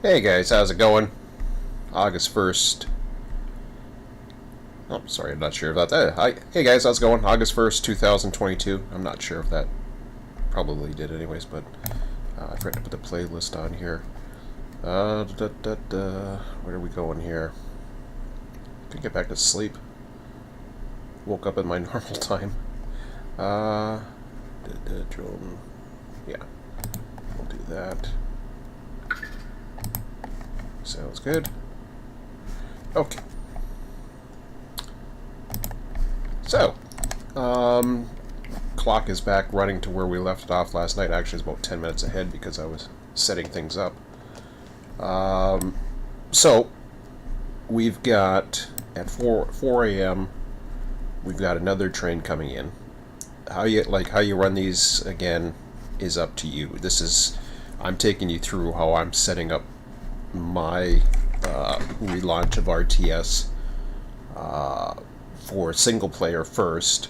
Hey guys, how's it going? August 1st. Oh, sorry, I'm not sure about that. Hi. Hey guys, how's it going? August 1st, 2022. I'm not sure if that probably did anyways, but I forgot to put the playlist on here. Where are we going here? Could get back to sleep. Woke up at my normal time. Drone. Yeah, we'll do that. Sounds good. Okay. So, clock is back running to where we left it off last night. Actually, it's about 10 minutes ahead because I was setting things up. So, we've got, at 4 a.m., we've got another train coming in. How you run these, again, is up to you. I'm taking you through how I'm setting up my relaunch of RTS for single player first,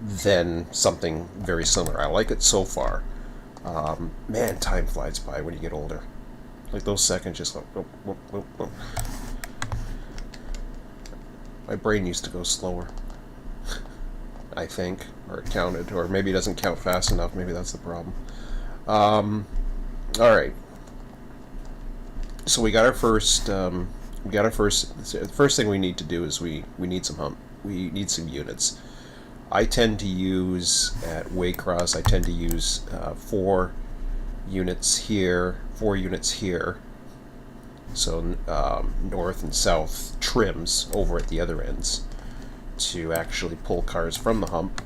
then something very similar. I like it so far. Man, time flies by when you get older. Like those seconds just like whoop, whoop, whoop, whoop. My brain used to go slower, I think, or it counted, or maybe it doesn't count fast enough. Maybe that's the problem. All right. So we got our first. The first thing we need to do is we need some hump. We need some units. I tend to use at Waycross. I tend to use 4 units here, 4 units here. So north and south trims over at the other ends to actually pull cars from the hump.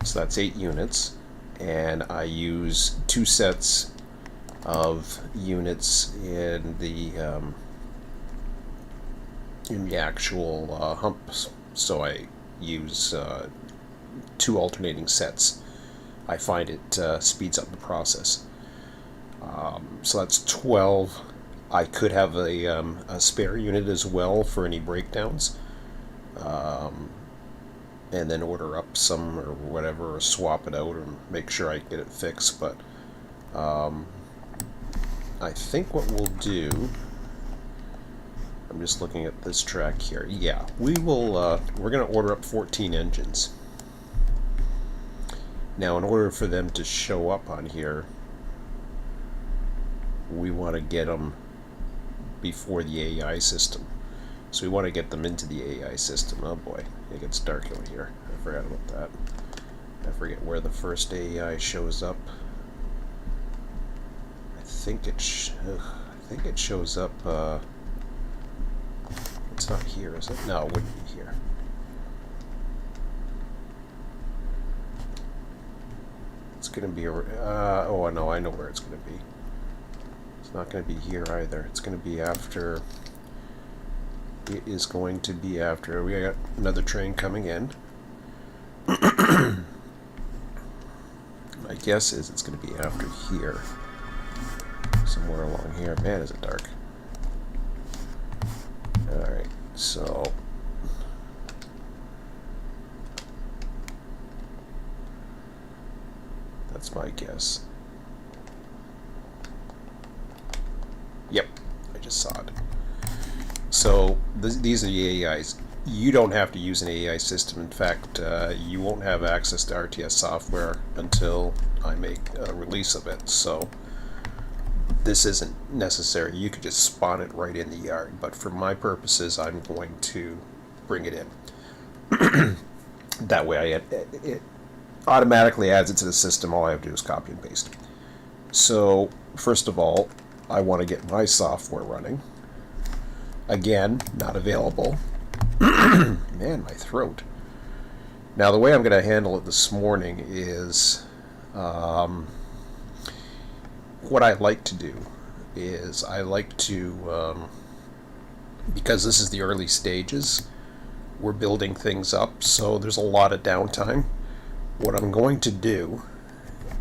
So that's 8 units, and I use 2 sets of units in the actual humps. So I use 2 alternating sets. I find it speeds up the process. So that's 12. I could have a spare unit as well for any breakdowns, and then order up some or whatever, or swap it out, or make sure I get it fixed. But I think what we'll do, I'm just looking at this track here. Yeah, we're going to order up 14 engines. Now, in order for them to show up on here, we want to get them before the AI system. So we want to get them into the AI system. Oh boy, it gets dark out here. I forgot about that. I forget where the first AI shows up. I think it shows up. It's not here, is it? No, it wouldn't be here. It's gonna be oh no, I know where it's gonna be. It's not gonna be here either. It's gonna be after. It is going to be after. We got another train coming in. My guess is it's going to be after here. Somewhere along here. Man, is it dark. Alright, so. That's my guess. Yep, I just saw it. So these are the AIs. You don't have to use an AI system. In fact, you won't have access to RTS software until I make a release of it. So this isn't necessary. You could just spawn it right in the yard. But for my purposes, I'm going to bring it in. That way, it automatically adds it to the system. All I have to do is copy and paste. So first of all, I want to get my software running. Again, not available. Man, my throat. Now, the way I'm going to handle it this morning is, what I like to do is I like to, because this is the early stages, we're building things up, so there's a lot of downtime. What I'm going to do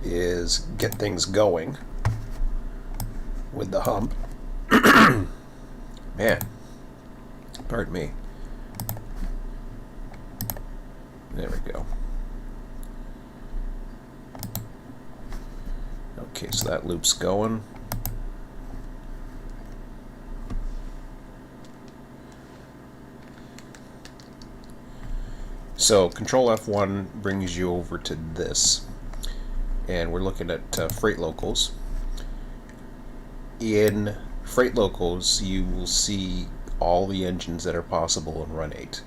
is get things going with the hump. Man, pardon me. There we go. Okay, so that loop's going. So Control F1 brings you over to this, and we're looking at freight locals. In freight locals, you will see all the engines that are possible in Run8.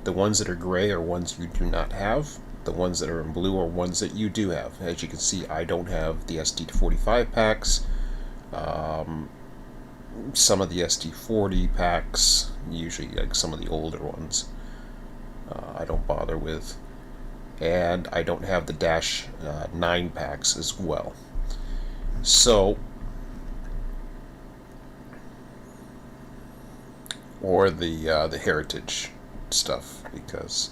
The ones that are gray are ones you do not have. The ones that are in blue are ones that you do have. As you can see, I don't have the SD45 packs. Some of the SD40 packs, usually like some of the older ones, I don't bother with. And I don't have the Dash 9 packs as well. So, or the heritage stuff, because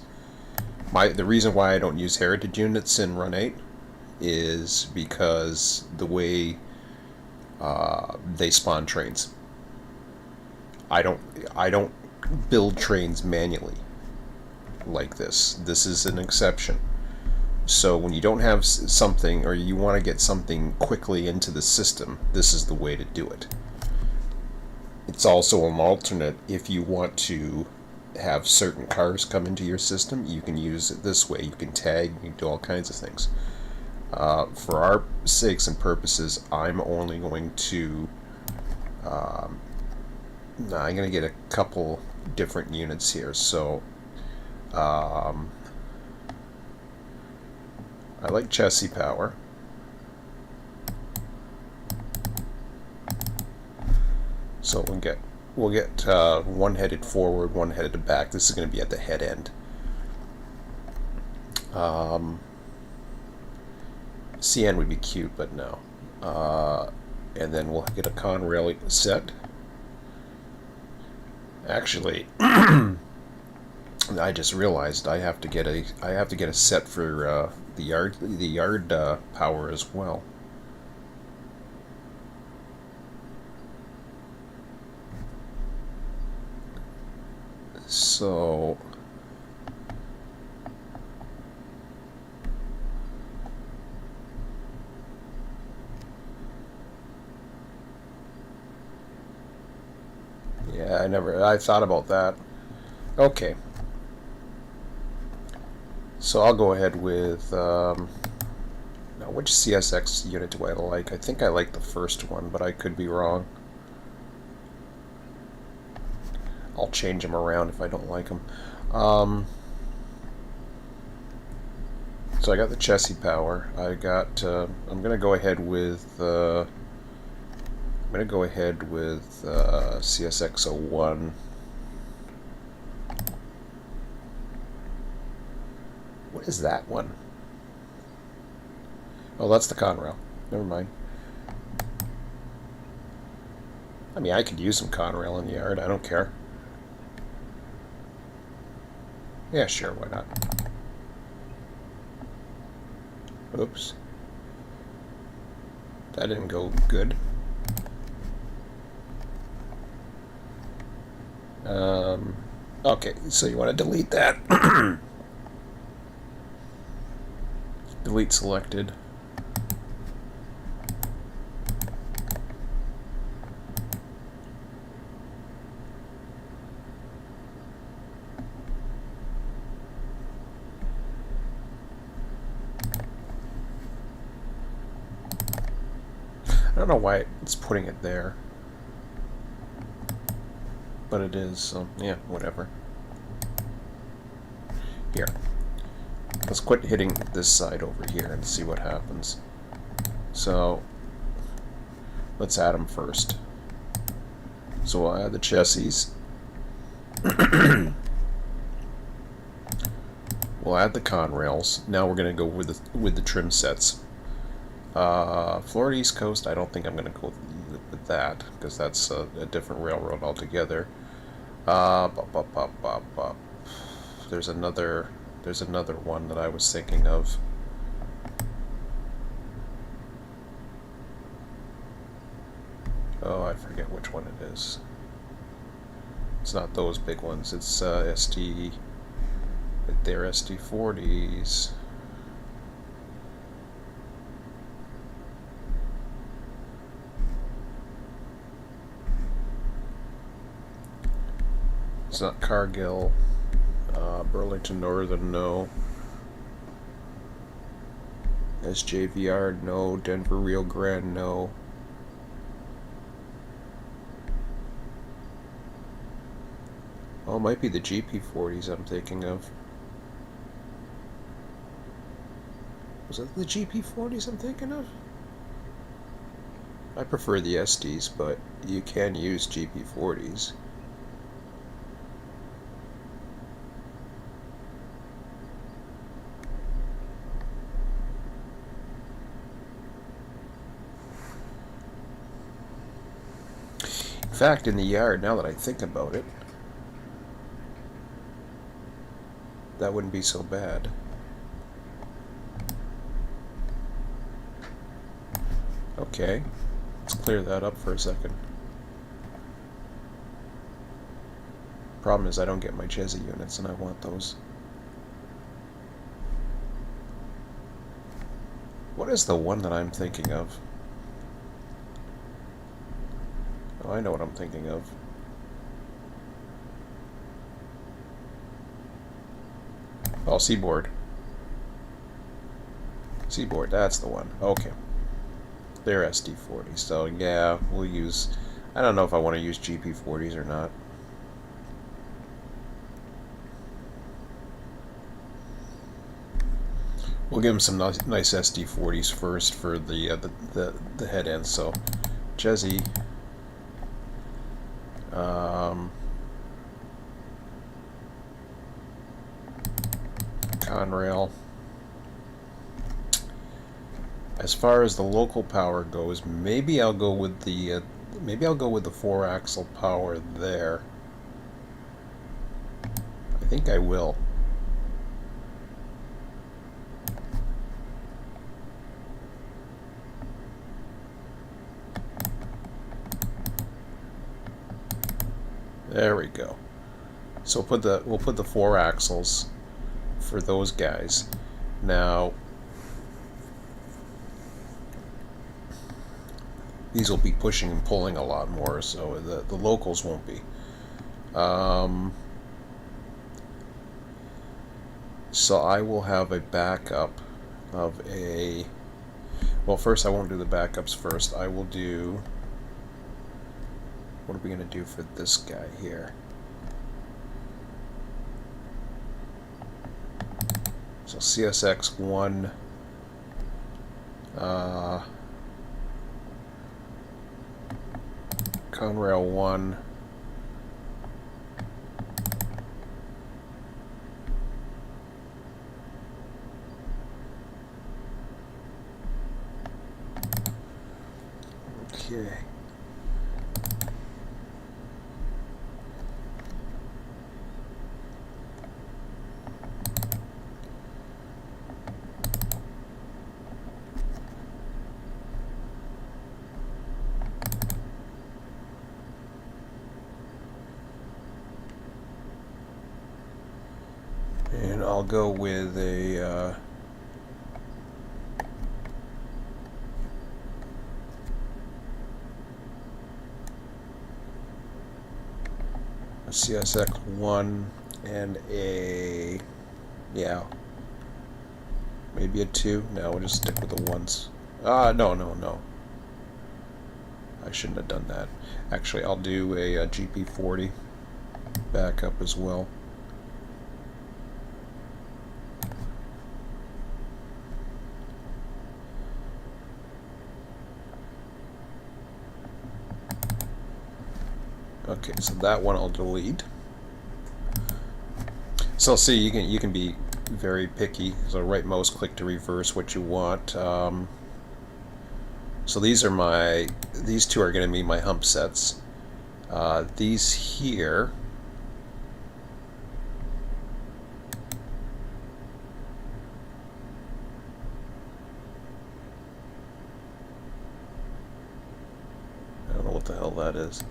the reason why I don't use heritage units in Run8 is because the way they spawn trains. I don't build trains manually like this. This is an exception. So when you don't have something, or you want to get something quickly into the system, this is the way to do it. It's also an alternate if you want to have certain cars come into your system. You can use it this way. You can tag, you can do all kinds of things. For our sakes and purposes, I'm only going to I'm going to get a couple different units here. So I like chassis power. So we'll get one headed forward, one headed back. This is going to be at the head end. CN would be cute, but no. And then we'll get a Conrail set. Actually, I just realized I have to get a set for the yard power as well. So yeah, I thought about that. Okay. So I'll go ahead with now, which CSX unit do I like? I think I like the first one, but I could be wrong. I'll change them around if I don't like them. So I got the chassis power. I got. I'm gonna go ahead with. CSX01. What is that one? Oh, that's the Conrail. Never mind. I mean, I could use some Conrail in the yard. I don't care. Yeah, sure, why not? Oops. That didn't go good. Okay, so you want to delete that. Delete selected. I don't know why it's putting it there, but it is, so yeah, whatever. Here, let's quit hitting this side over here and see what happens. So let's add them first. So we'll add the chassis. We'll add the Conrails. Now we're going to go with the trim sets. Florida East Coast, I don't think I'm going to go with that, because that's a different railroad altogether. There's another one that I was thinking of. Oh, I forget which one it is. It's not those big ones. It's SD. They're SD40s. It's not Cargill. Burlington Northern, no. SJVR, no. Denver Rio Grande, no. Oh, it might be the GP40s I'm thinking of. Was it the GP40s I'm thinking of? I prefer the SDs, but you can use GP40s. In fact, in the yard, now that I think about it, that wouldn't be so bad. Okay, let's clear that up for a second. Problem is I don't get my Jezzy units and I want those. What is the one that I'm thinking of? Oh, I know what I'm thinking of. Oh, Seaboard. Seaboard, that's the one. Okay. They're SD40, so yeah, we'll use... I don't know if I want to use GP40s or not. We'll give them some nice SD40s first for the head end. So, Jezzy, Conrail. As far as the local power goes, maybe I'll go with the 4-axle power there. I think I will. There we go. So we'll put the 4 axles for those guys. Now these will be pushing and pulling a lot more, so the locals won't be. So I will have a backup of a... Well, first I won't do the backups first. I will do... What are we going to do for this guy here? So CSX 1, Conrail 1, okay. And I'll go with a CSX 1 and a, yeah, maybe a 2. No, we'll just stick with the 1s. No. I shouldn't have done that. Actually, I'll do a GP40 backup as well. Okay, so that one I'll delete. So see, you can be very picky. So right mouse click to reverse what you want. So these two are going to be my hump sets. These here, I don't know what the hell that is.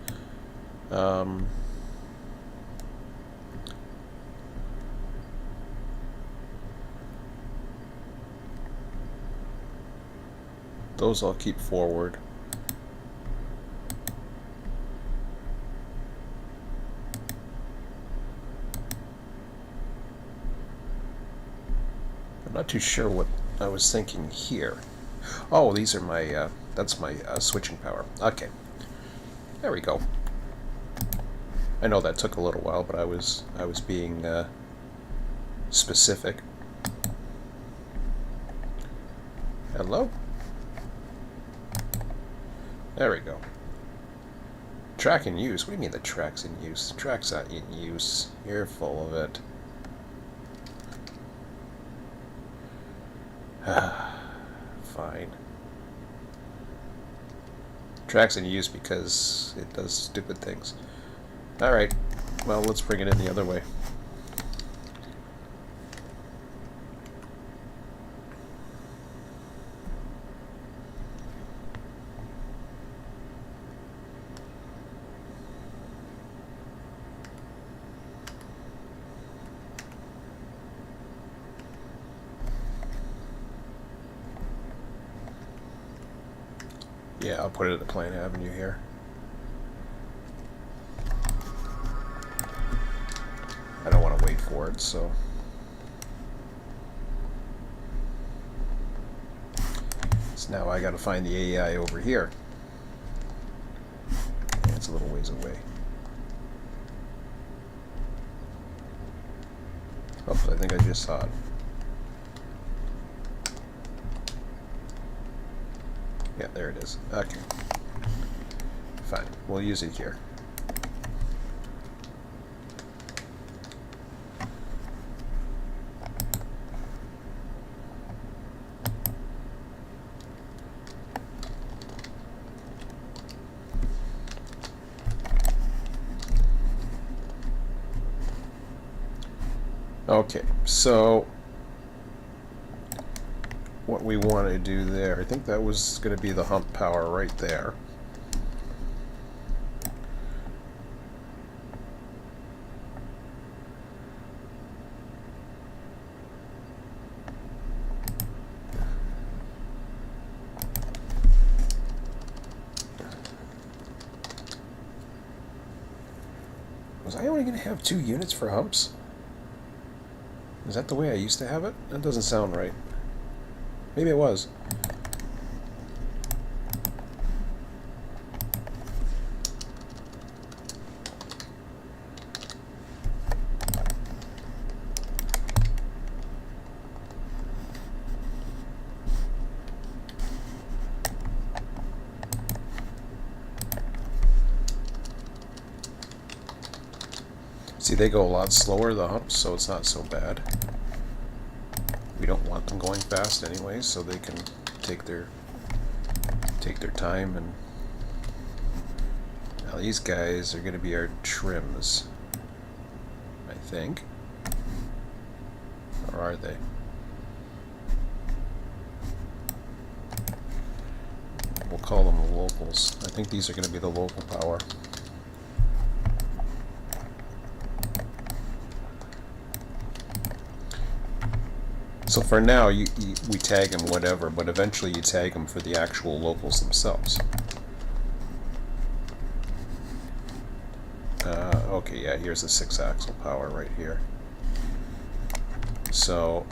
Those I'll keep forward. I'm not too sure what I was thinking here. Oh, these are my, that's my switching power. Okay, there we go. I know that took a little while, but I was being specific. Hello? There we go. Track in use? What do you mean the track's in use? The track's not in use. You're full of it. Fine. Track's in use because it does stupid things. Alright, well, let's bring it in the other way. Yeah, I'll put it at the Plant Avenue here. I don't want to wait for it, so... So now I gotta find the AI over here. Yeah, it's a little ways away. Oops, I think I just saw it. Yeah, there it is. Okay. Fine. We'll use it here. Okay, so what we want to do there, I think that was going to be the hump power right there. Was I only going to have 2 units for humps? Is that the way I used to have it? That doesn't sound right. Maybe it was. See, they go a lot slower, the humps, so it's not so bad. We don't want them going fast anyway, so they can take their time. And now these guys are going to be our trims, I think. Or are they? We'll call them the locals. I think these are going to be the local power. So for now, we tag them whatever, but eventually you tag them for the actual locals themselves. Okay, yeah, here's the 6-axle power right here. So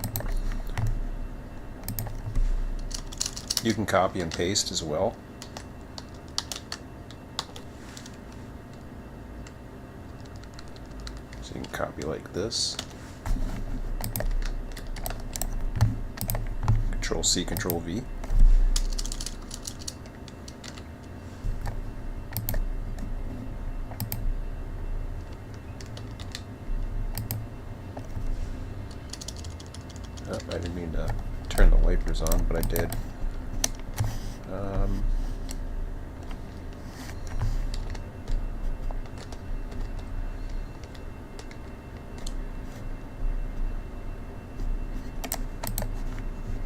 you can copy and paste as well. So you can copy like this. Control-C, Control-V. Oh, I didn't mean to turn the wipers on, but I did.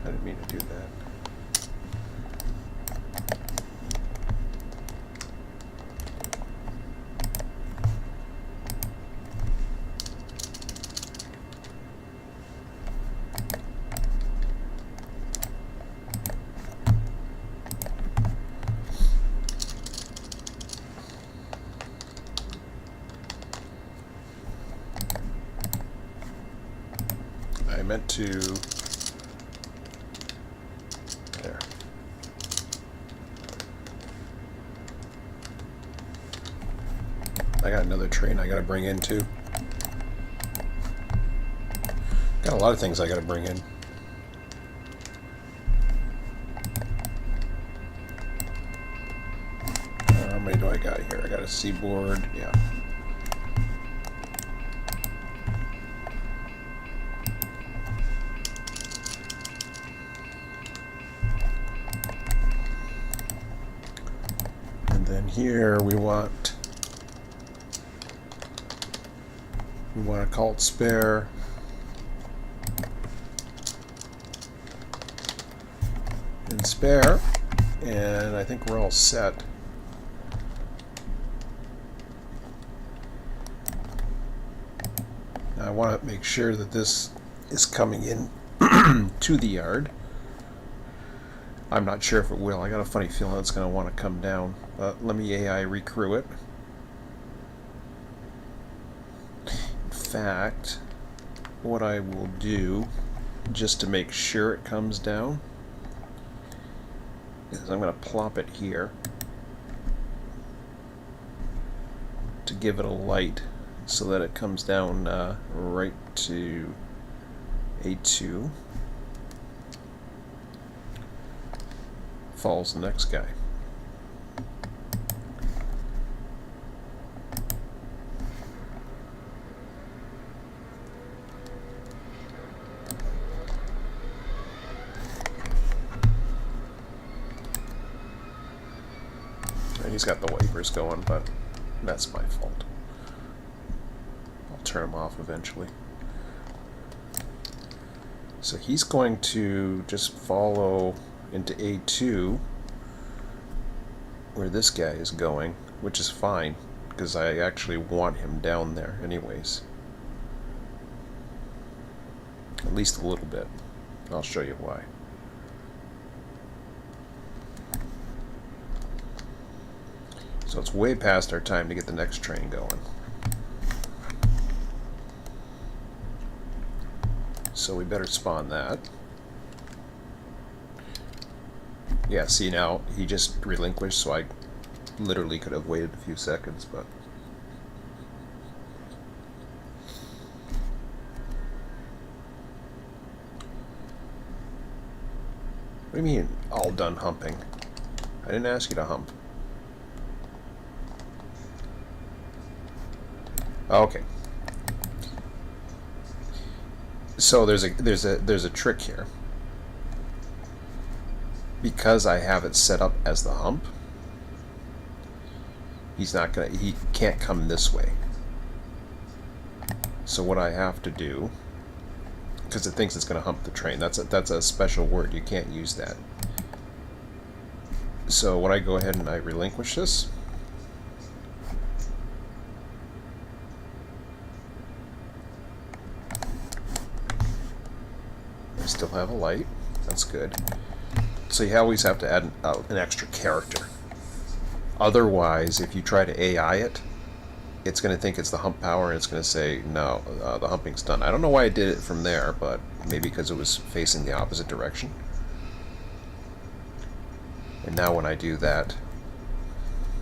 I didn't mean to do that. I meant to I got another train I gotta bring in too. Got a lot of things I gotta bring in. How many do I got here? I got a seaboard, yeah. And then here we want to call it spare. And spare, and I think we're all set. Now I want to make sure that this is coming in to the yard. I'm not sure if it will. I got a funny feeling it's going to want to come down. But let me AI recrew it. In fact, what I will do, just to make sure it comes down, is I'm going to plop it here to give it a light so that it comes down right to A2. Follows the next guy. And he's got the wipers going, but that's my fault. I'll turn them off eventually. So he's going to just follow into A2 where this guy is going, which is fine because I actually want him down there anyways. At least a little bit. I'll show you why. So it's way past our time to get the next train going. So we better spawn that. Yeah, see now, he just relinquished, so I literally could have waited a few seconds, but... What do you mean, all done humping? I didn't ask you to hump. Okay. So there's a trick here. Because I have it set up as the hump, he can't come this way. So what I have to do, because it thinks it's going to hump the train, that's a special word, you can't use that. So when I go ahead and I relinquish this, I still have a light, that's good. So you always have to add an extra character. Otherwise, if you try to AI it, it's going to think it's the hump power and it's going to say, no, the humping's done. I don't know why I did it from there, but maybe because it was facing the opposite direction. And now when I do that,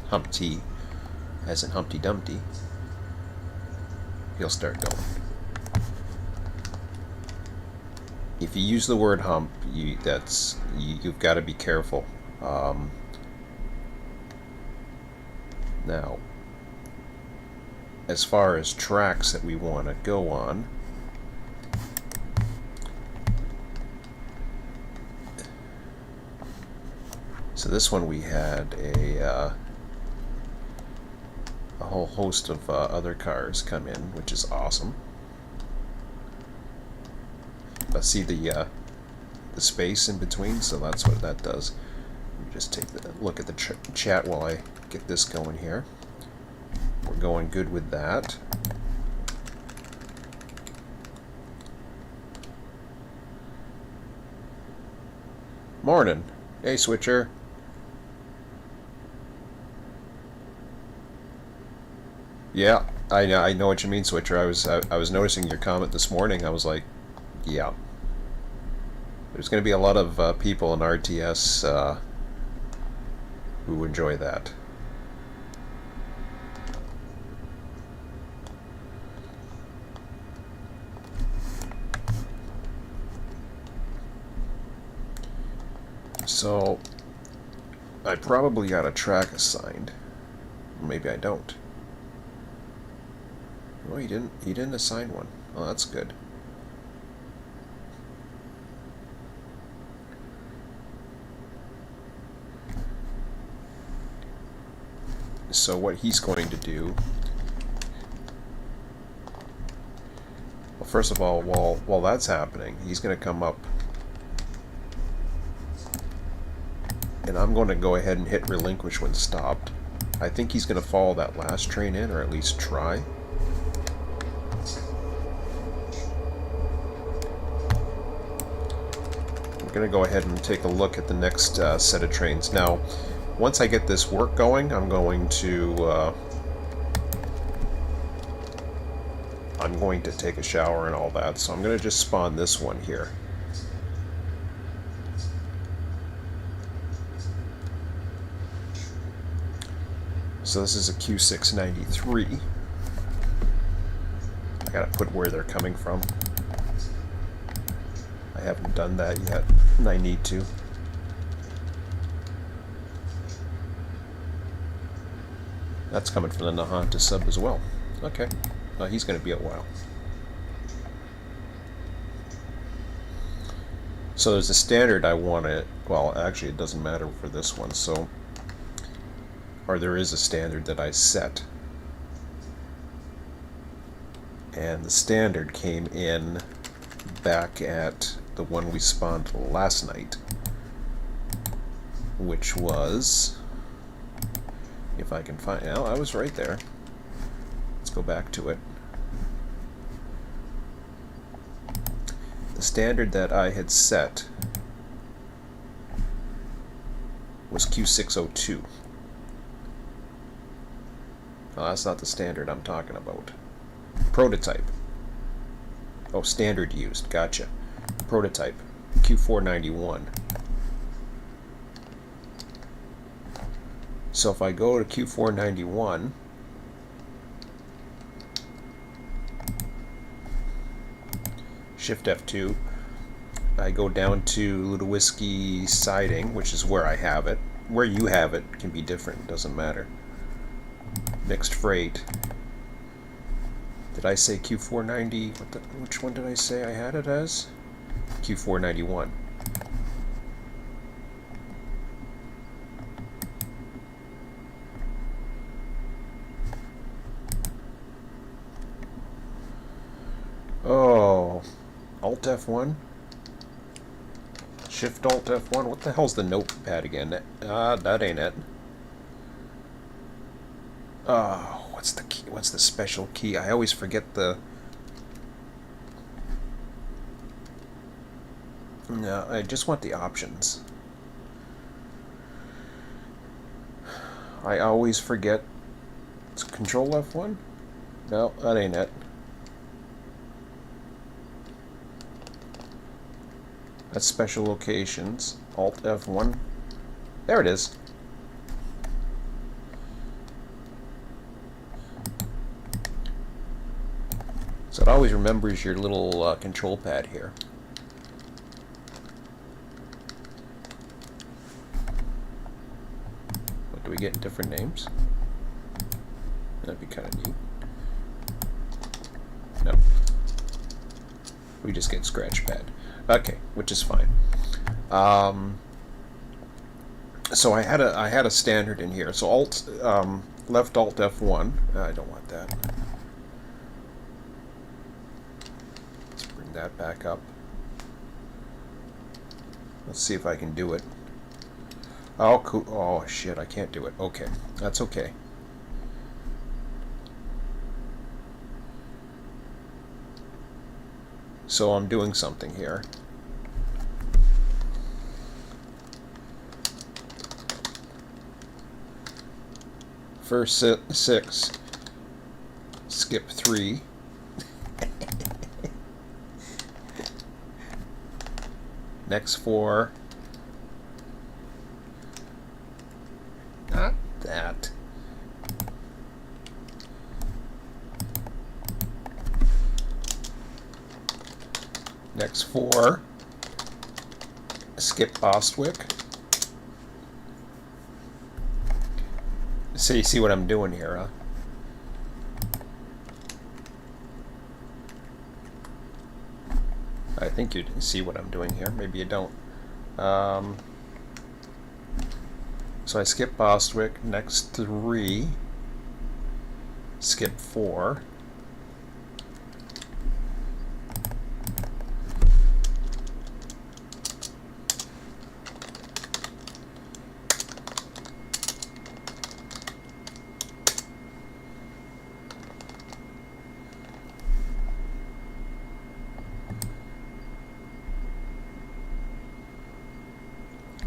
hump T, as in Humpty Dumpty, he'll start going. If you use the word hump, you've got to be careful. Now, as far as tracks that we want to go on, so this one we had a whole host of other cars come in, which is awesome. See the space in between, so that's what that does. Let me just take a look at the chat while I get this going here. We're going good with that. Morning. Hey, Switcher. Yeah, I know what you mean, Switcher. I was noticing your comment this morning. I was like, yeah. There's going to be a lot of people in RTS who enjoy that. So I probably got a track assigned. Maybe I don't. Oh, he didn't. He didn't assign one. Oh, that's good. So what he's going to do. Well, first of all, while that's happening, he's going to come up, and I'm going to go ahead and hit relinquish when stopped. I think he's going to follow that last train in, or at least try. We're going to go ahead and take a look at the next set of trains. Now, once I get this work going, I'm going to take a shower and all that. So I'm going to just spawn this one here. So this is a Q693. I gotta put where they're coming from. I haven't done that yet, and I need to. That's coming from the Nahanta sub as well. Okay, he's gonna be a while. So there's a standard I want to, well, actually it doesn't matter for this one, so, or there is a standard that I set. And the standard came in back at the one we spawned last night, which was, if I can find, well, I was right there. Let's go back to it. The standard that I had set was Q602. Oh, that's not the standard I'm talking about. Prototype. Oh, standard used. Gotcha. Prototype. Q491. So if I go to Q491, Shift F2, I go down to Ludowiski siding, which is where I have it. Where you have it can be different, doesn't matter. Mixed freight. Did I say Q490? Which one did I say I had it as? Q491. Oh, Alt F1? Shift Alt F1? What the hell's the notepad again? That ain't it. Oh, what's the key? What's the special key? I always forget the... No, I just want the options. I always forget. It's Control F1? No, that ain't it. That's special locations. Alt F1. There it is. So it always remembers your little control pad here. What, do we get different names? That'd be kind of neat. No. We just get scratch pad. Okay, which is fine. So I had a standard in here. So left Alt F1. I don't want that. Let's bring that back up. Let's see if I can do it. Oh, cool. Oh shit, I can't do it. Okay, that's okay. So I'm doing something here. First 6, skip 3. Next 4. Not that. Next 4, skip Bostwick. So you see what I'm doing here, huh? I think you see what I'm doing here. Maybe you don't. So I skip Bostwick, next 3, skip 4.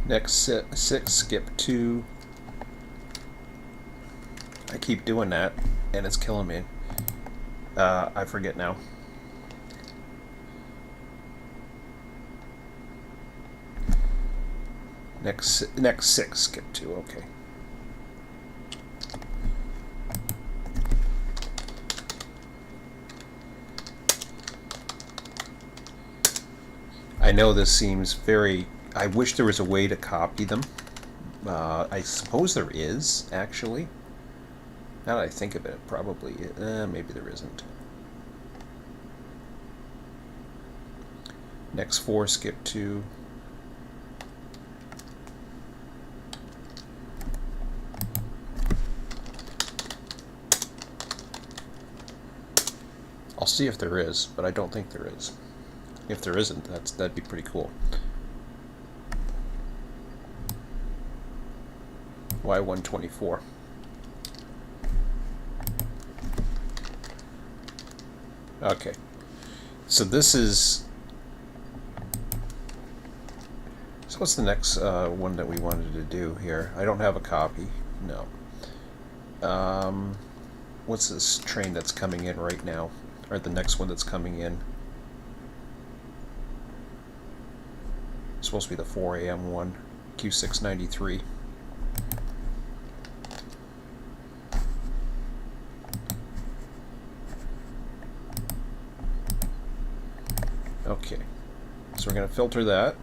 Next 6, skip 2. I keep doing that, and it's killing me. I forget now. Next 6, skip 2. Okay. I know this seems very... I wish there was a way to copy them. I suppose there is, actually. Now that I think of it, probably... maybe there isn't. Next 4, skip 2. I'll see if there is, but I don't think there is. If there isn't, that'd be pretty cool. Y124. Okay. So this is... So what's the next one that we wanted to do here? I don't have a copy. No. What's this train that's coming in right now? Or the next one that's coming in? It's supposed to be the 4 a.m. one. Q693. Okay. So we're going to filter that.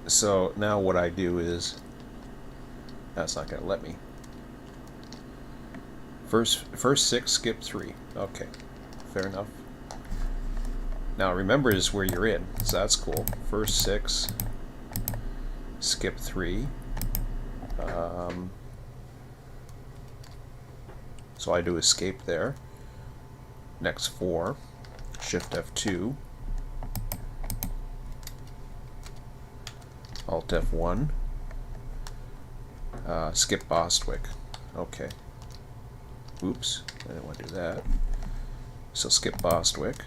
So now what I do is... That's not going to let me. First 6, skip 3. Okay. Fair enough. Now remember is where you're in, so that's cool. First 6, skip 3. So I do escape there. Next 4, Shift F2, Alt F1, skip Bostwick. Okay. Oops, I didn't want to do that. So skip Bostwick.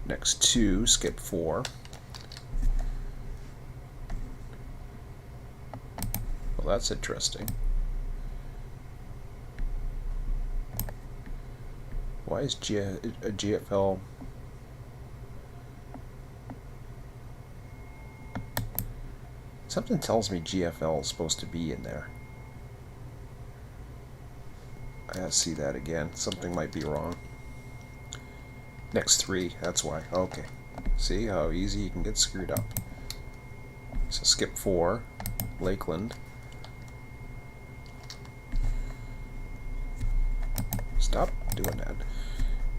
Next 2, skip 4. Well, that's interesting. Why is GFL... Something tells me GFL is supposed to be in there. I gotta see that again. Something might be wrong. Next 3, that's why. Okay. See how easy you can get screwed up. So skip 4, Lakeland. Stop doing that.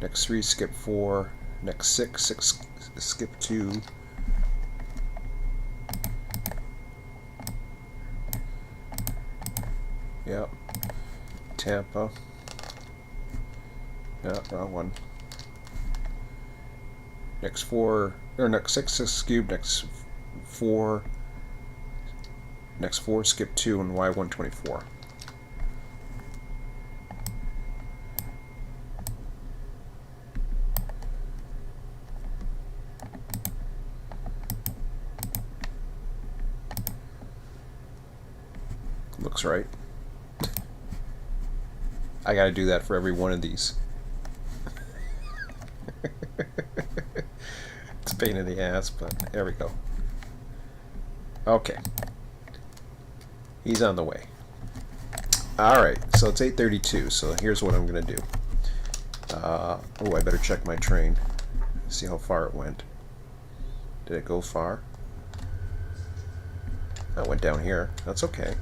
Next 3, skip 4. Next 6, skip 2. Yep. Tampa. Yeah, wrong one. Next 4, or next 6 cube, next 4, skip 2, and Y124. Looks right. I gotta do that for every one of these. It's a pain in the ass, but there we go. Okay. He's on the way. Alright, so it's 8:32, so here's what I'm gonna do. Oh, I better check my train. See how far it went. Did it go far? That went down here. That's okay.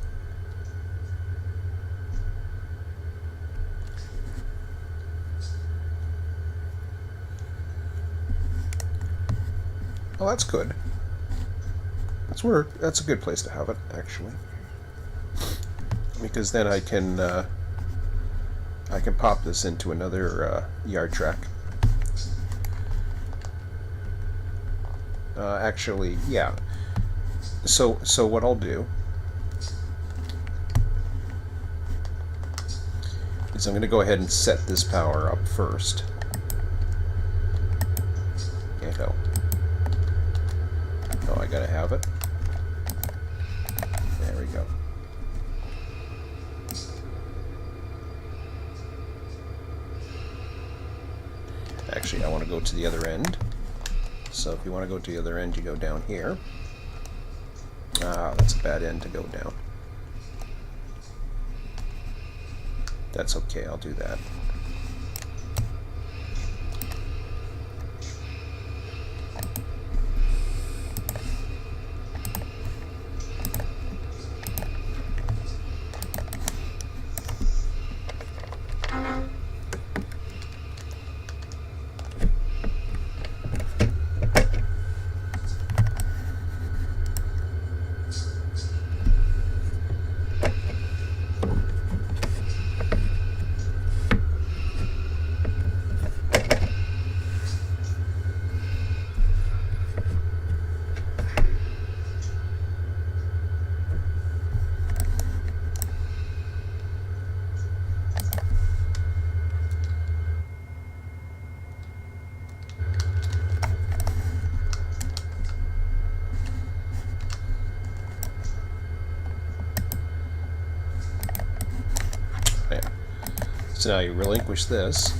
Well, that's good. That's a good place to have it, actually, because then I can pop this into another yard track. Actually, yeah. So what I'll do is I'm going to go ahead and set this power up first. Can't help. Oh, I gotta have it. There we go. Actually, I want to go to the other end. So if you want to go to the other end, you go down here. Ah, that's a bad end to go down. That's okay, I'll do that. So now you relinquish this.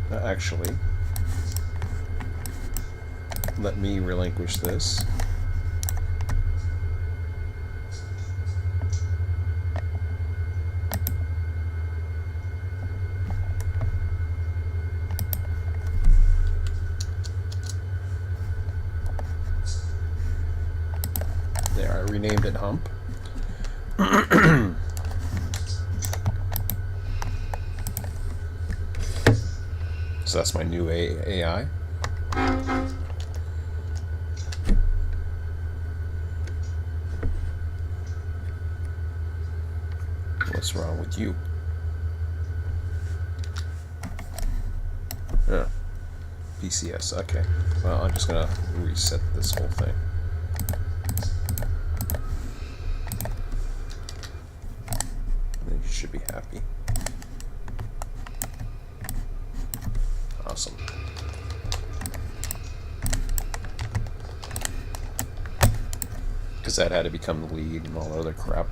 Actually, let me relinquish this. There, I renamed it Hump. So that's my new AI. What's wrong with you? Yeah. PCS, okay. Well, I'm just gonna reset this whole thing. And you should be happy. Awesome. Because that had to become the lead and all that other crap.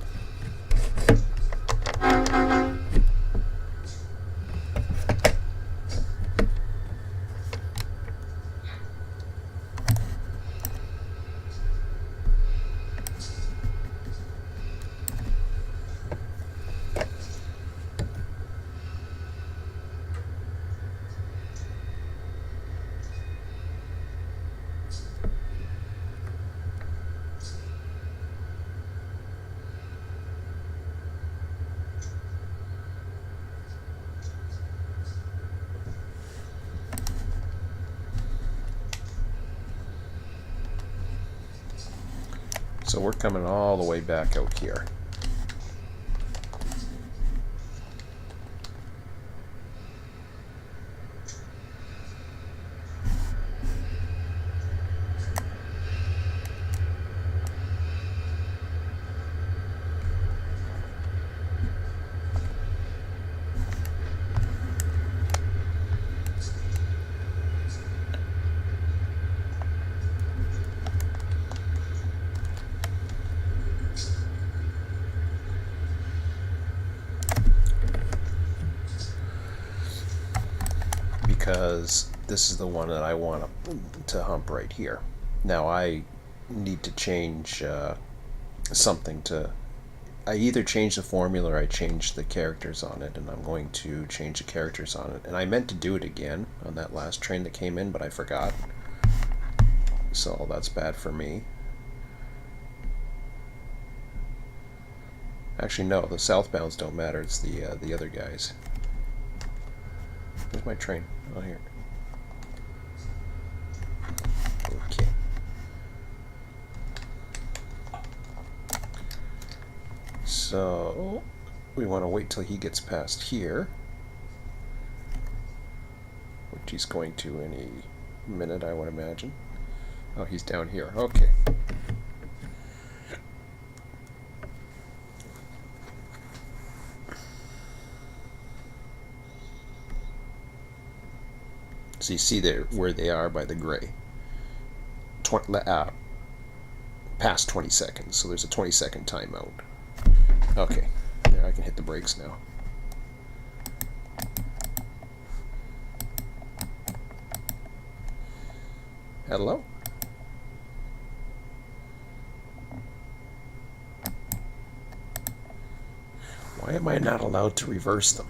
So we're coming all the way back out here. Because this is the one that I want to hump right here. Now I need to change something to I either change the formula or I change the characters on it, and I'm going to change the characters on it. And I meant to do it again on that last train that came in, but I forgot. So that's bad for me. Actually, no, the southbounds don't matter. It's the other guys. Where's my train? Oh, here. Okay. So we want to wait till he gets past here, which he's going to any minute, I would imagine. Oh, he's down here. Okay. So you see there where they are by the gray. Past 20 seconds, so there's a 20-second timeout. Okay, there, I can hit the brakes now. Hello? Why am I not allowed to reverse them?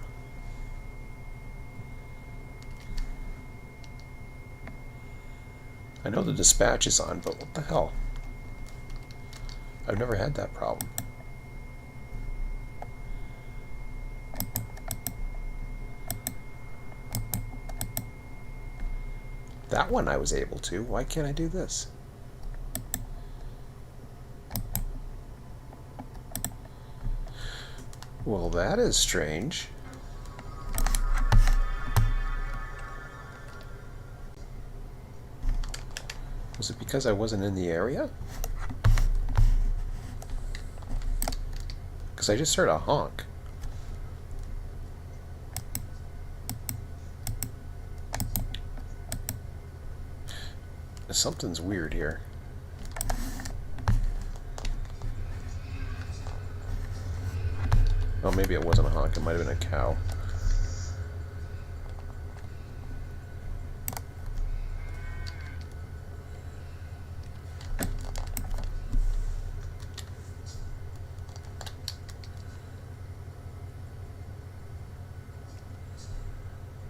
I know the dispatch is on, but what the hell? I've never had that problem. That one I was able to. Why can't I do this? Well, that is strange. Was it because I wasn't in the area? Because I just heard a honk. Something's weird here. Oh, maybe it wasn't a honk. It might have been a cow.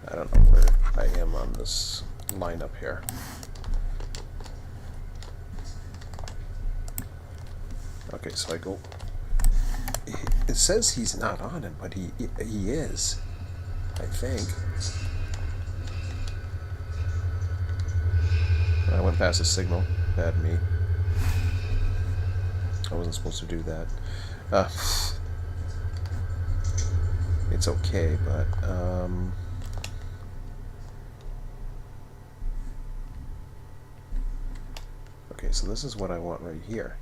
I don't know where I am on this lineup here. Okay, so I go. It says he's not on it, but he is, I think. I went past the signal. Bad me. I wasn't supposed to do that. It's okay, but okay, so this is what I want right here.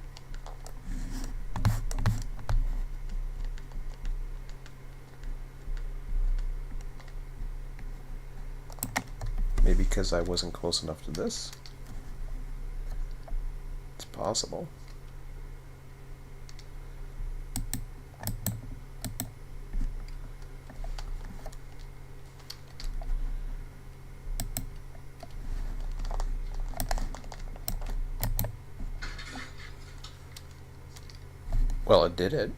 Maybe because I wasn't close enough to this. It's possible. Well, it did it.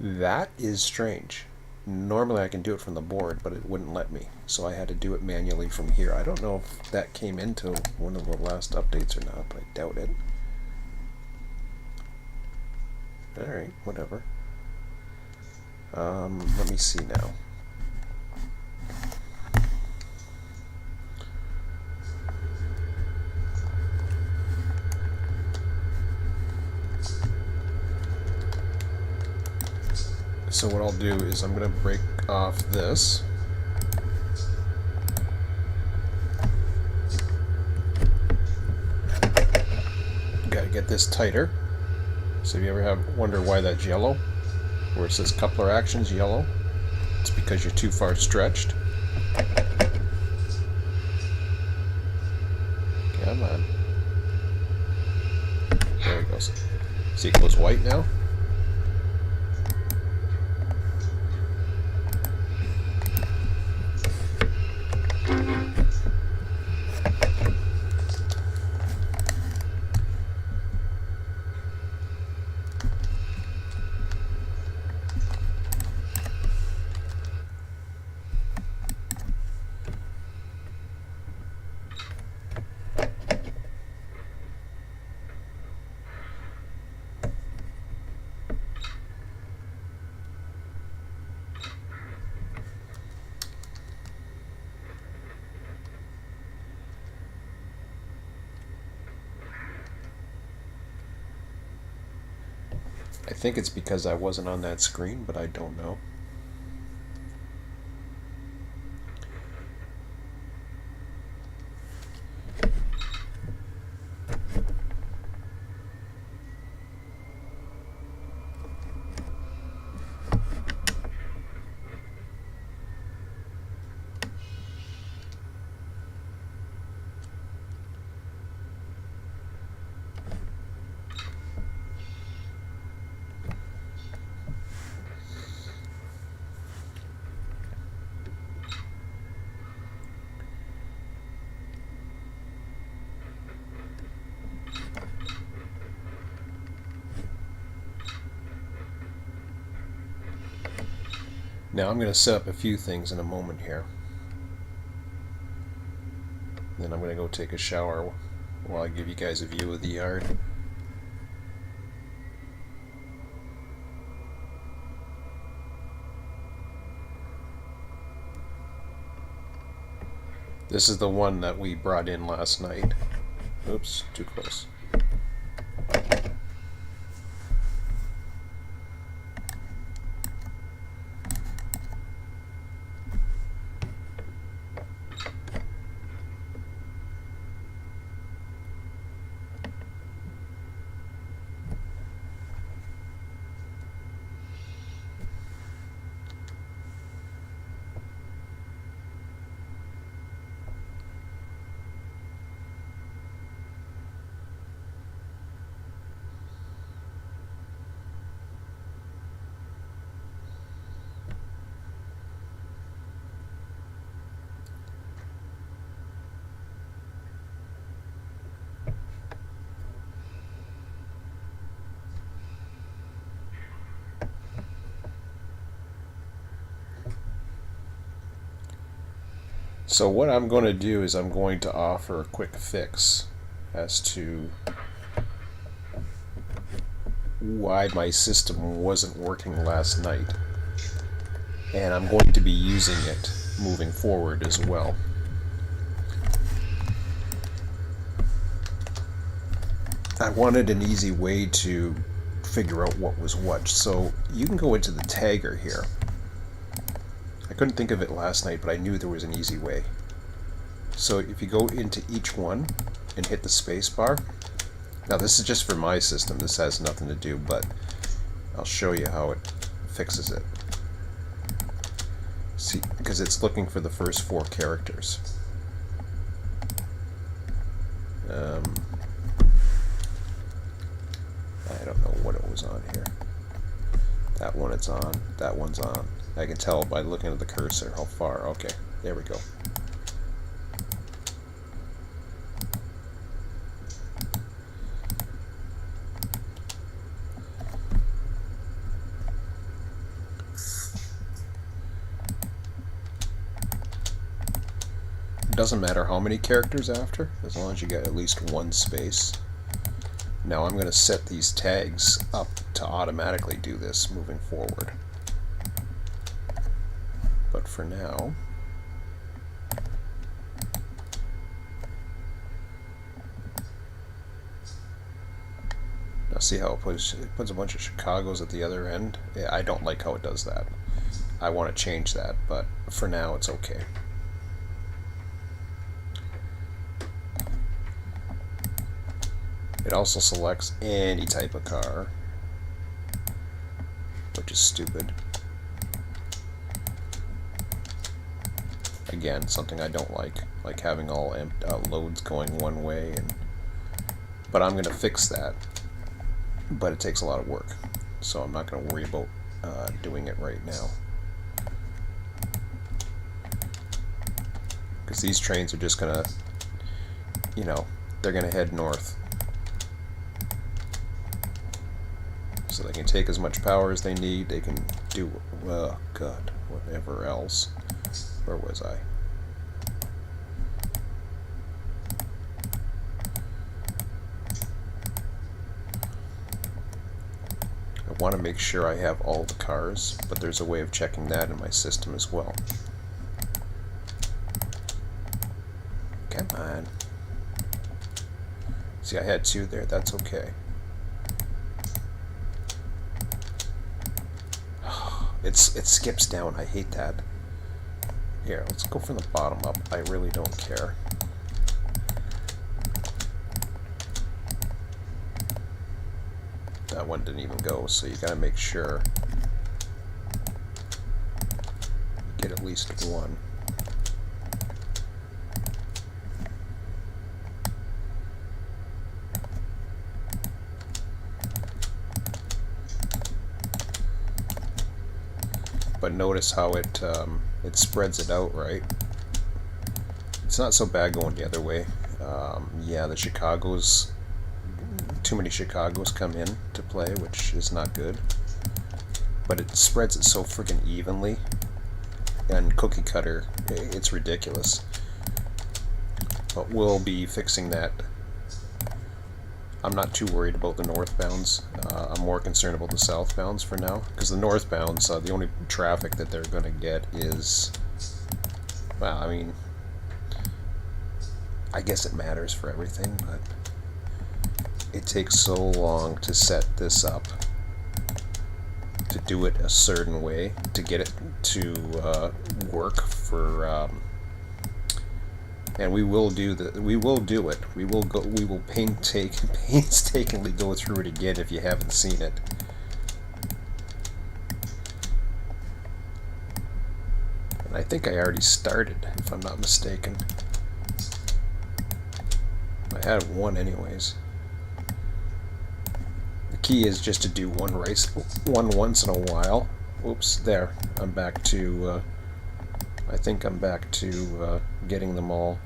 That is strange. Normally I can do it from the board, but it wouldn't let me. So I had to do it manually from here. I don't know if that came into one of the last updates or not, but I doubt it. Alright, whatever. Let me see now. So what I'll do is I'm going to break off this. Got to get this tighter. So if you ever wonder why that's yellow, where it says coupler actions yellow, it's because you're too far stretched. Come on. There it goes. See, it goes white now. I think it's because I wasn't on that screen, but I don't know. Now I'm going to set up a few things in a moment here. Then I'm going to go take a shower while I give you guys a view of the yard. This is the one that we brought in last night. Oops, too close. So what I'm going to do is I'm going to offer a quick fix as to why my system wasn't working last night. And I'm going to be using it moving forward as well. I wanted an easy way to figure out what was what. So you can go into the tagger here. I couldn't think of it last night, but I knew there was an easy way. So if you go into each one and hit the space bar, now this is just for my system, this has nothing to do, but I'll show you how it fixes it. See, because it's looking for the first 4 characters. I don't know what it was on here. That one it's on, that one's on. I can tell by looking at the cursor how far. Okay, there we go. It doesn't matter how many characters after, as long as you get at least 1 space. Now I'm going to set these tags up to automatically do this moving forward. But for now, now see how it puts a bunch of Chicagos at the other end? Yeah, I don't like how it does that. I want to change that, but for now it's okay. It also selects any type of car, which is stupid. Again, something I don't like having all loads going one way. But I'm going to fix that. But it takes a lot of work, so I'm not going to worry about doing it right now. Because these trains are just going to, they're going to head north. So they can take as much power as they need. They can do, oh god, whatever else. Where was I? I want to make sure I have all the cars, but there's a way of checking that in my system as well. Come on. See, I had 2 there. That's okay. it skips down. I hate that. Here, let's go from the bottom up. I really don't care. That one didn't even go, so you gotta make sure you get at least one. But notice how it spreads it out, right? It's not so bad going the other way. Yeah, the Chicagos, too many Chicagos come in to play, which is not good. But it spreads it so freaking evenly. And cookie cutter, it's ridiculous. But we'll be fixing that. I'm not too worried about the northbounds. I'm more concerned about the southbounds for now, because the northbounds, the only traffic that they're going to get is, well, I mean, I guess it matters for everything, but it takes so long to set this up, to do it a certain way, to get it to work for. And we will do the. We will do it. We will go. We will painstakingly go through it again if you haven't seen it. And I think I already started, if I'm not mistaken. I had one anyways. The key is just to do one race, one once in a while. Oops, there. I'm back to. I think I'm back to getting them all.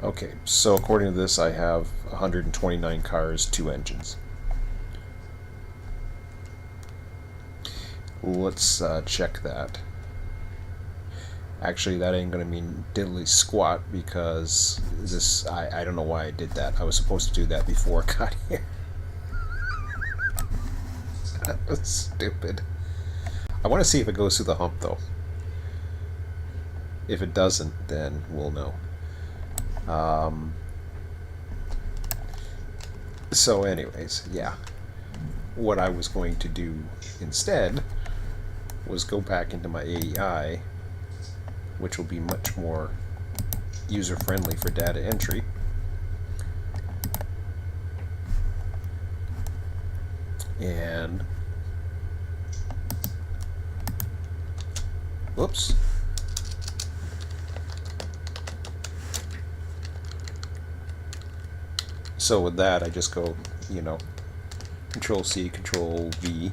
Okay, so according to this, I have 129 cars, 2 engines. Let's check that. Actually, that ain't gonna mean diddly squat, because this, I don't know why I did that. I was supposed to do that before I got here. That was stupid. I want to see if it goes through the hump, though. If it doesn't, then we'll know. So anyways, yeah. What I was going to do instead was go back into my AEI, which will be much more user-friendly for data entry. And whoops. So with that, I just go, you know, Control C, Control V.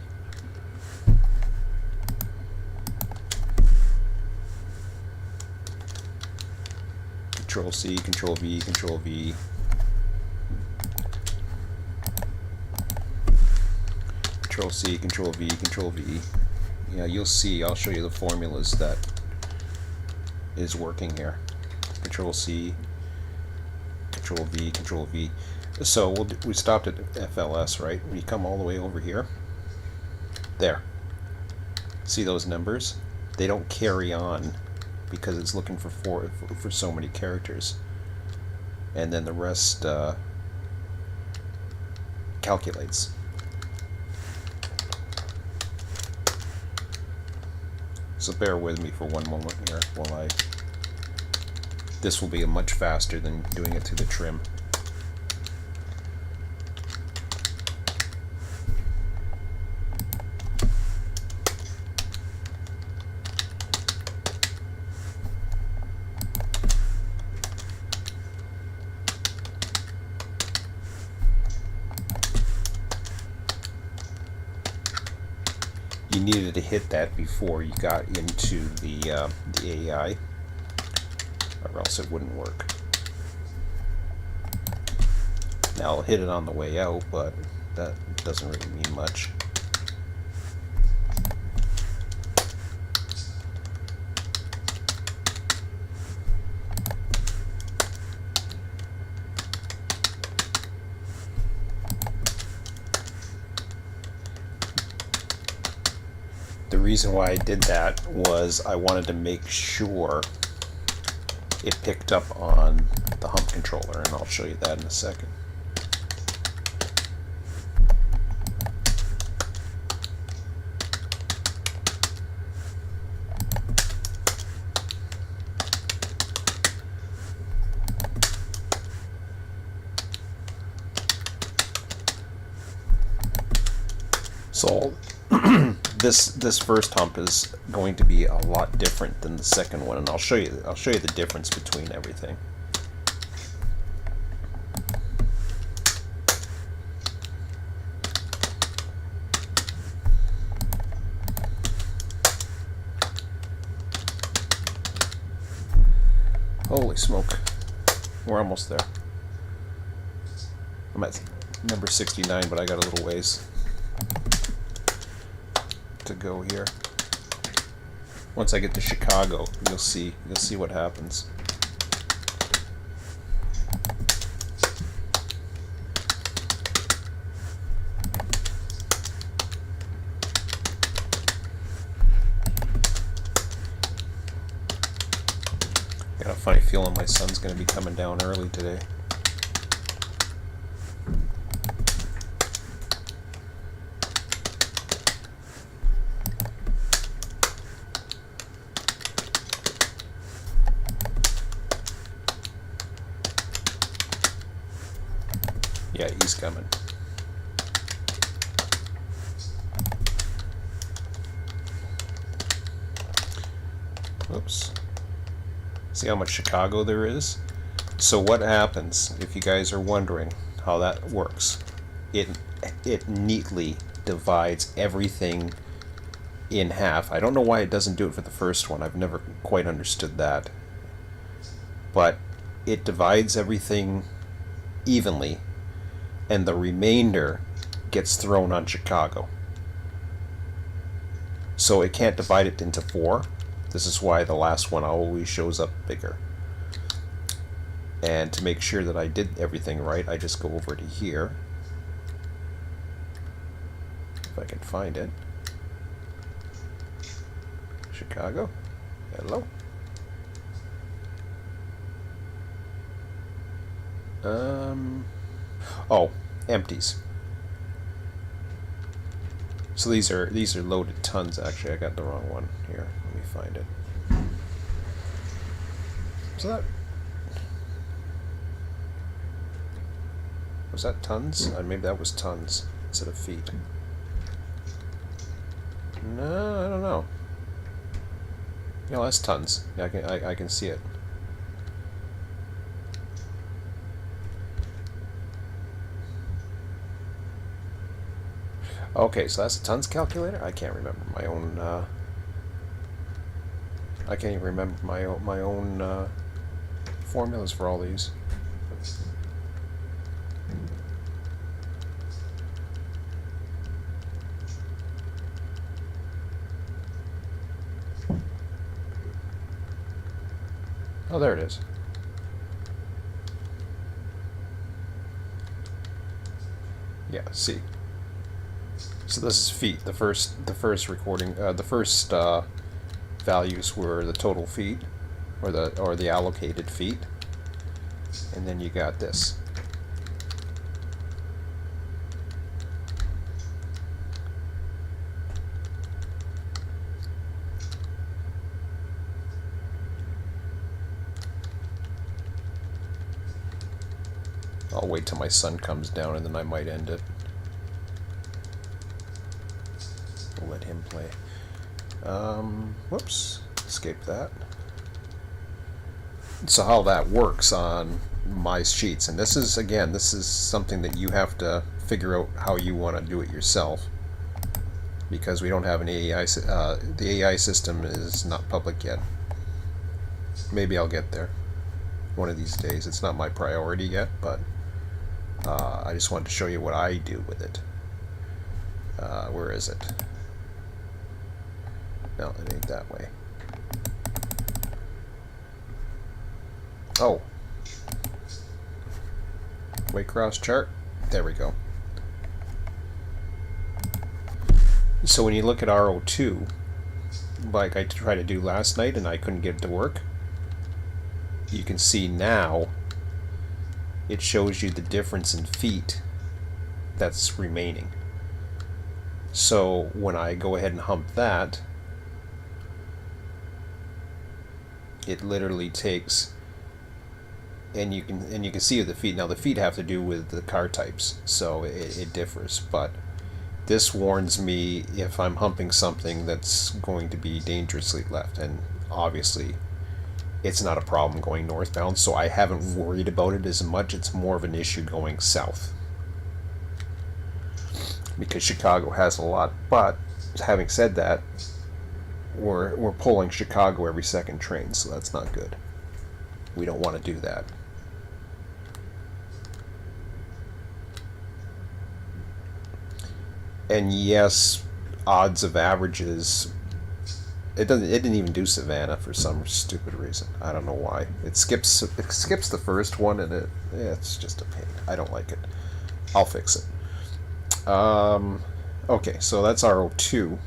Control C, Control V, Control V. Control C, Control V, Control V. Yeah, you'll see, I'll show you the formulas that is working here. Control C, Control V, Control V. So we stopped at FLS, right? We come all the way over here. There. See those numbers? They don't carry on because it's looking for so many characters. And then the rest calculates. So bear with me for one moment here while this will be much faster than doing it through the trim. You needed to hit that before you got into the AI, or else it wouldn't work. Now I'll hit it on the way out, but that doesn't really mean much. The reason why I did that was I wanted to make sure it picked up on the Hump controller, and I'll show you that in a second. So this first hump is going to be a lot different than the second one, and I'll show you the difference between everything. Holy smoke. We're almost there. I'm at number 69, but I got a little ways to go here. Once I get to Chicago, you'll see what happens. Got a funny feeling my sun's going to be coming down early today. Yeah, he's coming. Whoops. See how much Chicago there is? So what happens, if you guys are wondering how that works, it neatly divides everything in half. I don't know why it doesn't do it for the first one. I've never quite understood that. But it divides everything evenly, and the remainder gets thrown on Chicago. So it can't divide it into 4. This is why the last one always shows up bigger. And to make sure that I did everything right, I just go over to here. If I can find it. Chicago. Hello. Oh, empties. So these are loaded tons. Actually, I got the wrong one here. Let me find it. So that was that tons? Maybe that was tons instead of feet. No, I don't know. Yeah, that's tons. Yeah, I can see it. Okay, so that's a tons calculator. I can't remember my own. I can't even remember my own formulas for all these. Oh, there it is. Yeah, see. So this is feet. The first recording, the first values were the total feet, or the allocated feet, and then you got this. I'll wait till my sun comes down and then I might end it. We'll let him play. Whoops, escape that. So how that works on my sheets, and this is something that you have to figure out how you want to do it yourself, because we don't have an AI. The AI system is not public yet. Maybe I'll get there one of these days. It's not my priority yet, but I just wanted to show you what I do with it. Where is it? No, it ain't that way. Oh. Waycross chart. There we go. So when you look at RO2, like I tried to do last night and I couldn't get it to work, you can see now it shows you the difference in feet that's remaining. So when I go ahead and hump that, it literally takes, and you can see the feet. Now the feet have to do with the car types, so it differs, but This warns me if I'm humping something that's going to be dangerously left, and obviously it's not a problem going northbound, so I haven't worried about it as much. It's more of an issue going south because Chicago has a lot. But having said that, we're pulling Chicago every second train, so that's not good. We don't want to do that. And yes, odds of averages. It didn't even do Savannah for some stupid reason. I don't know why. It skips the first one, and it's just a pain. I don't like it. I'll fix it. Okay, so that's RO2.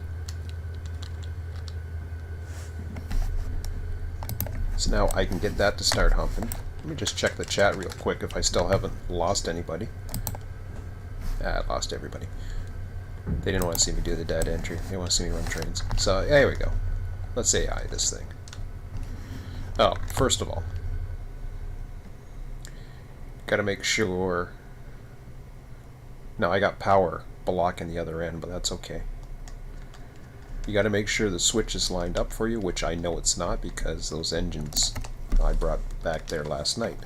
So now I can get that to start humping. Let me just check the chat real quick if I still haven't lost anybody. I lost everybody. They didn't want to see me do the data entry. They want to see me run trains. So, there we go. Let's AI this thing. Oh, first of all, gotta make sure... No, I got power blocking the other end, but that's okay. You gotta make sure the switch is lined up for you, which I know it's not because those engines I brought back there last night.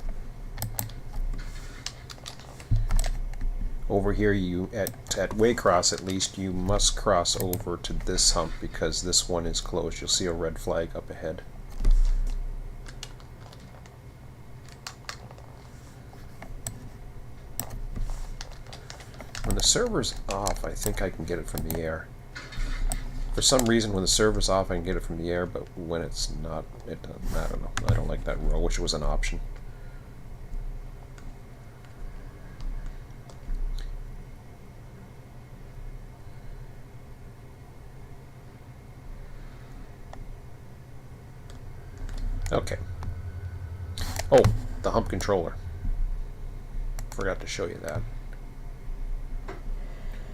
Over here, you at Waycross at least, you must cross over to this hump because this one is closed. You'll see a red flag up ahead. When the server's off, I think I can get it from the air. For some reason, when the server's off, I can get it from the air, but when it's not, it doesn't. I don't know. I don't like that rule. I wish it was an option. Okay. Oh, the hump controller. Forgot to show you that.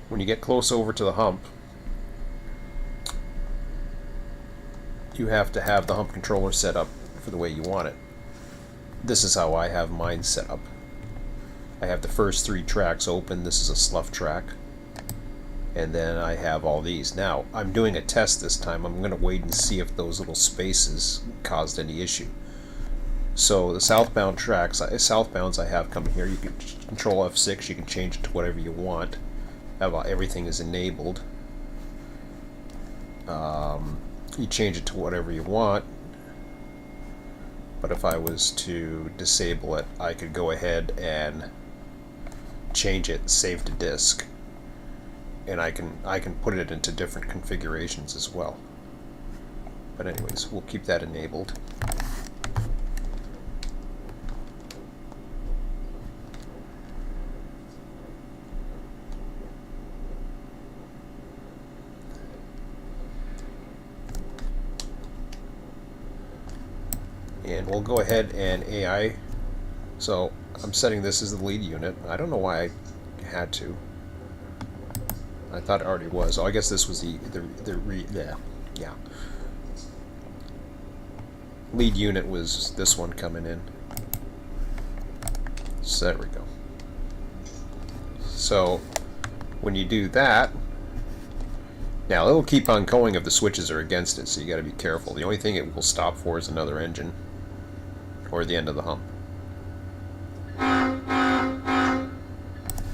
When you get close over to the hump, you have to have the hump controller set up for the way you want it. This is how I have mine set up. I have the first 3 tracks open. This is a slough track. And then I have all these. Now, I'm doing a test this time. I'm going to wait and see if those little spaces caused any issue. So the southbound tracks, southbounds I have coming here. You can control F6. You can change it to whatever you want. Everything is enabled. You change it to whatever you want. But if I was to disable it, I could go ahead and change it, save to disk. And I can put it into different configurations as well. But anyways, we'll keep that enabled. And we'll go ahead and AI. So I'm setting this as the lead unit. I don't know why I had to. I thought it already was. Oh, I guess this was yeah. Lead unit was this one coming in. So there we go. So when you do that, now it'll keep on going if the switches are against it, so you got to be careful. The only thing it will stop for is another engine or the end of the hump.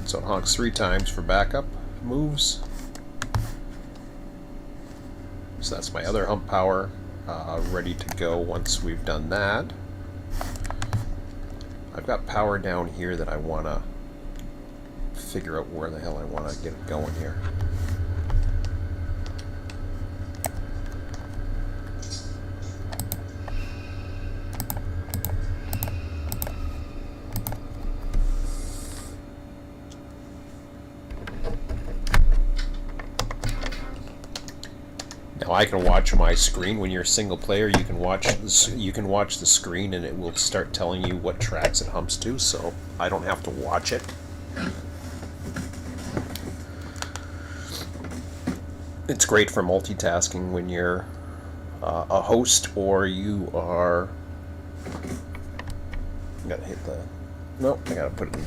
So it honks 3 times for backup moves. So that's my other hump power ready to go once we've done that. I've got power down here that I want to figure out where the hell I want to get it going here. Now I can watch my screen. When you're a single player, you can watch the screen, and it will start telling you what tracks it humps to. So I don't have to watch it. It's great for multitasking when you're a host or you are. I gotta hit the. Nope, I gotta put it in.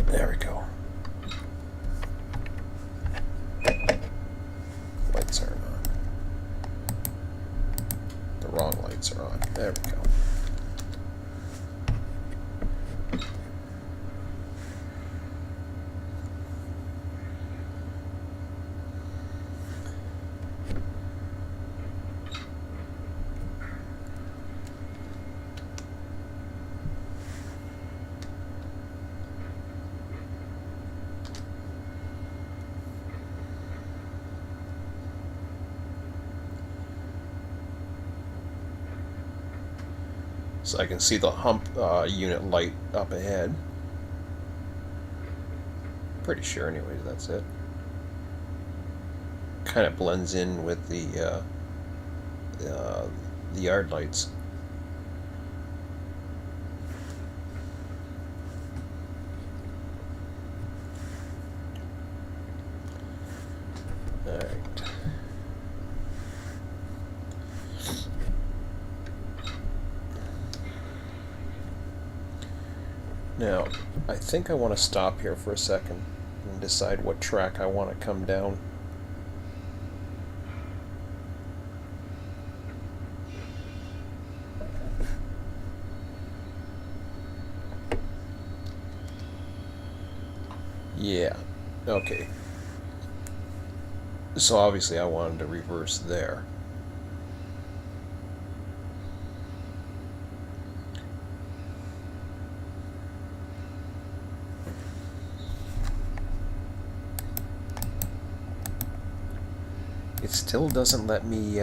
There we go. wrong lights are on. There we go. So I can see the hump unit light up ahead. Pretty sure, anyways, that's it. Kind of blends in with the yard lights. All right. Now, I think I want to stop here for a second and decide what track I want to come down. Yeah, okay. So obviously I wanted to reverse there. It still doesn't let me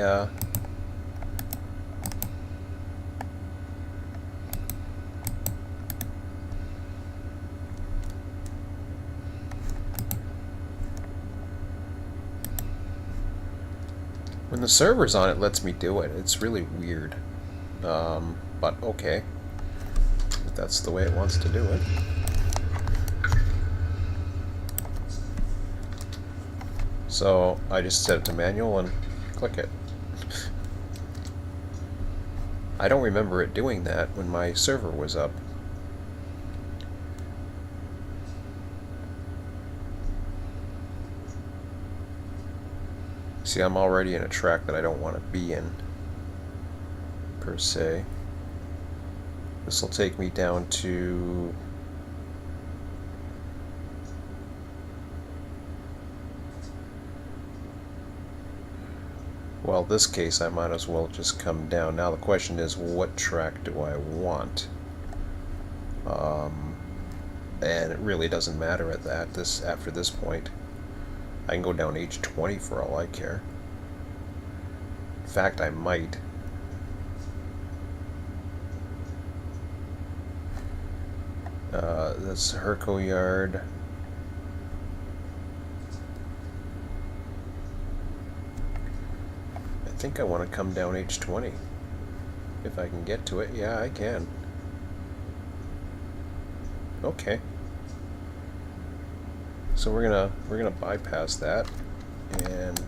when the server's on, it lets me do it. It's really weird. But okay. If that's the way it wants to do it. So I just set it to manual and click it. I don't remember it doing that when my server was up. See, I'm already in a track that I don't want to be in, per se. This will take me down to... Well, this case I might as well just come down. Now the question is, what track do I want? And it really doesn't matter at that. After this point, I can go down H20 for all I care. In fact, I might. That's Herco Yard. I think I want to come down H20 if I can get to it. Yeah, I can. Okay. So we're gonna bypass that, and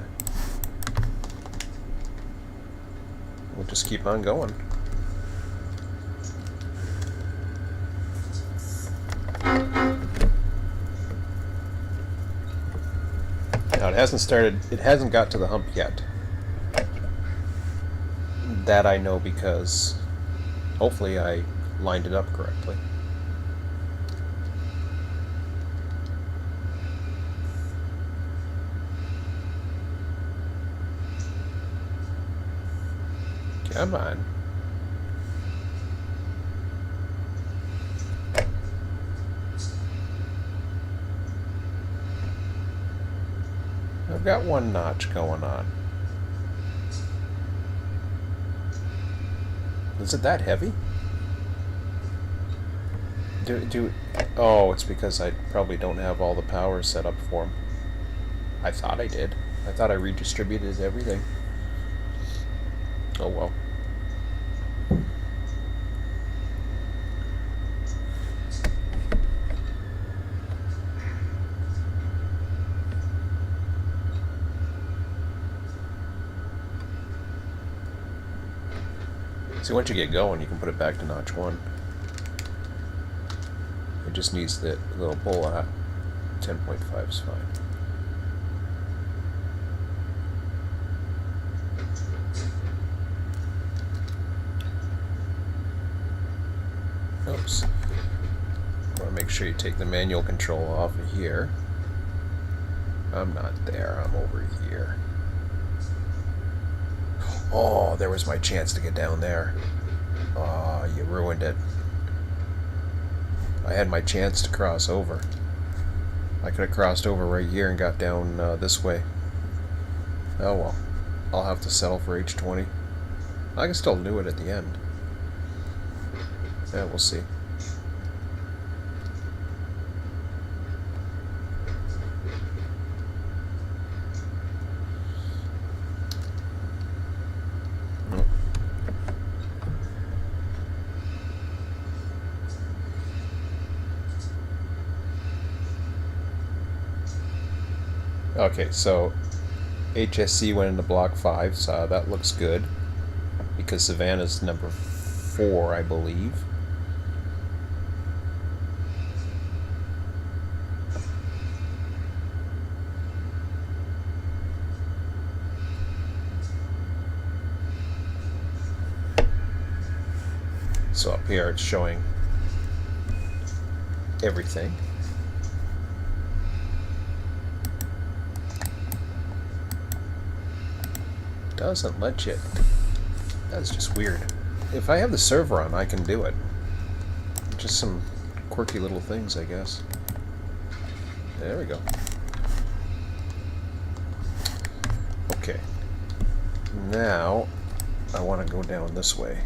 we'll just keep on going. Now it hasn't started. It hasn't got to the hump yet. That I know because hopefully I lined it up correctly. Come on. I've got one notch going on. Is it that heavy? Oh, it's because I probably don't have all the power set up for them. I thought I did. I thought I redistributed everything. Oh well. See, once you get going, you can put it back to notch 1. It just needs the little pull at 10.5 is fine. Oops. I want to make sure you take the manual control off of here. I'm not there, I'm over here. Oh, there was my chance to get down there. Oh, you ruined it. I had my chance to cross over. I could have crossed over right here and got down this way. Oh well. I'll have to settle for H20. I can still do it at the end. Yeah, we'll see. Okay, so HSC went into block 5, so that looks good. Because Savannah's number 4, I believe. So up here it's showing everything. Doesn't let you. That's just weird. If I have the server on, I can do it. Just some quirky little things, I guess. There we go. Okay. Now, I want to go down this way.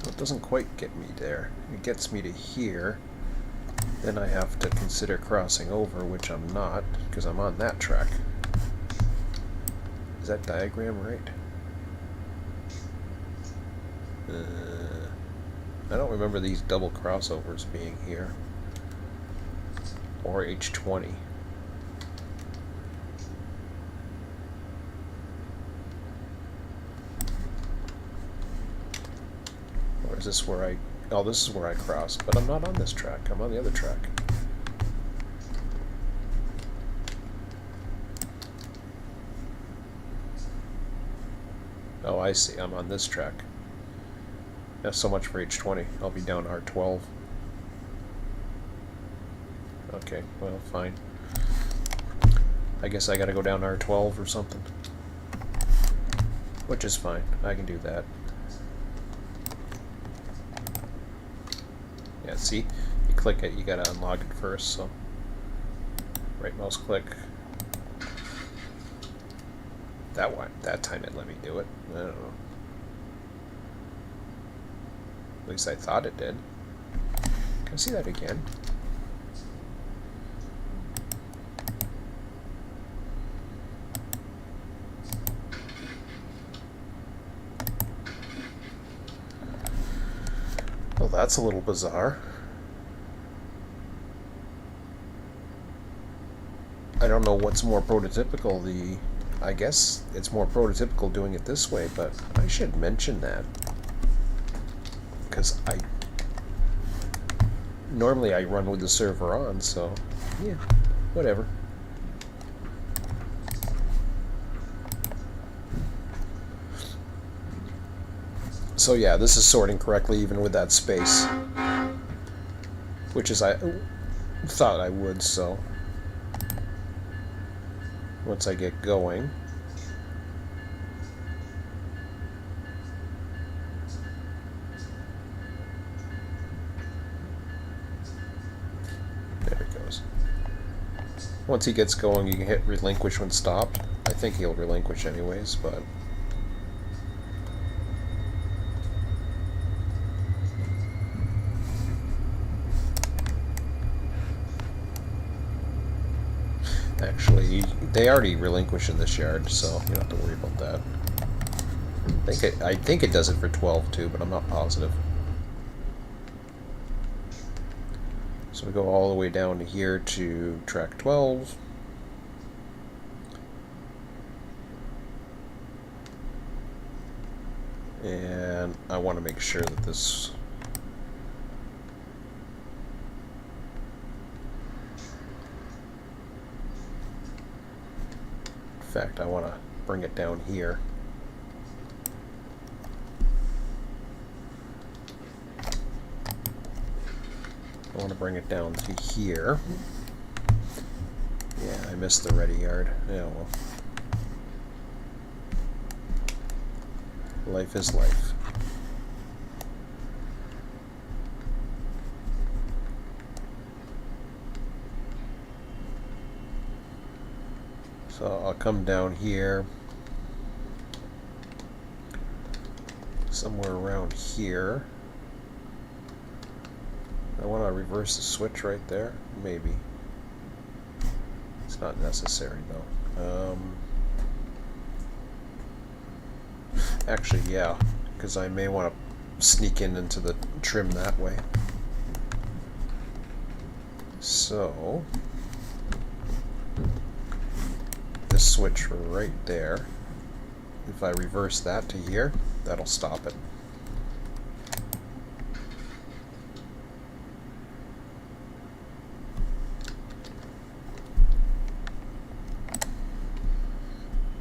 It doesn't quite get me there. It gets me to here. Then I have to consider crossing over, which I'm not, because I'm on that track. Is that diagram right? I don't remember these double crossovers being here. Or H20. Or is this where I... Oh, this is where I crossed, but I'm not on this track. I'm on the other track. Oh, I see. I'm on this track. That's so much for H20. I'll be down R12. Okay, well, fine. I guess I gotta go down R12 or something. Which is fine. I can do that. Yeah, see? You click it, you gotta unlock it first, so... Right mouse click. That time it let me do it. I don't know. At least I thought it did. Can I see that again? Well, that's a little bizarre. I don't know what's more prototypical, I guess it's more prototypical doing it this way, but I should mention that. Because normally I run with the server on, so yeah, whatever. So yeah, this is sorting correctly even with that space, which is I thought I would, so once I get going. There it goes. Once he gets going, you can hit relinquish when stopped. I think he'll relinquish anyways, but... Actually, they already relinquish in this yard, so you don't have to worry about that. I think it does it for 12 too, but I'm not positive. So we go all the way down to here to track 12. And I want to make sure that this... In fact, I want to bring it down here. I want to bring it down to here. Yeah, I missed the ready yard. Yeah, well. Life is life. So I'll come down here, somewhere around here. I want to reverse the switch right there, maybe. It's not necessary though. Actually, yeah, because I may want to sneak into the trim that way. So this switch right there, if I reverse that to here, that'll stop it.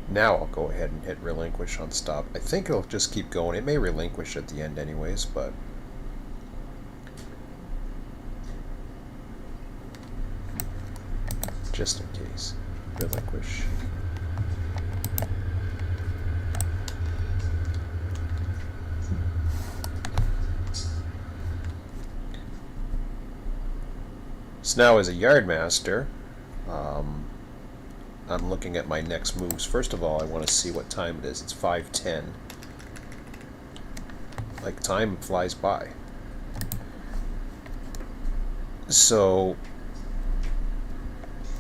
Now I'll go ahead and hit relinquish on stop. I think it'll just keep going. It may relinquish at the end anyways, but just in case. Relinquish. So now as a yard master, I'm looking at my next moves. First of all, I want to see what time it is. It's 5:10. Like, time flies by. So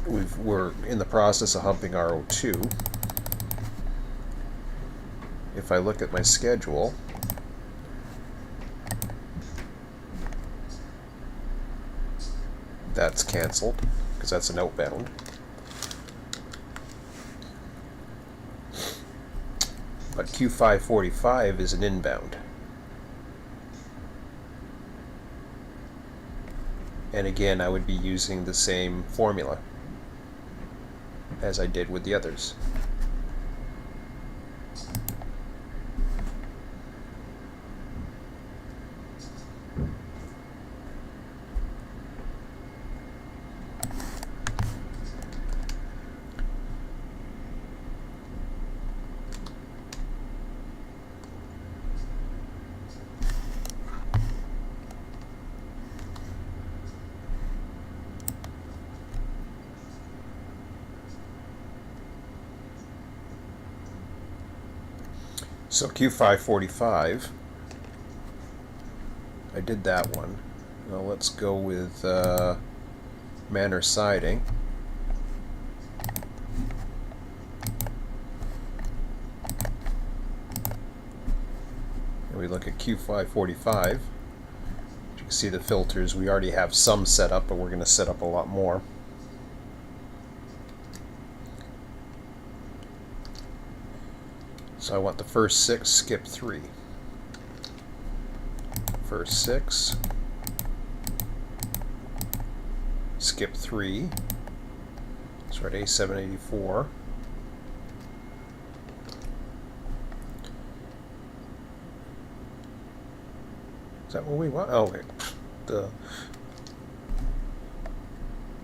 we're in the process of humping R02. If I look at my schedule, that's canceled because that's an outbound. But Q545 is an inbound. And again, I would be using the same formula as I did with the others. So Q545, I did that one. Now let's go with Manor Siding. And we look at Q545. You can see the filters. We already have some set up, but we're going to set up a lot more. So I want the first 6, skip 3. First 6, skip 3. So we're at A784. Is that what we want? Oh, wait.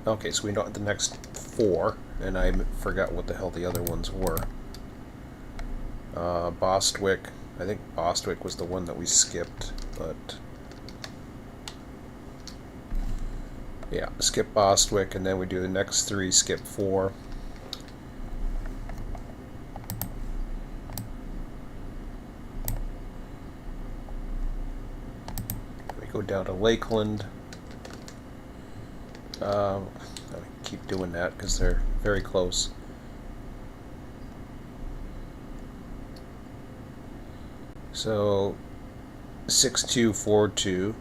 Okay, so we got the next 4, and I forgot what the hell the other ones were. Bostwick. I think Bostwick was the one that we skipped, but yeah, skip Bostwick, and then we do the next 3, skip 4. We go down to Lakeland. I keep doing that because they're very close. So 6242.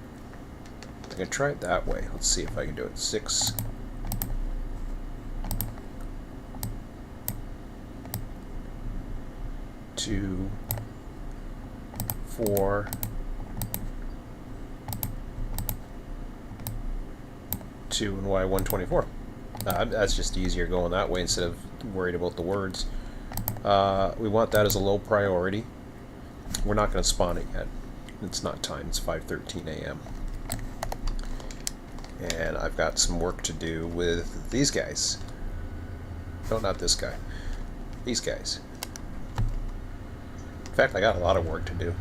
I can try it that way. Let's see if I can do it. 6, 2, 4, 2, and Y124. That's just easier going that way instead of worried about the words. We want that as a low priority. We're not going to spawn it yet. It's not time. It's 5:13 a.m. And I've got some work to do with these guys. No, not this guy. These guys. In fact, I got a lot of work to do.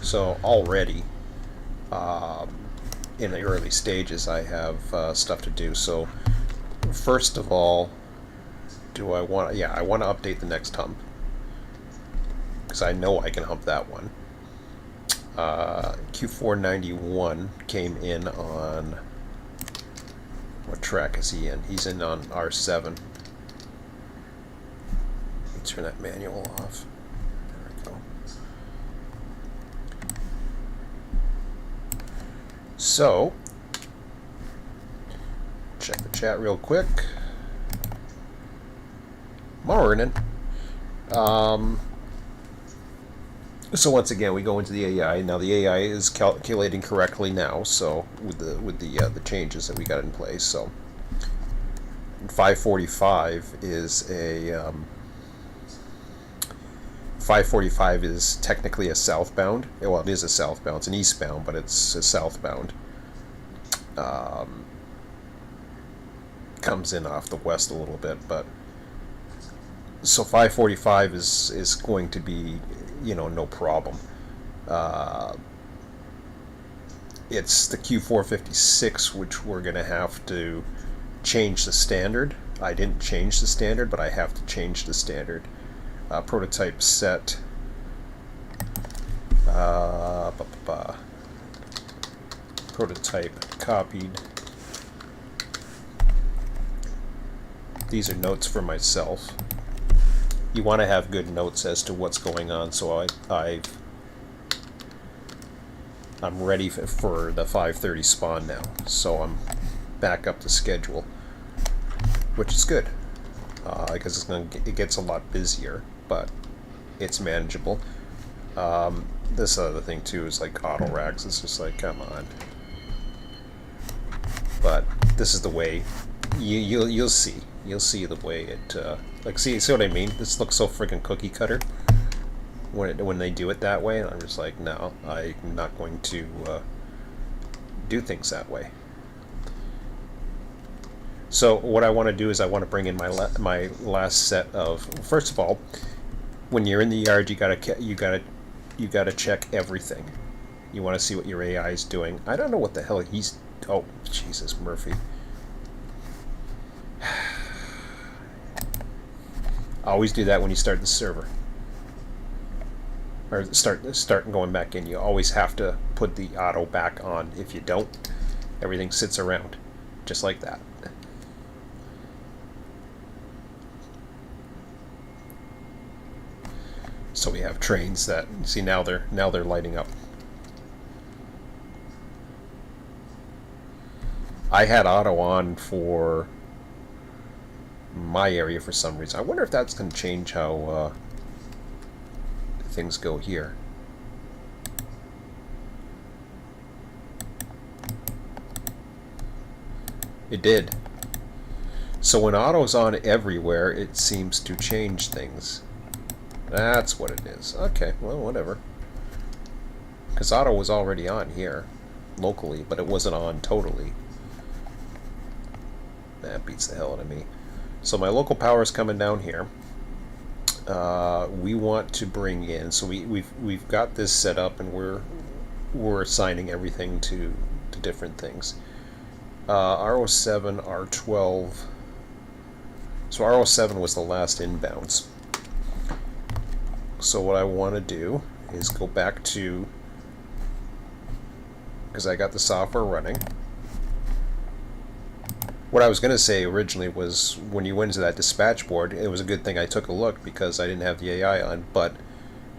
So already, in the early stages, I have stuff to do. So first of all, do I want? Yeah, I want to update the next hump because I know I can hump that one. Q491 came in on, what track is he in? He's in on R7. Let me turn that manual off. There we go. So, check the chat real quick. Morning. So once again, we go into the AI. Now the AI is calculating correctly now. So with the changes that we got in place. So 545 is a 545 is technically a southbound. Well, it is a southbound. It's an eastbound, but it's a southbound. Comes in off the west a little bit, but so 545 is going to be, no problem. It's the Q456 which we're going to have to change the standard. I didn't change the standard, but I have to change the standard. Prototype set. Prototype copied. These are notes for myself. You want to have good notes as to what's going on, so I'm ready for the 5:30 spawn now. So I'm back up to schedule, which is good because it gets a lot busier, but it's manageable. This other thing too is like auto racks. It's just like, come on. But this is the way you'll see. You'll see the way it see what I mean? This looks so freaking cookie cutter when they do it that way, and I'm just like, no, I'm not going to do things that way. So what I want to do is I want to bring in my last set of. First of all, when you're in the yard, you gotta check everything. You want to see what your AI is doing. I don't know what the hell he's. Oh, Jesus, Murphy. Always do that when you start the server, or start going back in. You always have to put the auto back on. If you don't, everything sits around, just like that. So we have trains that see now they're lighting up. I had auto on for my area for some reason. I wonder if that's going to change how things go here. It did. So when auto's on everywhere, it seems to change things. That's what it is. Okay, well, whatever. Because auto was already on here, locally, but it wasn't on totally. That beats the hell out of me. So my local power is coming down here. We want to bring in, so we've got this set up, and we're assigning everything to different things. R07, R12. So R07 was the last inbounds. So what I want to do is go back to, because I got the software running. What I was going to say originally was when you went to that dispatch board, it was a good thing I took a look because I didn't have the AI on, but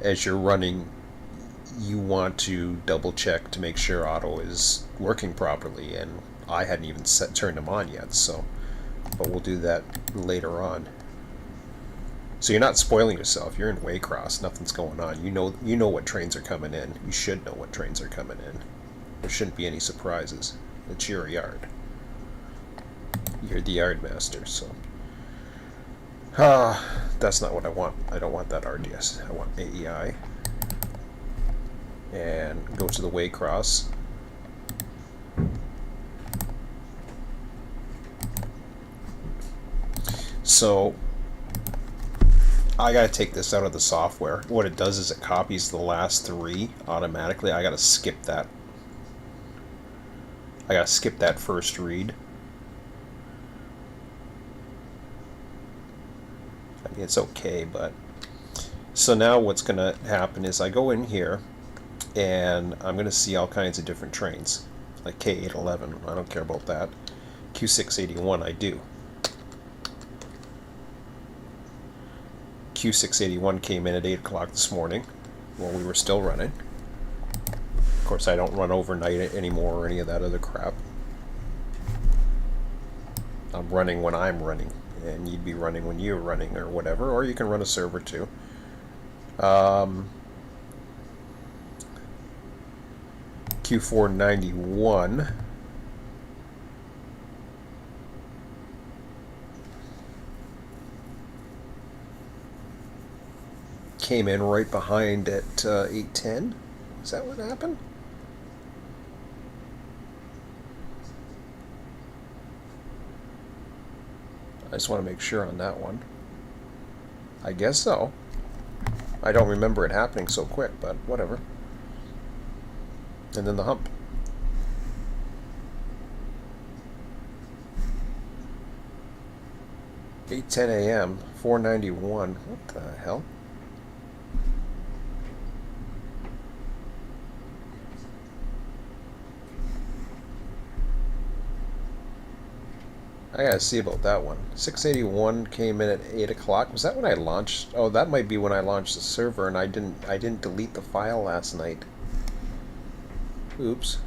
as you're running, you want to double check to make sure auto is working properly, and I hadn't even turned them on yet, so, but we'll do that later on. So you're not spoiling yourself. You're in Waycross. Nothing's going on. You know what trains are coming in. You should know what trains are coming in. There shouldn't be any surprises. It's your yard. You're the yard master, so. That's not what I want. I don't want that RTS. I want AEI. And go to the Waycross. So I gotta take this out of the software. What it does is it copies the last three automatically. I gotta skip that. I gotta skip that first read. I mean, it's okay, but... So now what's gonna happen is I go in here, and I'm gonna see all kinds of different trains. Like K811, I don't care about that. Q681, I do. Q681 came in at 8 o'clock this morning while we were still running. Of course, I don't run overnight anymore or any of that other crap. I'm running when I'm running, and you'd be running when you're running or whatever, or you can run a server too. Q491 came in right behind at 810. Is that what happened? I just want to make sure on that one. I guess so. I don't remember it happening so quick, but whatever. And then the hump. (8:10 a.m. 491. What the hell? I gotta see about that one. 681 came in at 8 o'clock. Was that when I launched? Oh, that might be when I launched the server, and I didn't delete the file last night. Oops.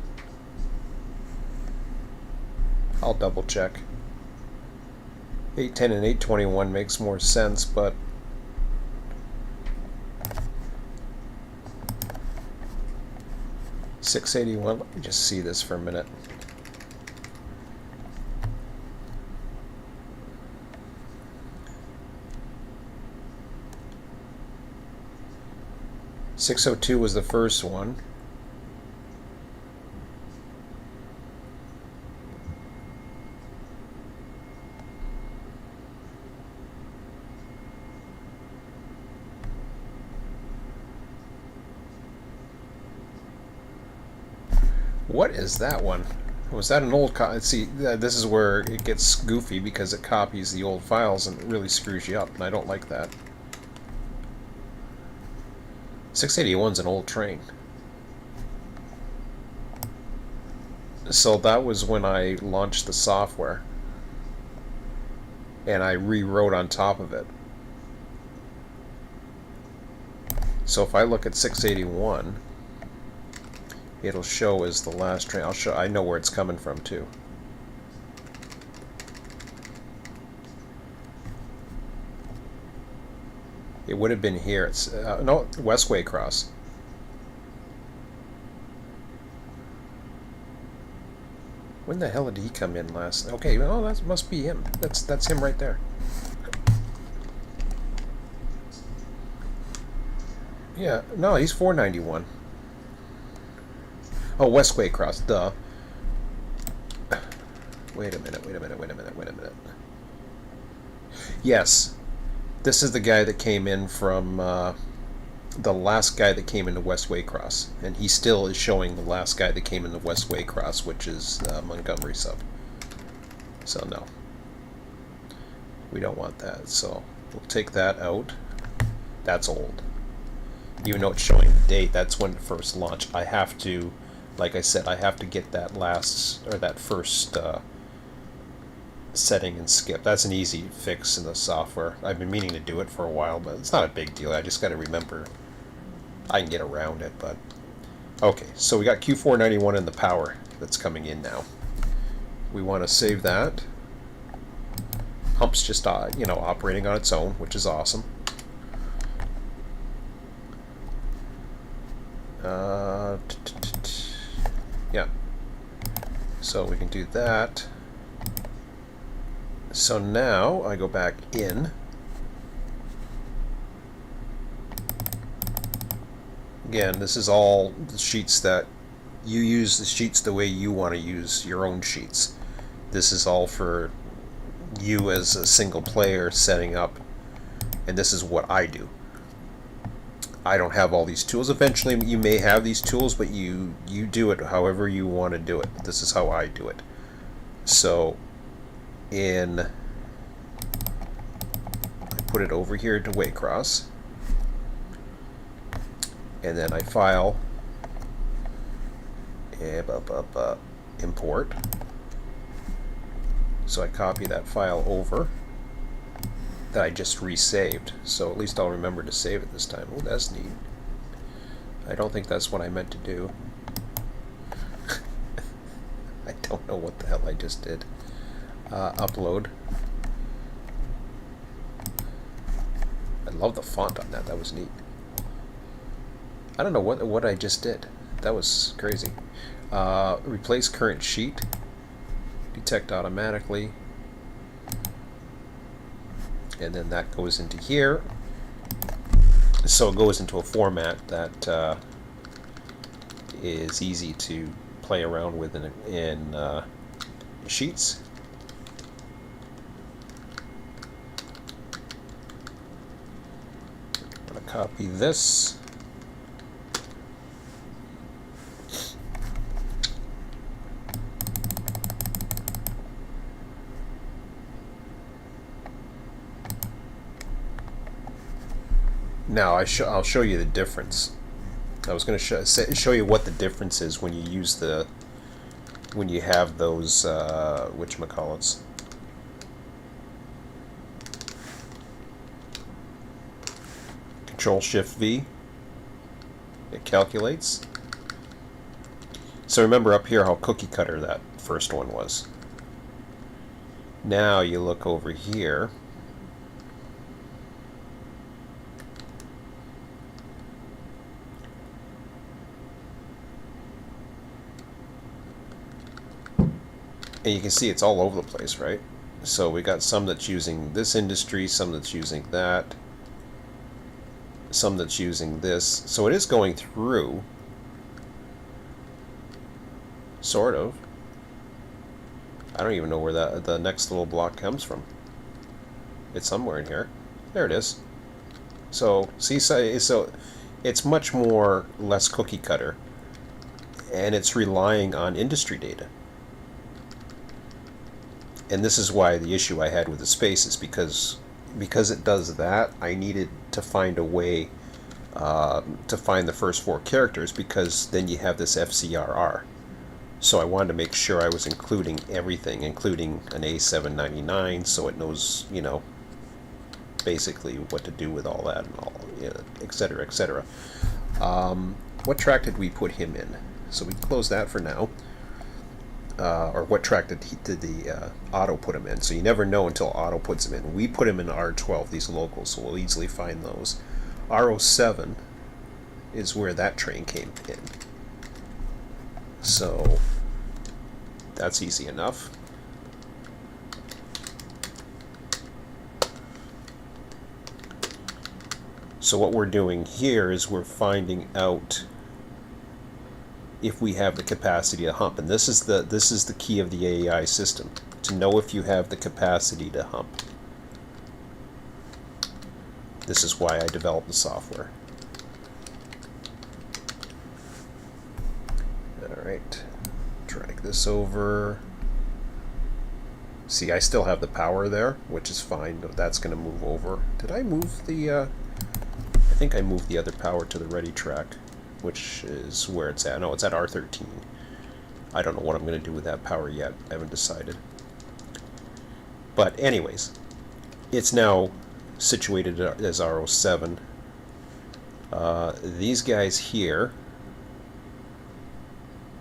I'll double check. 810 and 821 makes more sense, but .681. Let me just see this for a minute. .602 was the first one. What is that one? Was that an old see, this is where it gets goofy because it copies the old files and it really screws you up, and I don't like that. 681's an old train. So that was when I launched the software. And I rewrote on top of it. So if I look at 681, it'll show as the last train. I know where it's coming from too. It would have been here. It's no, Westway Cross. When the hell did he come in last? Okay, well that must be him. That's him right there. Yeah, no, he's 491. Oh, Westway Cross, duh. Wait a minute. Yes. This is the guy that came in from the last guy that came into Westway Cross, and he still is showing the last guy that came into Westway Cross, which is Montgomery sub. So no, we don't want that. So we'll take that out. That's old. Even though it's showing the date, that's when it first launched. I have to, like I said, I have to get that last or that first setting and skip. That's an easy fix in the software. I've been meaning to do it for a while, but it's not a big deal. I just got to remember. I can get around it, but okay. So we got Q491 in the power that's coming in now. We want to save that. Hump's just operating on its own, which is awesome. Yeah. So we can do that. So now I go back in. Again, this is all the sheets that you use the sheets the way you want to use your own sheets. This is all for you as a single player setting up, and this is what I do. I don't have all these tools. Eventually you may have these tools, but you do it however you want to do it. This is how I do it. So I put it over here to Waycross, and then I file import. So I copy that file over that I just resaved. So at least I'll remember to save it this time. Oh, that's neat. I don't think that's what I meant to do. I don't know what the hell I just did. Upload. I love the font on that. That was neat. I don't know what I just did. That was crazy. Replace current sheet. Detect automatically. And then that goes into here. So it goes into a format that is easy to play around with in sheets. I'm going to copy this. Now I'll show you the difference. I was going to show you what the difference is when you use when you have those whatchamacallits. Control-Shift-V. It calculates. So remember up here how cookie cutter that first one was. Now you look over here. And you can see it's all over the place, right? So we got some that's using this industry, some that's using that, some that's using this. So it is going through, sort of. I don't even know where the next little block comes from. It's somewhere in here. There it is. So see, so it's much less cookie cutter, and it's relying on industry data. And this is why the issue I had with the space is because it does that. I needed to find a way to find the first 4 characters, because then you have this FCRR. So I wanted to make sure I was including everything, including an A799, so it knows, you know, basically what to do with all that and all, etc., etc. What track did we put him in? So we can close that for now. Or what track did the auto put him in? So you never know until auto puts him in. We put him in R12, these locals, so we'll easily find those. R07 is where that train came in. So that's easy enough. So what we're doing here is we're finding out if we have the capacity to hump, and this is the key of the AI system, to know if you have the capacity to hump. This is why I developed the software. Alright, drag this over. See, I still have the power there, which is fine. That's going to move over. Did I move the I think I moved the other power to the ready track, which is where it's at. No, it's at R13. I don't know what I'm going to do with that power yet. I haven't decided. But anyways, it's now situated as R07. These guys here,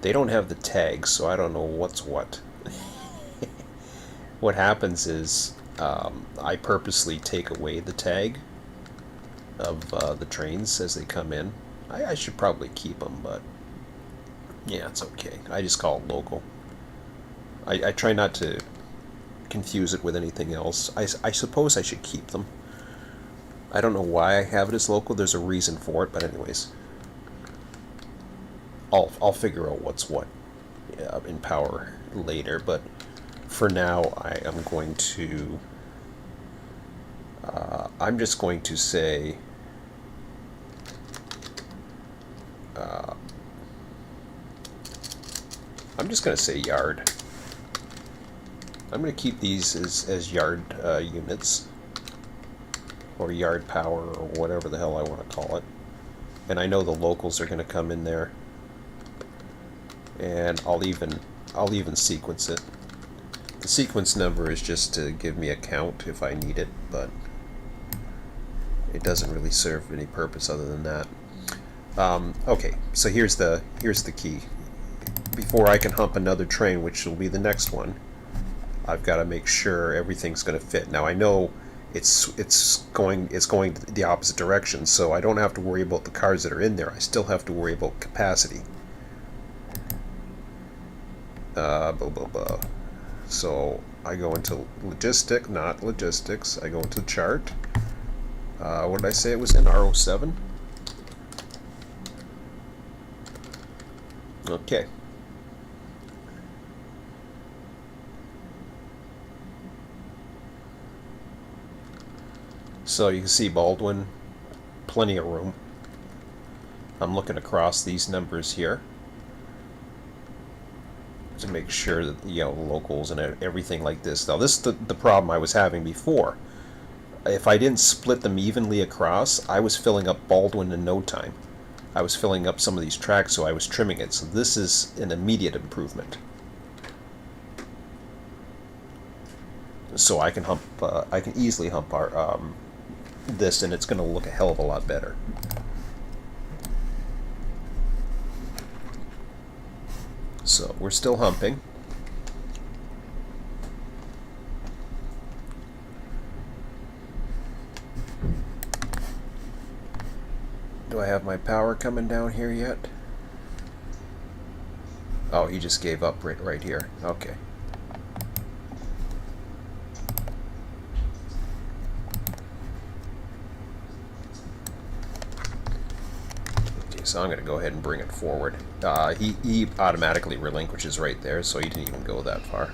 they don't have the tags, so I don't know what's what. What happens is I purposely take away the tag of the trains as they come in. I should probably keep them, but yeah, it's okay. I just call it local. I try not to confuse it with anything else. I suppose I should keep them. I don't know why I have it as local. There's a reason for it, but anyways, I'll figure out what's what in power later. But for now, I am going to, I'm just going to say, I'm just going to say yard. I'm going to keep these as yard units, or yard power, or whatever the hell I want to call it. And I know the locals are going to come in there, and I'll even sequence it. The sequence number is just to give me a count if I need it, but it doesn't really serve any purpose other than that. Okay, so here's the key. Before I can hump another train, which will be the next one, I've got to make sure everything's going to fit. Now I know it's going the opposite direction, so I don't have to worry about the cars that are in there. I still have to worry about capacity. Blah, blah, blah. So I go into not logistics. I go into the chart. What did I say it was in? R07? Okay. So you can see Baldwin, plenty of room. I'm looking across these numbers here to make sure that, you know, locals and everything like this. Now this is the problem I was having before. If I didn't split them evenly across, I was filling up Baldwin in no time. I was filling up some of these tracks, so I was trimming it. So this is an immediate improvement. So I can hump, I can easily hump our this, and it's going to look a hell of a lot better. So we're still humping. Do I have my power coming down here yet? Oh, he just gave up right here. Okay. So I'm going to go ahead and bring it forward. He automatically relinquishes right there, so he didn't even go that far.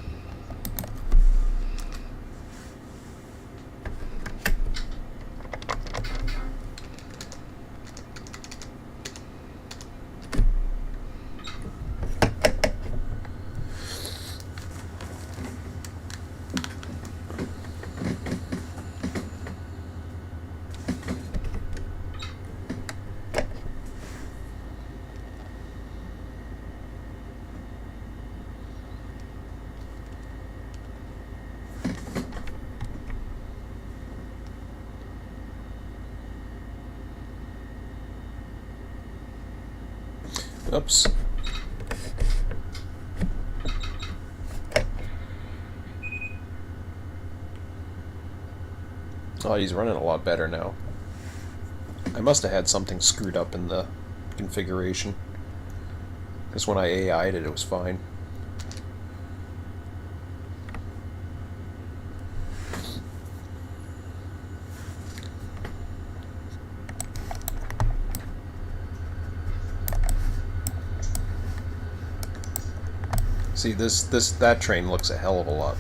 Oops. Oh, he's running a lot better now. I must have had something screwed up in the configuration, because when I AI'd it, it was fine. See, that train looks a hell of a lot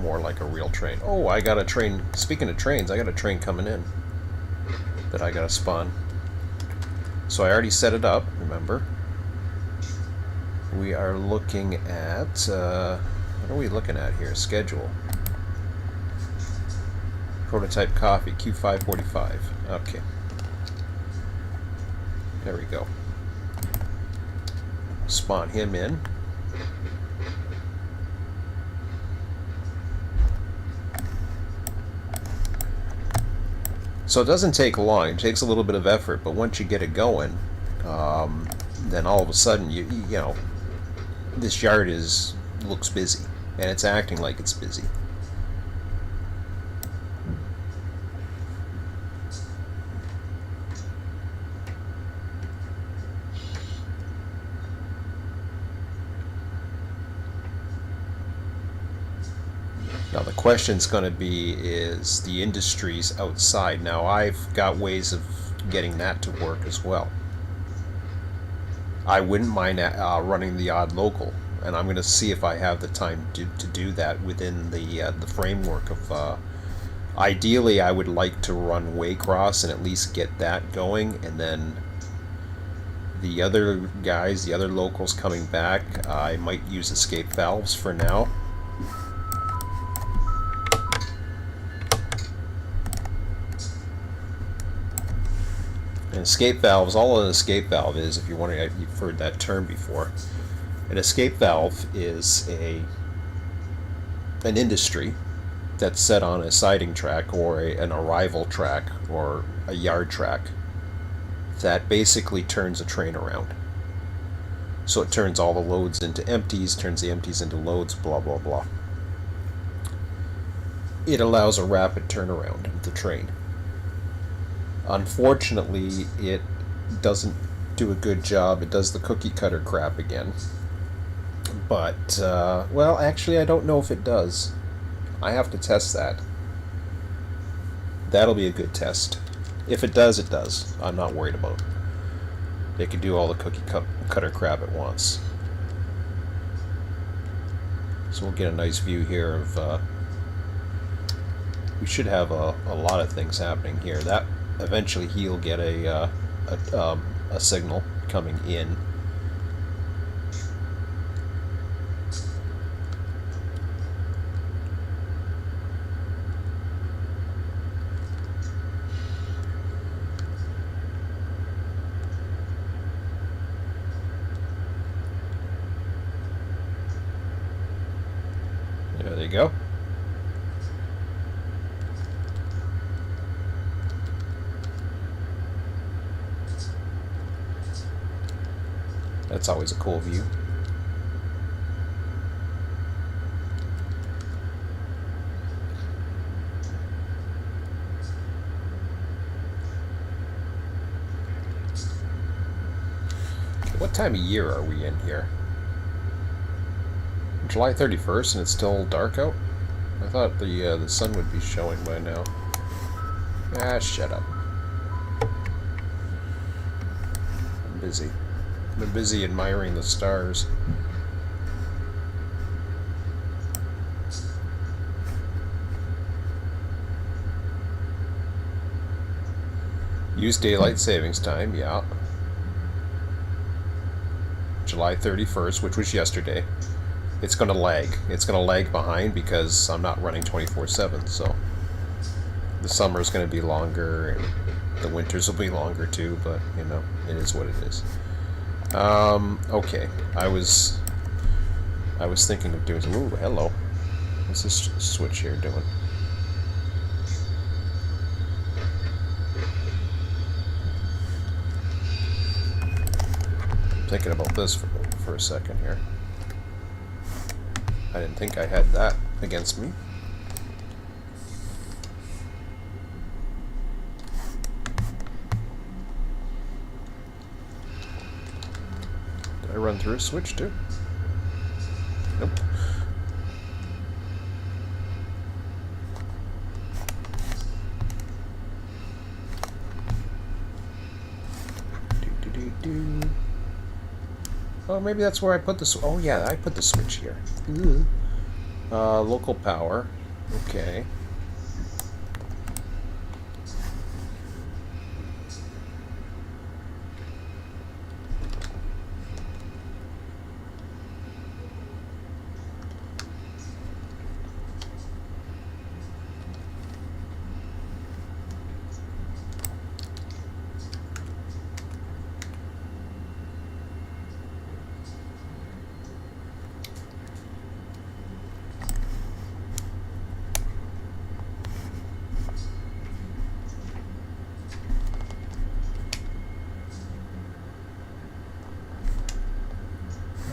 more like a real train. Oh, I got a train. Speaking of trains, I got a train coming in that I gotta spawn. So I already set it up, remember. We are looking at, what are we looking at here? Schedule. Prototype copy, Q545. Okay. There we go. Spawn him in. So it doesn't take long. It takes a little bit of effort, but once you get it going, then all of a sudden you know, this yard looks busy, and it's acting like it's busy. Now the question's going to be, is the industries outside? Now I've got ways of getting that to work as well. I wouldn't mind running the odd local and I'm going to see if I have the time to do that within the framework of. Ideally, I would like to run Waycross and at least get that going, and then the other guys, the other locals coming back, I might use escape valves for now. And escape valves, all an escape valve is, if you're wondering, you've heard that term before. An escape valve is an industry that's set on a siding track or an arrival track or a yard track that basically turns a train around. So it turns all the loads into empties, turns the empties into loads, blah, blah, blah. It allows a rapid turnaround of the train. Unfortunately, it doesn't do a good job. It does the cookie cutter crap again. But, well, actually, I don't know if it does. I have to test that. That'll be a good test. If it does, it does. I'm not worried about it. They can do all the cookie cutter crap at once. So we'll get a nice view here of... we should have a lot of things happening here. That eventually he'll get a signal coming in. There you go. That's always a cool view. What time of year are we in here? July 31st and it's still dark out? I thought the sun would be showing by now. Ah, shut up. I'm busy. I'm busy admiring the stars. Use daylight savings time, yeah. July 31st, which was yesterday. It's going to lag. It's going to lag behind because I'm not running 24/7, so the summer's going to be longer and the winters will be longer too, but you know, it is what it is. Okay. I was thinking of doing some... Ooh, hello. What's this switch here doing? I'm thinking about this for a second here. I didn't think I had that against me. Did I run through a switch too? Nope. Do. Oh, maybe that's where I put the... Oh, yeah, I put the switch here. Ooh. Local power. Okay.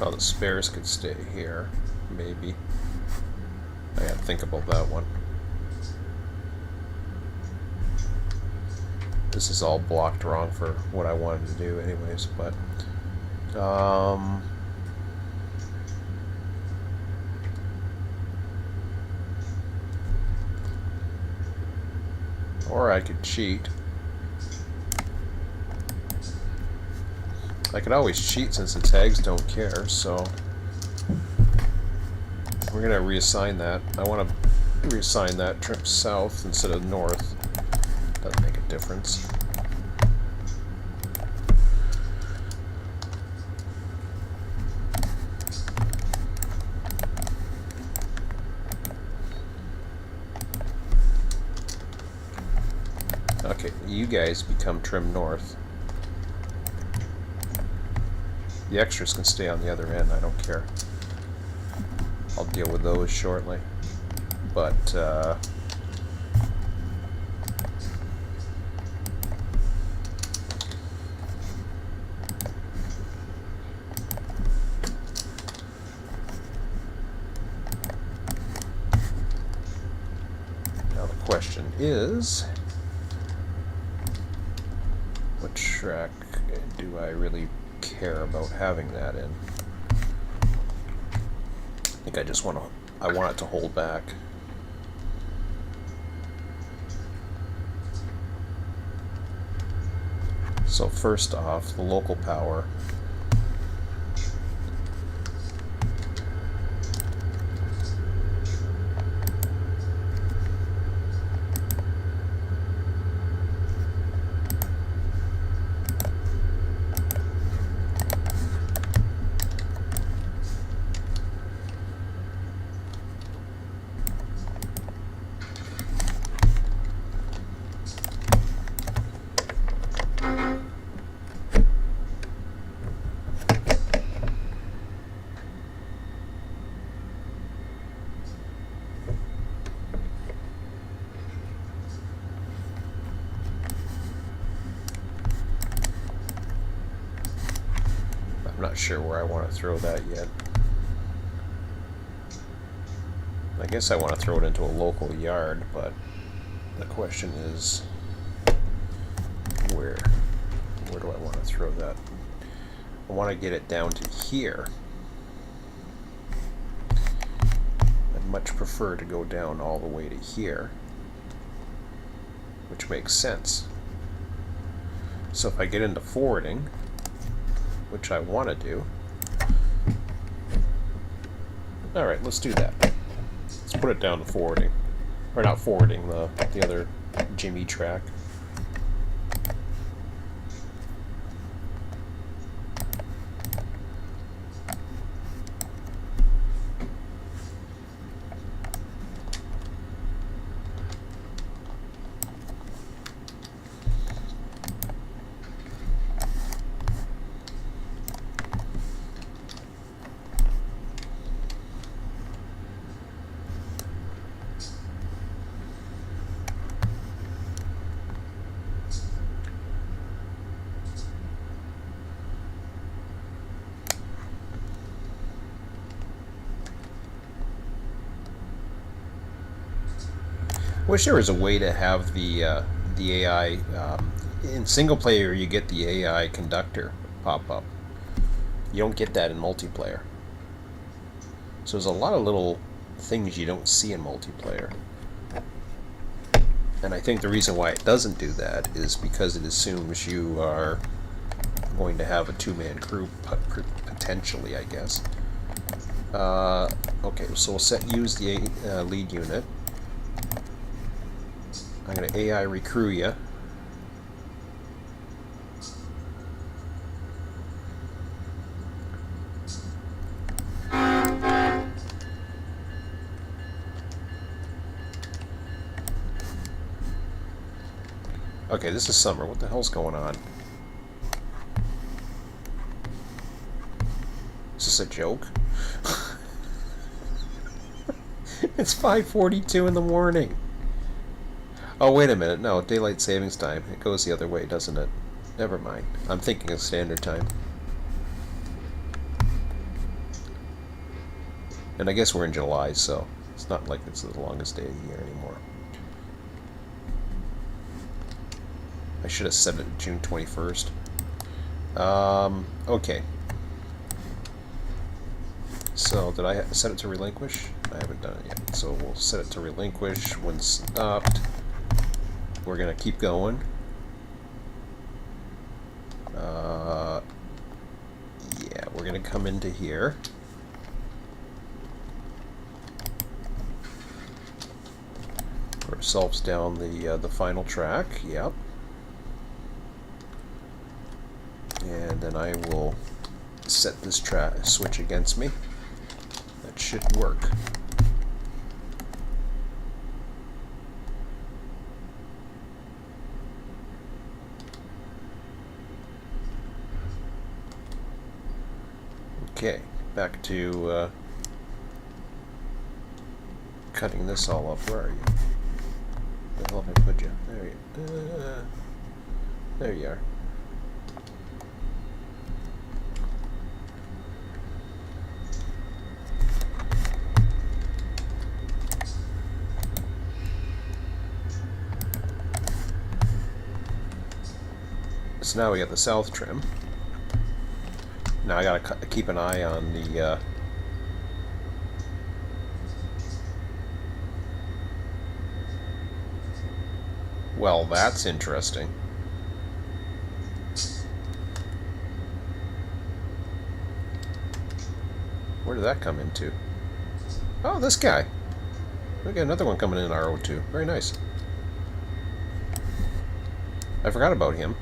Oh, the spares could stay here, maybe. I gotta think about that one. This is all blocked wrong for what I wanted to do anyways, but... Or I could cheat. I could always cheat since the tags don't care, so... we're gonna reassign that. I want to reassign that trim south instead of north. Doesn't make a difference. Okay, you guys become trim north. The extras can stay on the other end, I don't care. I'll deal with those shortly. But, now the question is, what track do I really care about having that in? I think I want it to hold back. So first off, the local power. I'm not sure where I want to throw that yet. I guess I want to throw it into a local yard, but the question is, where do I want to throw that? I want to get it down to here. I'd much prefer to go down all the way to here, which makes sense. So if I get into forwarding, which I want to do, alright, let's do that. Let's put it down to forwarding. Or not forwarding, the other Jimmy track. Wish there was a way to have the AI in single player. You get the AI conductor pop up. You don't get that in multiplayer. So there's a lot of little things you don't see in multiplayer. And I think the reason why it doesn't do that is because it assumes you are going to have a two-man crew potentially, I guess. Okay, so we'll use the lead unit. I'm going to AI recruit you. Okay, this is summer. What the hell's going on? Is this a joke? It's 5:42 in the morning. Oh, wait a minute. No, daylight savings time. It goes the other way, doesn't it? Never mind. I'm thinking of standard time. And I guess we're in July, so it's not like it's the longest day of the year anymore. I should have set it June 21st. Okay. So, did I set it to relinquish? I haven't done it yet. So we'll set it to relinquish when stopped. We're going to keep going. Yeah, we're going to come into here. ourselves down the final track. Yep. And then I will set this switch against me. That should work. Okay, back to cutting this all up. Where are you? Where the hell have I put you? There you are. So now we got the south trim. Now I gotta keep an eye on the well, that's interesting. Where did that come into? Oh, this guy. We got another one coming in RO2. Very nice. I forgot about him.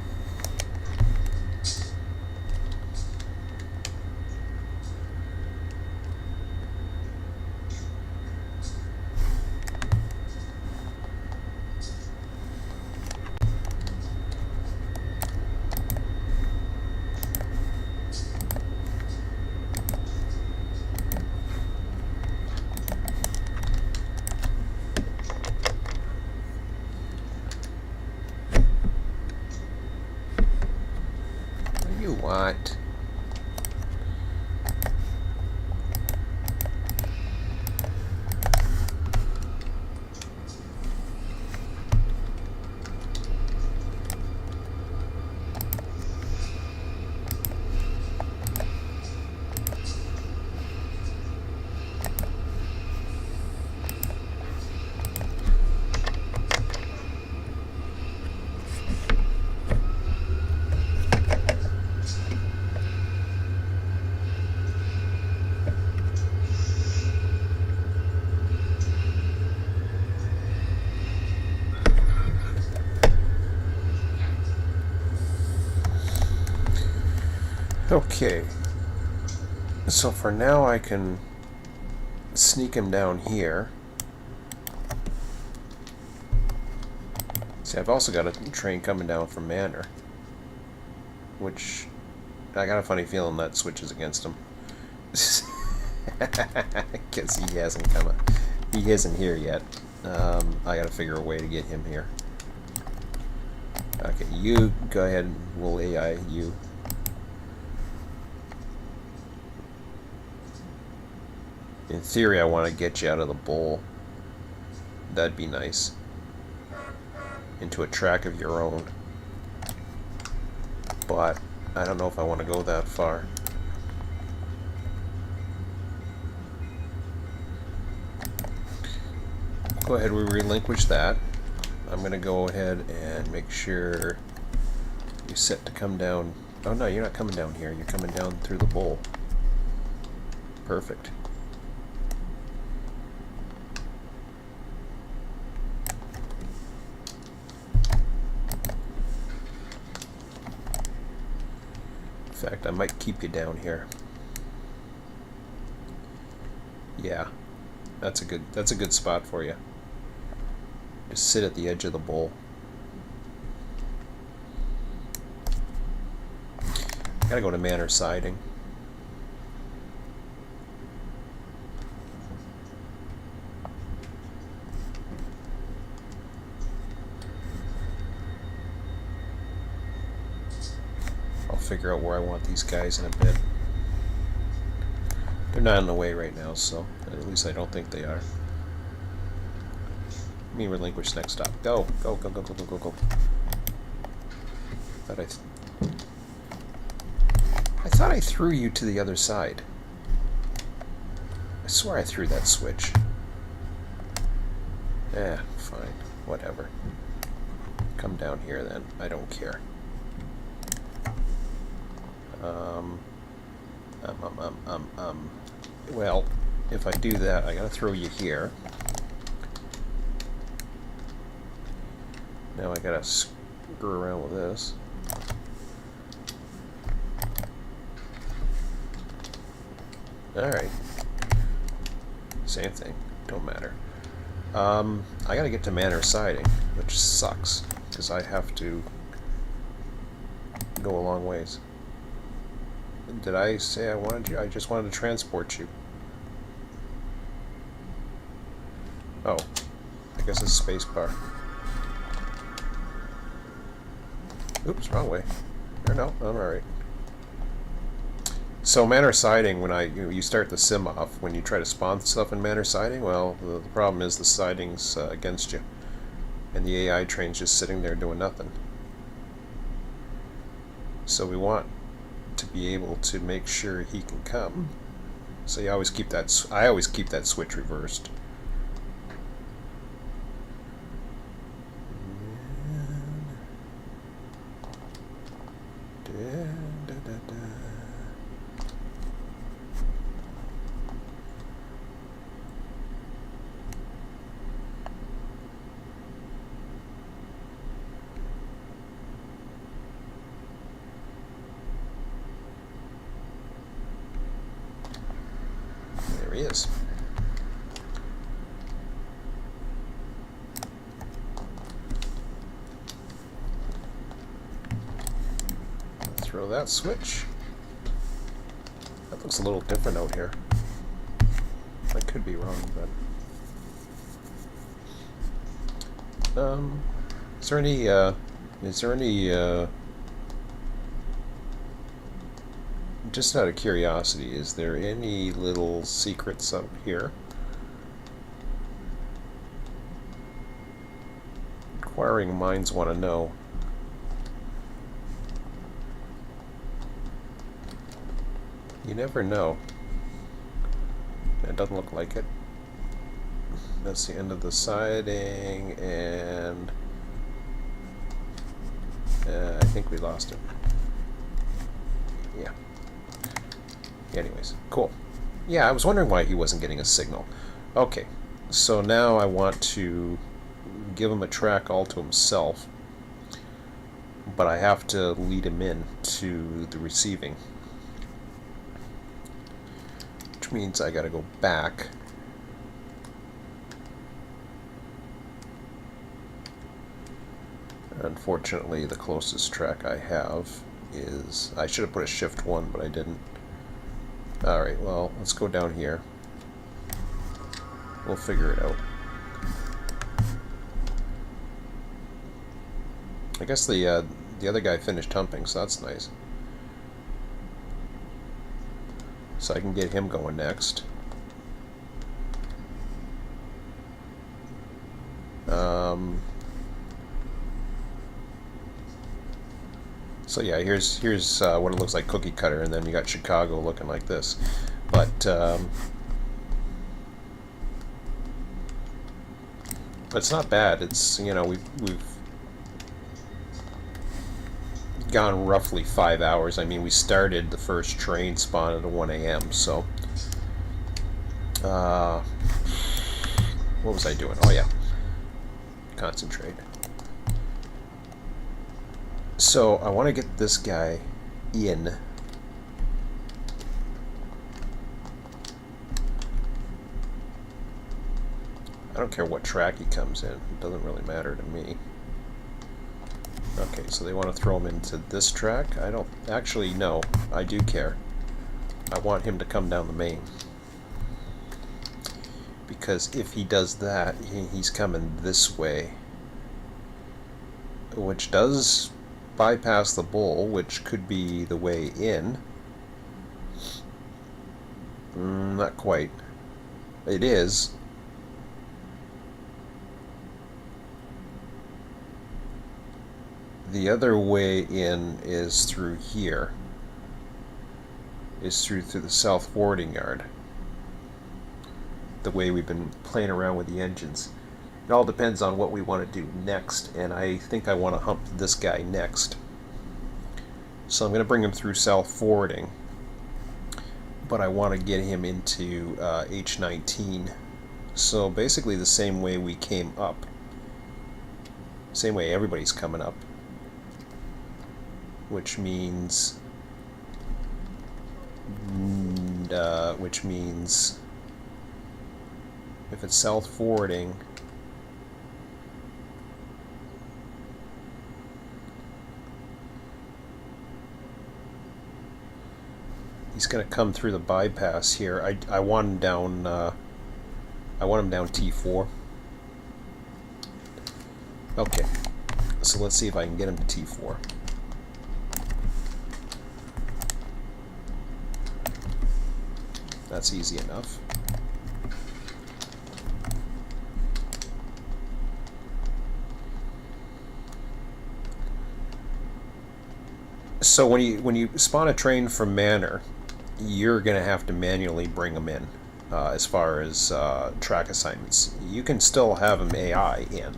What? Okay, so for now I can sneak him down here. See, I've also got a train coming down from Manor, which I got a funny feeling that switches against him. Because he hasn't come. He isn't here yet. I gotta figure a way to get him here. Okay, you go ahead and we'll AI you. In theory, I want to get you out of the bowl. That'd be nice. Into a track of your own. But I don't know if I want to go that far. Go ahead, we relinquish that. I'm going to go ahead and make sure you're set to come down. Oh no, you're not coming down here. You're coming down through the bowl. Perfect. In fact, I might keep you down here. Yeah, that's a good spot for you. Just sit at the edge of the bowl. Gotta go to Manor siding. Figure out where I want these guys in a bit. They're not in the way right now, so at least I don't think they are. Let me relinquish next stop. Go, go, go, go, go, go, go, go. I thought I threw you to the other side. I swear I threw that switch. Eh, fine, whatever. Come down here then. I don't care. Well, if I do that, I gotta throw you here. Now I gotta screw around with this. Alright. Same thing. Don't matter. I gotta get to manor siding, which sucks, because I have to go a long ways. Did I say I wanted you? I just wanted to transport you. Oh. I guess it's spacebar. Oops, wrong way. Or no, I'm alright. So manor siding, when you start the sim off, when you try to spawn stuff in manor siding, well, the problem is the siding's against you. And the AI train's just sitting there doing nothing. So we want to be able to make sure he can come. So you always keep that. I always keep that switch reversed. There he is. Throw that switch. That looks a little different out here. I could be wrong, but is there any just out of curiosity, is there any little secrets out here? Inquiring minds want to know. You never know. It doesn't look like it. That's the end of the siding, and I think we lost it. Yeah. Anyways, cool. Yeah, I was wondering why he wasn't getting a signal. Okay, so now I want to give him a track all to himself, but I have to lead him in to the receiving. Which means I gotta go back. Unfortunately, the closest track I have is... I should have put a shift 1, but I didn't. Alright, well, let's go down here. We'll figure it out. I guess the other guy finished humping, so that's nice. So I can get him going next. So yeah, here's what it looks like cookie cutter, and then you got Chicago looking like this. But it's not bad. It's, you know, we've gone roughly 5 hours. I mean, we started the first train spawn at 1 a.m. So what was I doing? Oh yeah, concentrate. So I want to get this guy in. I don't care what track he comes in. It doesn't really matter to me. Okay, so they want to throw him into this track. I don't... Actually, no. I do care. I want him to come down the main. Because if he does that, he's coming this way. Which does bypass the bull, which could be the way in. Not quite. It is. The other way in is through here. Is through the south forwarding yard. The way we've been playing around with the engines. It all depends on what we want to do next, and I think I want to hump this guy next. So I'm going to bring him through south forwarding, but I want to get him into H19. So basically the same way we came up. Same way everybody's coming up. Which means... if it's south forwarding, he's going to come through the bypass here. I want him down. I want him down T4. Okay, so let's see if I can get him to T4. That's easy enough. So when you spawn a train from Manor, you're going to have to manually bring them in. As far as track assignments, you can still have them AI in.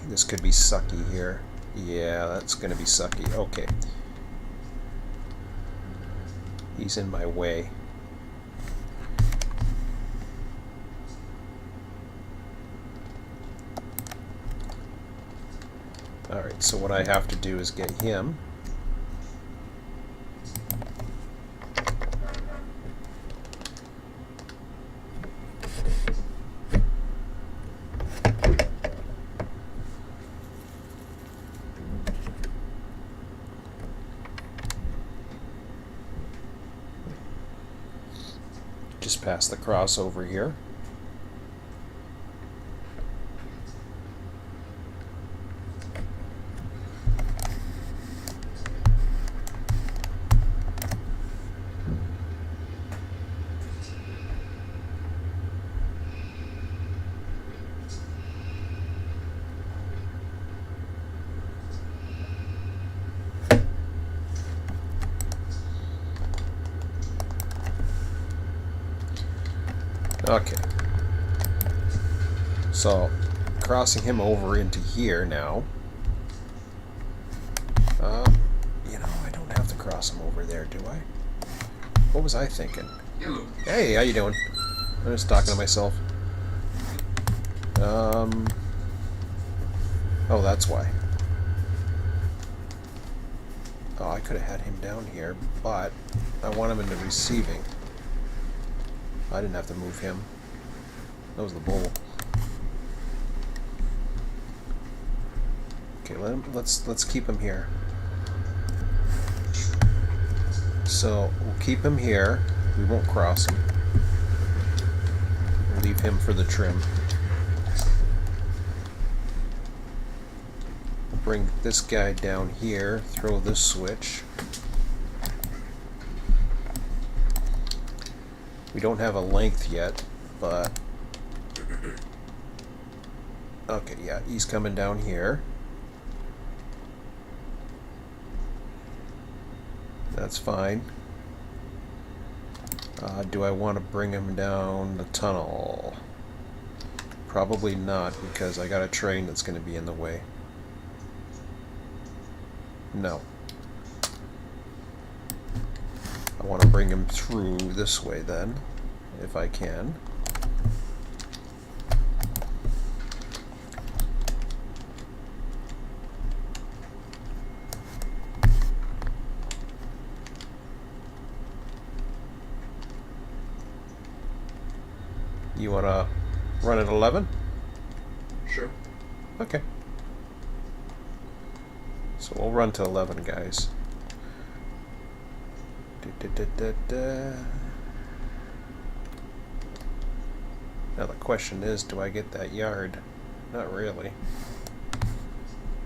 This could be sucky here. Yeah, that's going to be sucky. Okay, he's in my way. Alright, so what I have to do is get him. Just past the crossover here. Okay, so crossing him over into here now. You know, I don't have to cross him over there, do I? What was I thinking? Hey, how you doing? I'm just talking to myself. Oh, that's why. Oh, I could have had him down here, but I want him into receiving. I didn't have to move him. That was the bull. Okay, let's keep him here. So we'll keep him here. We won't cross him. We'll leave him for the trim. We'll bring this guy down here. Throw this switch. We don't have a length yet, but... Okay, yeah, he's coming down here. That's fine. Do I want to bring him down the tunnel? Probably not, because I got a train that's going to be in the way. No. I want to bring him through this way then, if I can. You want to run at 11? Sure. Okay. So we'll run to 11, guys. Now the question is, do I get that yard? Not really.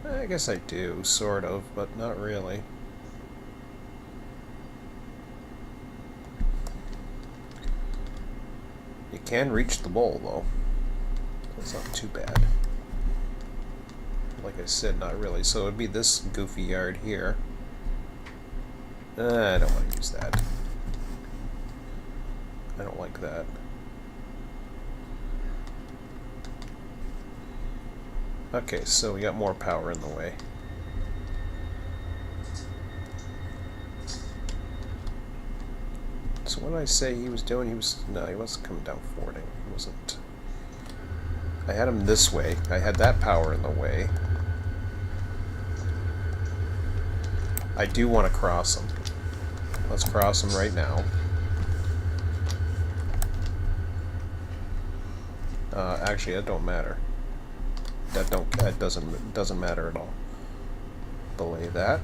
I guess I do, sort of, but not really. You can reach the bowl, though. That's not too bad. Like I said, not really. So it would be this goofy yard here. I don't want to use that. I don't like that. Okay, so we got more power in the way. So So what did I say he was doing? He wasn't coming down fording. He wasn't. I had him this way. I had that power in the way. I do want to cross him. Let's cross him right now. Actually, that don't matter. That doesn't matter at all. Belay that.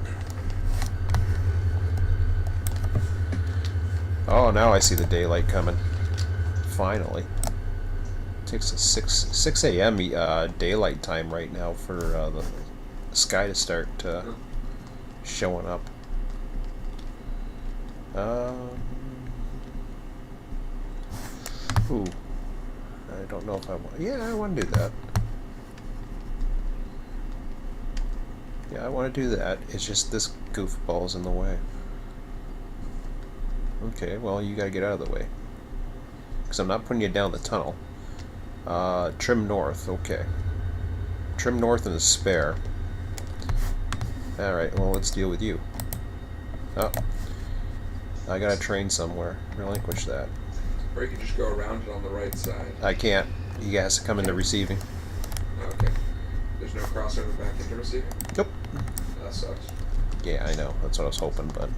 Oh, now I see the daylight coming. Finally. It takes a 6 a.m. Daylight time right now for the sky to start showing up. Ooh. I don't know if I want... Yeah, I want to do that. Yeah, I want to do that. It's just this goofball's in the way. Okay, well, you gotta get out of the way. Because I'm not putting you down the tunnel. Trim north, okay. Trim north and a spare. Alright, well, let's deal with you. Oh. I got a train somewhere. Relinquish that. Or you can just go around it on the right side. I can't. He has to come into receiving. Okay. There's no crossover back into receiving? Nope. That sucks. Yeah, I know. That's what I was hoping, but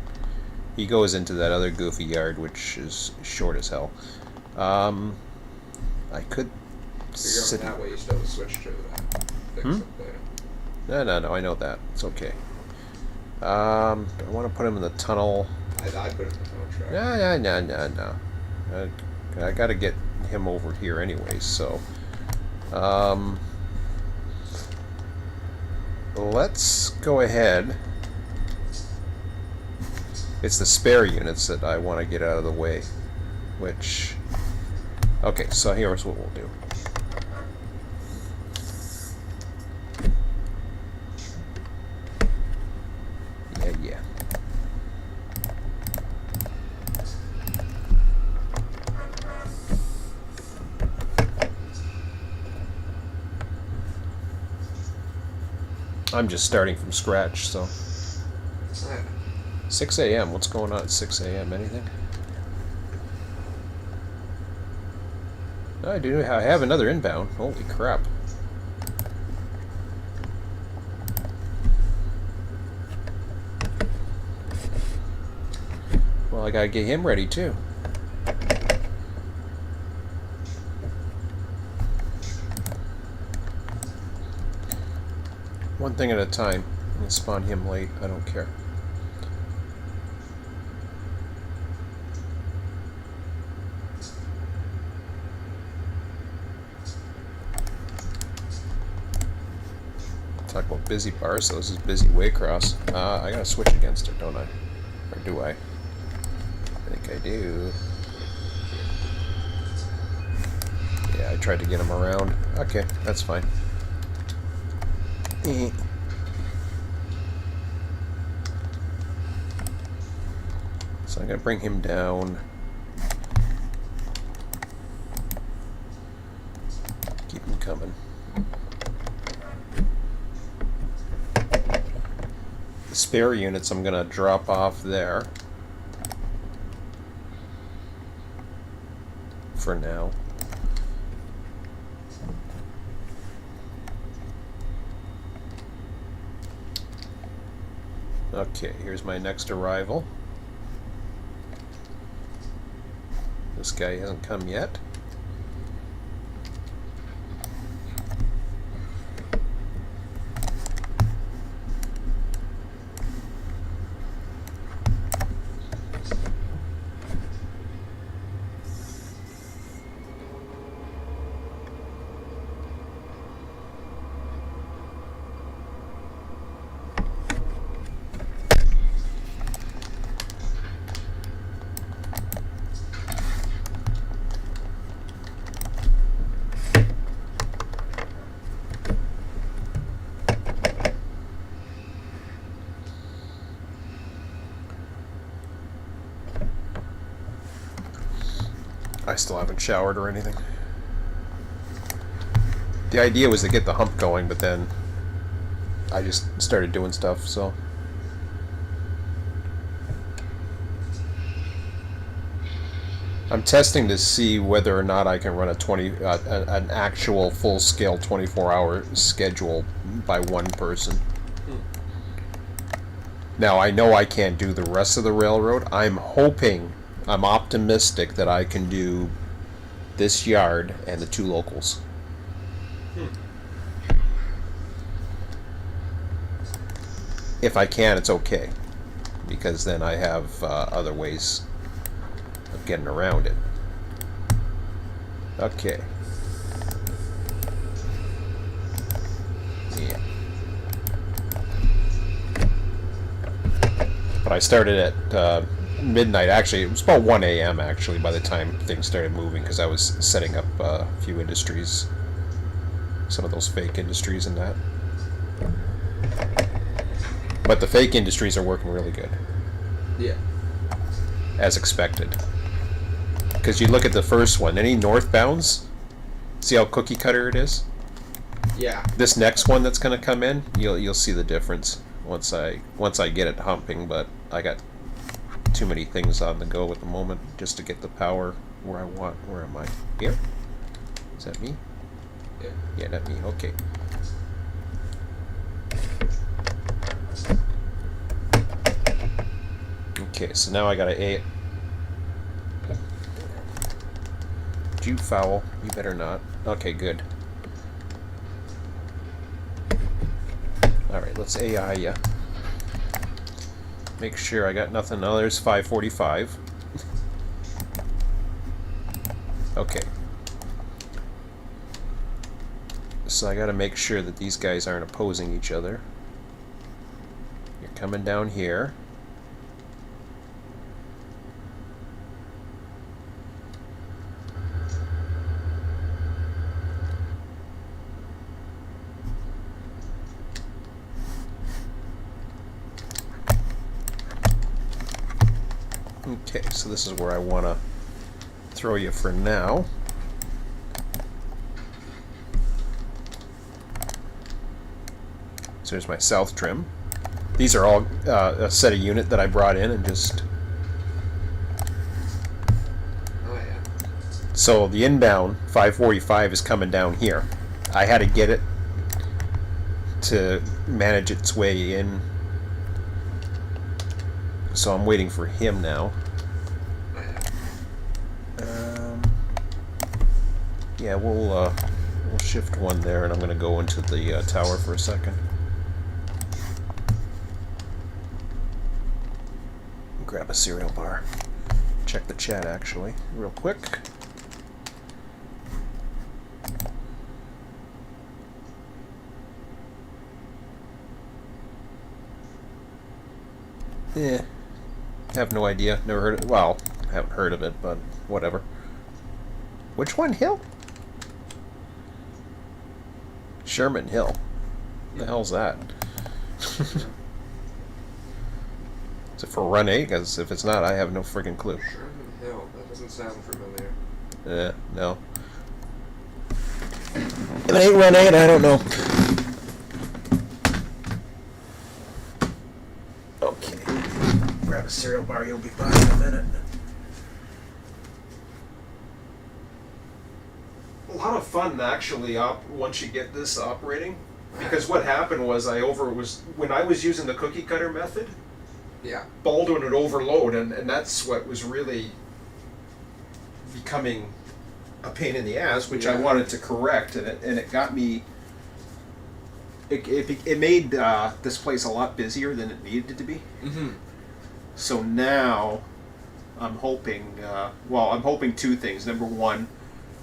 he goes into that other goofy yard, which is short as hell. I could sit that way. You still have to switch to that. Fix it later. No, I know that. It's okay. I want to put him in the tunnel. I put him in the tunnel track. No. I got to get him over here anyway, so let's go ahead. It's the spare units that I want to get out of the way, which... Okay, so here's what we'll do. Yeah. I'm just starting from scratch, so... 6 a.m. What's going on at 6 a.m.? Anything? I do. I have another inbound. Holy crap. Well, I gotta get him ready, too. One thing at a time. I'm gonna spawn him late. I don't care. Talk about busy bars, so this is busy Waycross. I gotta switch against her, don't I? Or do I? I think I do. Yeah, I tried to get him around. Okay, that's fine. So I'm gonna bring him down. Keep him coming. The spare units I'm gonna drop off there for now. Okay, here's my next arrival. This guy hasn't come yet. I still haven't showered or anything. The idea was to get the hump going, but then I just started doing stuff, so... I'm testing to see whether or not I can run an actual full scale 24-hour schedule by one person. Now I know I can't do the rest of the railroad. I'm optimistic that I can do this yard and the 2 locals. If I can, it's okay, because then I have other ways of getting around it. Okay. Yeah. But I started at midnight. Actually, it was about 1 a.m. actually by the time things started moving, because I was setting up a few industries, some of those fake industries and that. But the fake industries are working really good. Yeah. As expected. Because you look at the first one, any northbounds, see how cookie cutter it is? Yeah. This next one that's going to come in, you'll see the difference once I get it humping, but I got too many things on the go at the moment just to get the power where I want. Where am I? Here? Is that me? Yeah. Yeah, not me. Okay. Okay, so now I got a. Did you foul? You better not. Okay, good. Alright, let's AI ya. Make sure I got nothing. Oh, there's 545. Okay. So I gotta make sure that these guys aren't opposing each other. You're coming down here. Okay, so this is where I want to throw you for now. So here's my south trim. These are all a set of unit that I brought in and just... Oh, yeah. So the inbound 545 is coming down here. I had to get it to manage its way in. So I'm waiting for him now. Yeah, we'll shift one there, and I'm going to go into the tower for a second. Grab a cereal bar. Check the chat, actually, real quick. Yeah. Have no idea. Never heard of it. Well, haven't heard of it, but whatever. Which one? Hill? Sherman Hill. What the hell's that? Is it for Run8? Because if it's not, I have no friggin' clue. Sherman Hill. That doesn't sound familiar. No. If it ain't Run8, I don't know. Okay. Grab a cereal bar, you'll be by in a minute. A lot of fun, actually, once you get this operating. Because what happened was when I was using the cookie cutter method, Yeah. Baldwin would overload, and that's what was really becoming a pain in the ass, which I wanted to correct, and it got me. It made this place a lot busier than it needed to be. Mm-hmm. So now, I'm hoping. I'm hoping 2 things. Number one,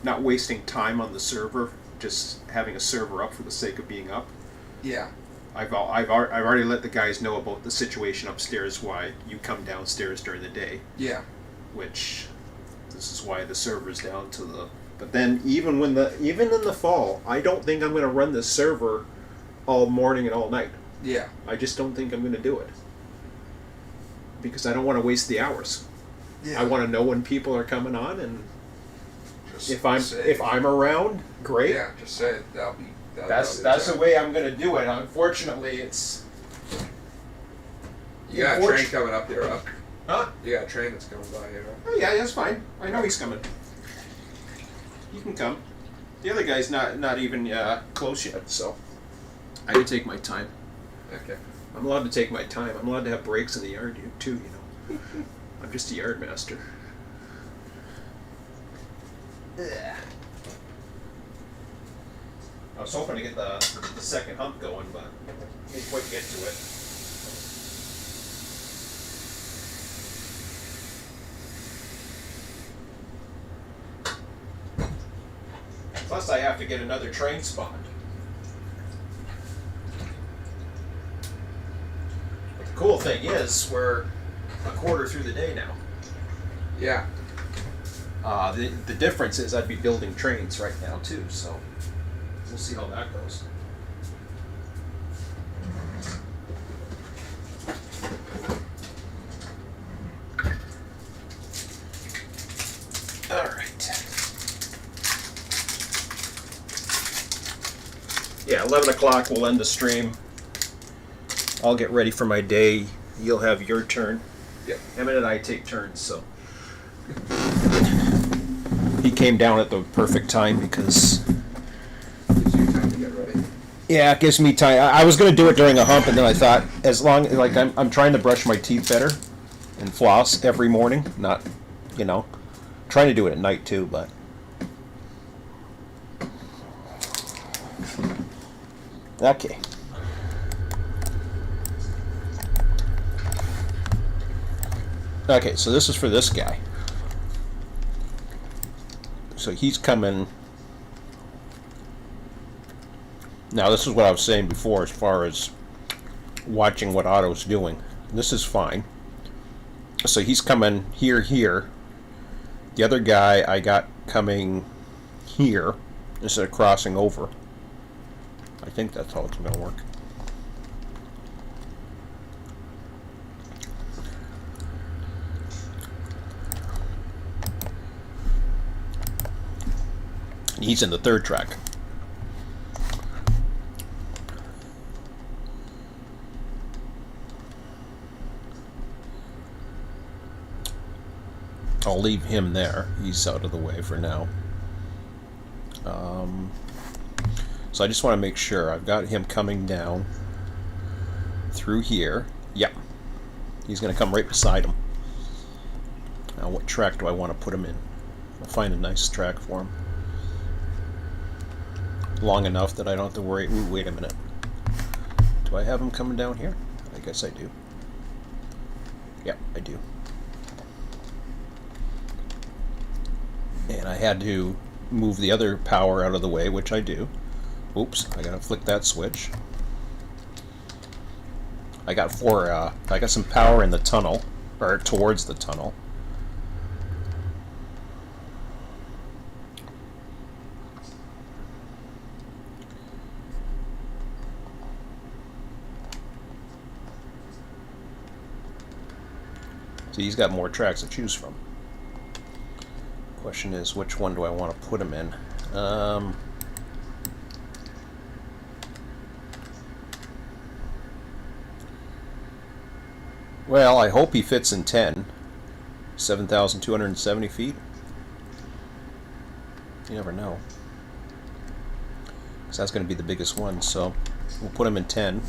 not wasting time on the server, just having a server up for the sake of being up. Yeah. I've already let the guys know about the situation upstairs. Why you come downstairs during the day? Yeah. Which this is why the server's down to the. But then even in the fall, I don't think I'm going to run this server all morning and all night. Yeah. I just don't think I'm going to do it because I don't want to waste the hours. Yeah. I want to know when people are coming on, and Just if I'm around, great. Yeah. Just say it. That'll be That's the the way I'm going to do it. Unfortunately, it's. You got a train coming up there, up. Huh? You got a train that's coming by here. Oh yeah, that's fine. I know he's coming. He can come. The other guy's not even close yet, so I can take my time. Okay. I'm allowed to take my time. I'm allowed to have breaks in the yard too, you know. I'm just a yard master. I was hoping to get the second hump going, but didn't quite get to it. Plus, I have to get another train spawned. But the cool thing is, we're a quarter through the day now. Yeah. The difference is I'd be building trains right now too, so we'll see how that goes. All right. Yeah, 11 o'clock we'll end the stream. I'll get ready for my day. You'll have your turn. Yep. Emmett and I take turns, so. He came down at the perfect time because. Gives you time to get ready. Yeah, it gives me time. I was gonna do it during a hump, and then I thought, as long like I'm trying to brush my teeth better, and floss every morning. Not, you know, trying to do it at night too, but. Okay. Okay, so this is for this guy. So he's coming. Now this is what I was saying before as far as watching what Otto's doing. This is fine. So he's coming here. The other guy I got coming here instead of crossing over. I think that's how it's going to work. He's in the third track. I'll leave him there. He's out of the way for now. So I just want to make sure I've got him coming down through here. Yep. He's going to come right beside him. Now what track do I want to put him in? I'll find a nice track for him. Long enough that I don't have to worry. Ooh, wait a minute. Do I have him coming down here? I guess I do. Yep, I do. And I had to move the other power out of the way, which I do. Oops, I gotta flick that switch. I got some power in the tunnel, or towards the tunnel. So he's got more tracks to choose from. Question is, which one do I want to put him in? Well, I hope he fits in 10. 7,270 feet. You never know. Because that's going to be the biggest one, so we'll put him in 10.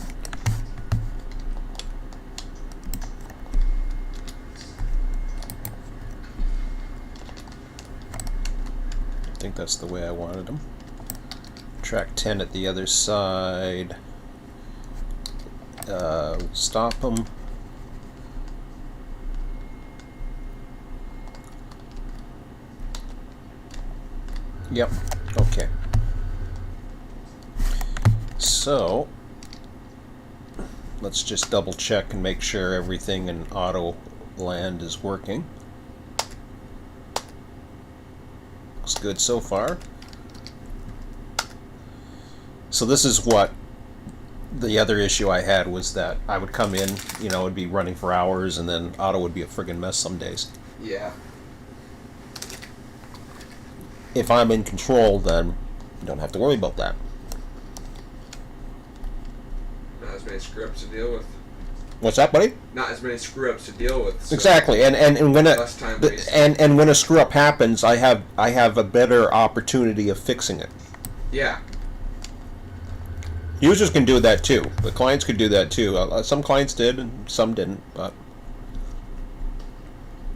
I think that's the way I wanted him. Track 10 at the other side. Stop him. Yep, okay. So, let's just double check and make sure everything in auto land is working. Looks good so far. So this is what the other issue I had was that I would come in, you know, it'd be running for hours and then auto would be a friggin' mess some days. Yeah. If I'm in control, then you don't have to worry about that. Not as many scripts to deal with. What's that, buddy? Not as many screw ups to deal with. So Exactly, and when less time wasted. and when a screw up happens, I have a better opportunity of fixing it. Yeah. Users can do that too. The clients could do that too. Some clients did, and some didn't. But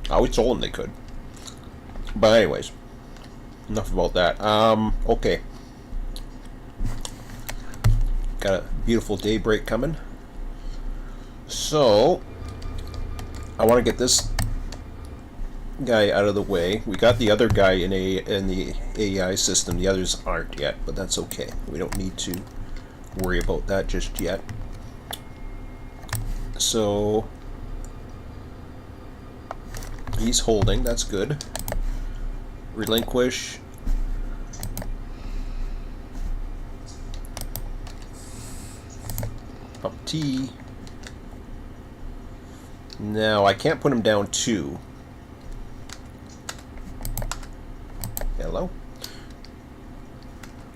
I always told them they could. But anyways, enough about that. Okay. Got a beautiful daybreak coming. So I want to get this guy out of the way. We got the other guy in the AI system. The others aren't yet, but that's okay. We don't need to worry about that just yet. So he's holding. That's good. Relinquish. Up T. Now I can't put him down 2. Hello?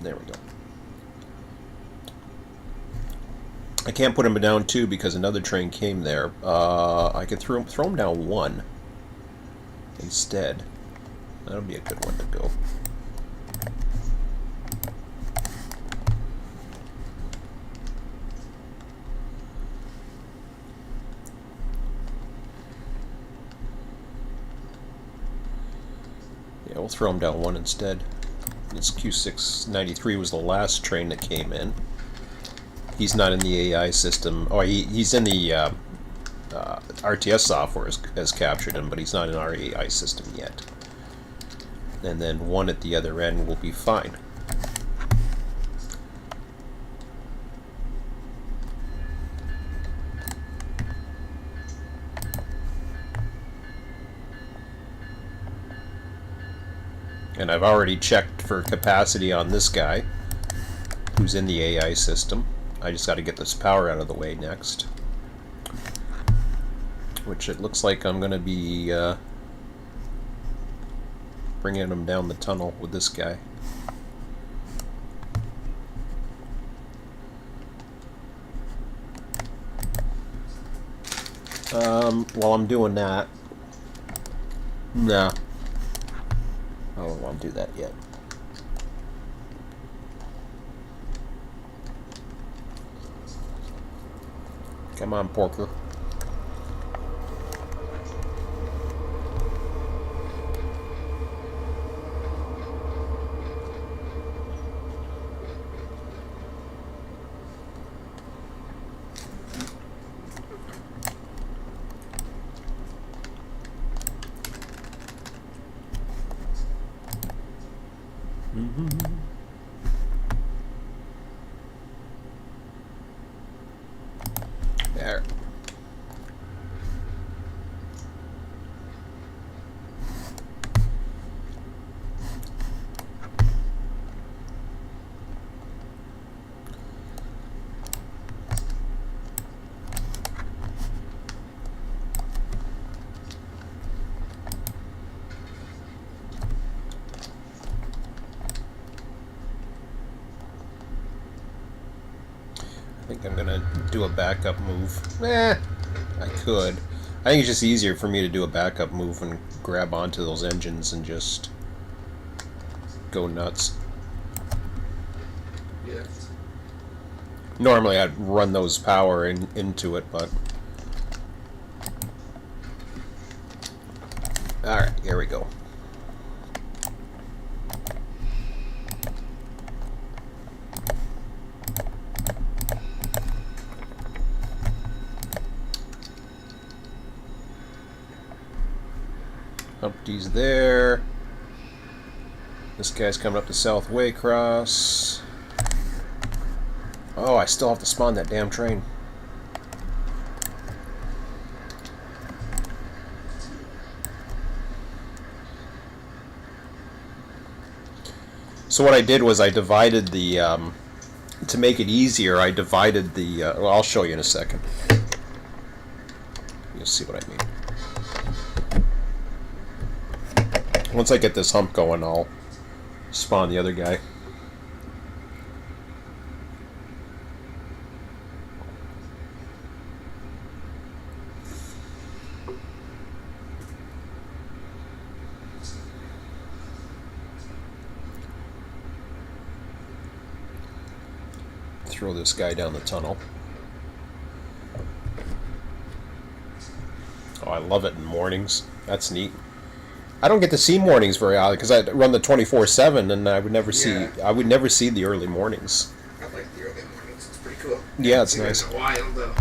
There we go. I can't put him down 2 because another train came there. I could throw him down 1 instead. That'll be a good one to go. Yeah, we'll throw him down 1 instead. This Q693 was the last train that came in. He's not in the AI system. Oh, he's in the RTS software has captured him, but he's not in our AI system yet. And then 1 at the other end will be fine. And I've already checked for capacity on this guy, who's in the AI system. I just got to get this power out of the way next. Which it looks like I'm going to be bringing him down the tunnel with this guy. While I'm doing that, nah, I don't want to do that yet. Come on, Porker. There. I think I'm gonna do a backup move. I could. I think it's just easier for me to do a backup move and grab onto those engines and just go nuts. Yeah. Normally I'd run those power into it, but... Alright, here we go. Humpty's there. This guy's coming up the South Waycross. Oh, I still have to spawn that damn train. So what I did was I divided the, to make it easier, I divided the, well, I'll show you in a second. You'll see what I mean. Once I get this hump going, I'll spawn the other guy. throw this guy down the tunnel. Oh, I love it in mornings. That's neat. I don't get to see mornings very often because I run the 24/7, and I would never see. I would never see the early mornings. I like the early mornings. It's pretty cool. Yeah, it's I haven't nice. seen it in a while though.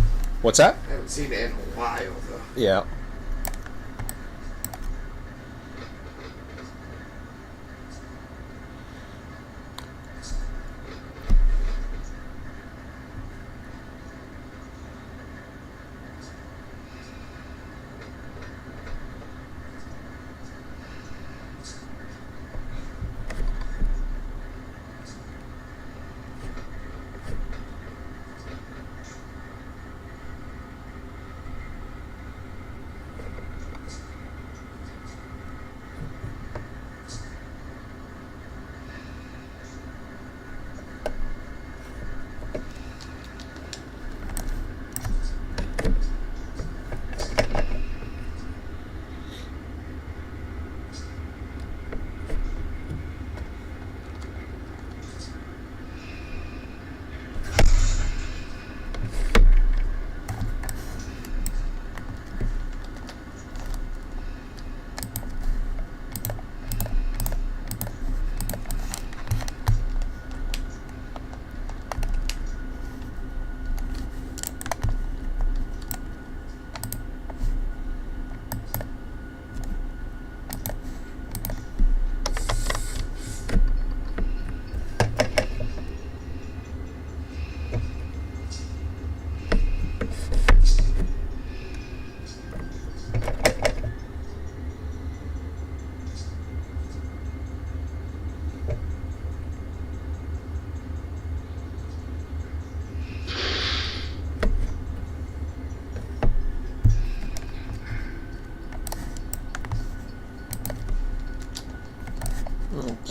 What's that? I haven't seen it in a while though. Yeah.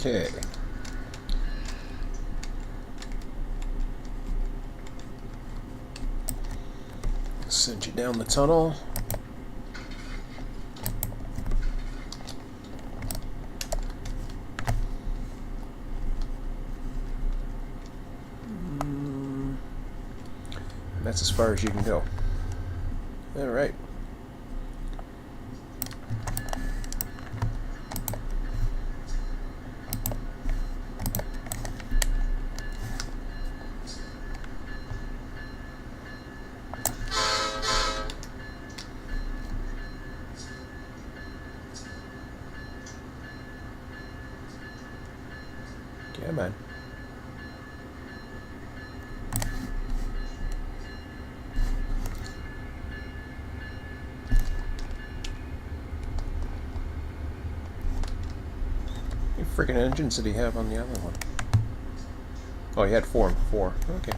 Okay. Send you down the tunnel. That's as far as you can go. All right. Yeah, man. What freaking engines did he have on the other one? Oh, he had four. Okay.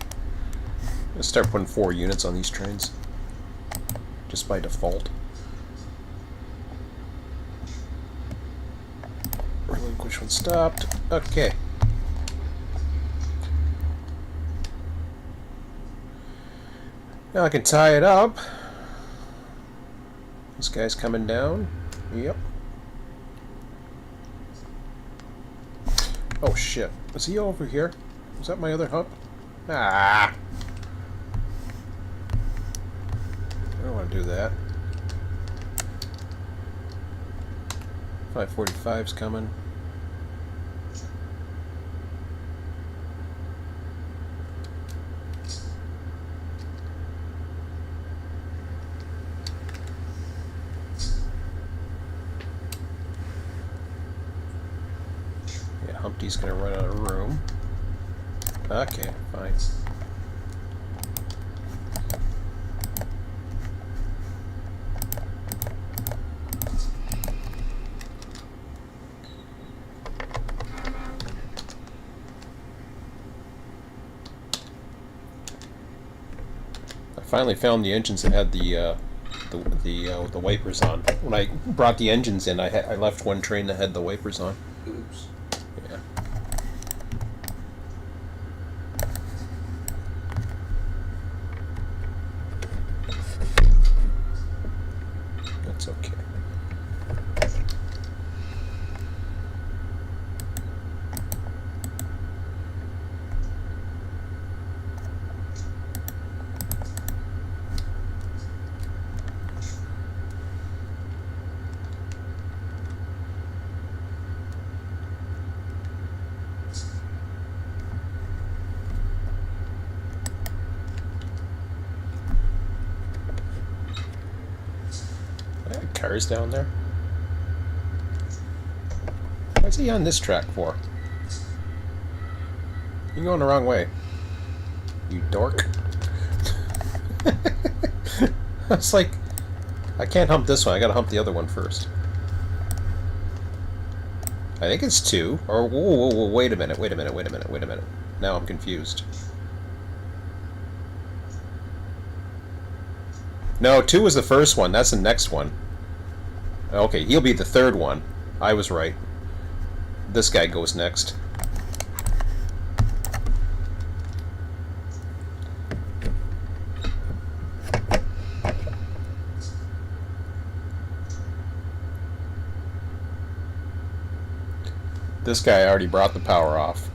Let's start putting 4 units on these trains. Just by default. Relinquish one stopped. Okay. Now I can tie it up. This guy's coming down. Yep. Oh shit. Is he over here? Is that my other hump? Ah! I don't want to do that. 545's coming. Yeah, Humpty's gonna run out of room. Okay, fine. I finally found the engines that had the wipers on. When I brought the engines in, I left one train that had the wipers on. Oops. Yeah. That's okay. cars down there? What's he on this track for? You're going the wrong way. You dork. It's like, I can't hump this one. I gotta hump the other one first. I think it's 2. Or, whoa, wait a minute. Now I'm confused. No, 2 was the first one. That's the next one. Okay, he'll be the third one. I was right. This guy goes next. This guy already brought the power off.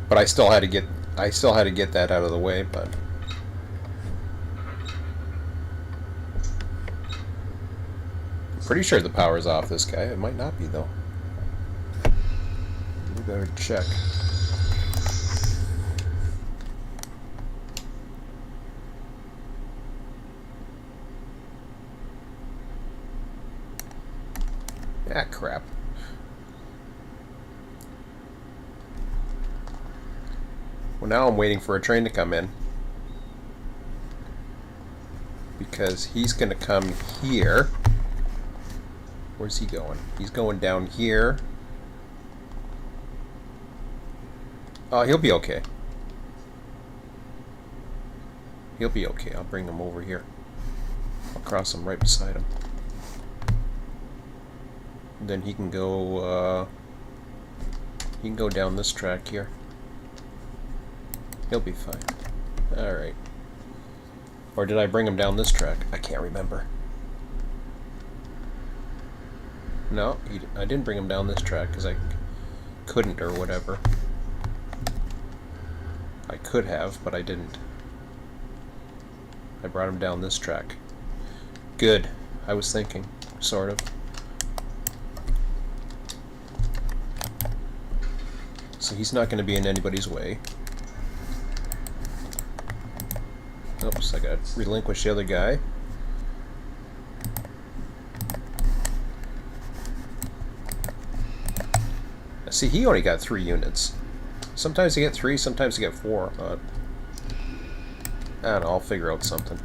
But I still had to get that out of the way, but pretty sure the power's off this guy. It might not be, though. We better check. Ah, crap. Well, now I'm waiting for a train to come in. Because he's going to come here. Where's he going? He's going down here. Oh, he'll be okay. He'll be okay. I'll bring him over here. I'll cross him right beside him. And then he can go down this track here. He'll be fine. Alright. Or did I bring him down this track? I can't remember. No, I didn't bring him down this track because I couldn't or whatever. I could have, but I didn't. I brought him down this track. Good. I was thinking, sort of. So he's not going to be in anybody's way. Oops, I got to relinquish the other guy. See, he only got 3 units. Sometimes you get 3, sometimes you get 4. But I don't know, I'll figure out something.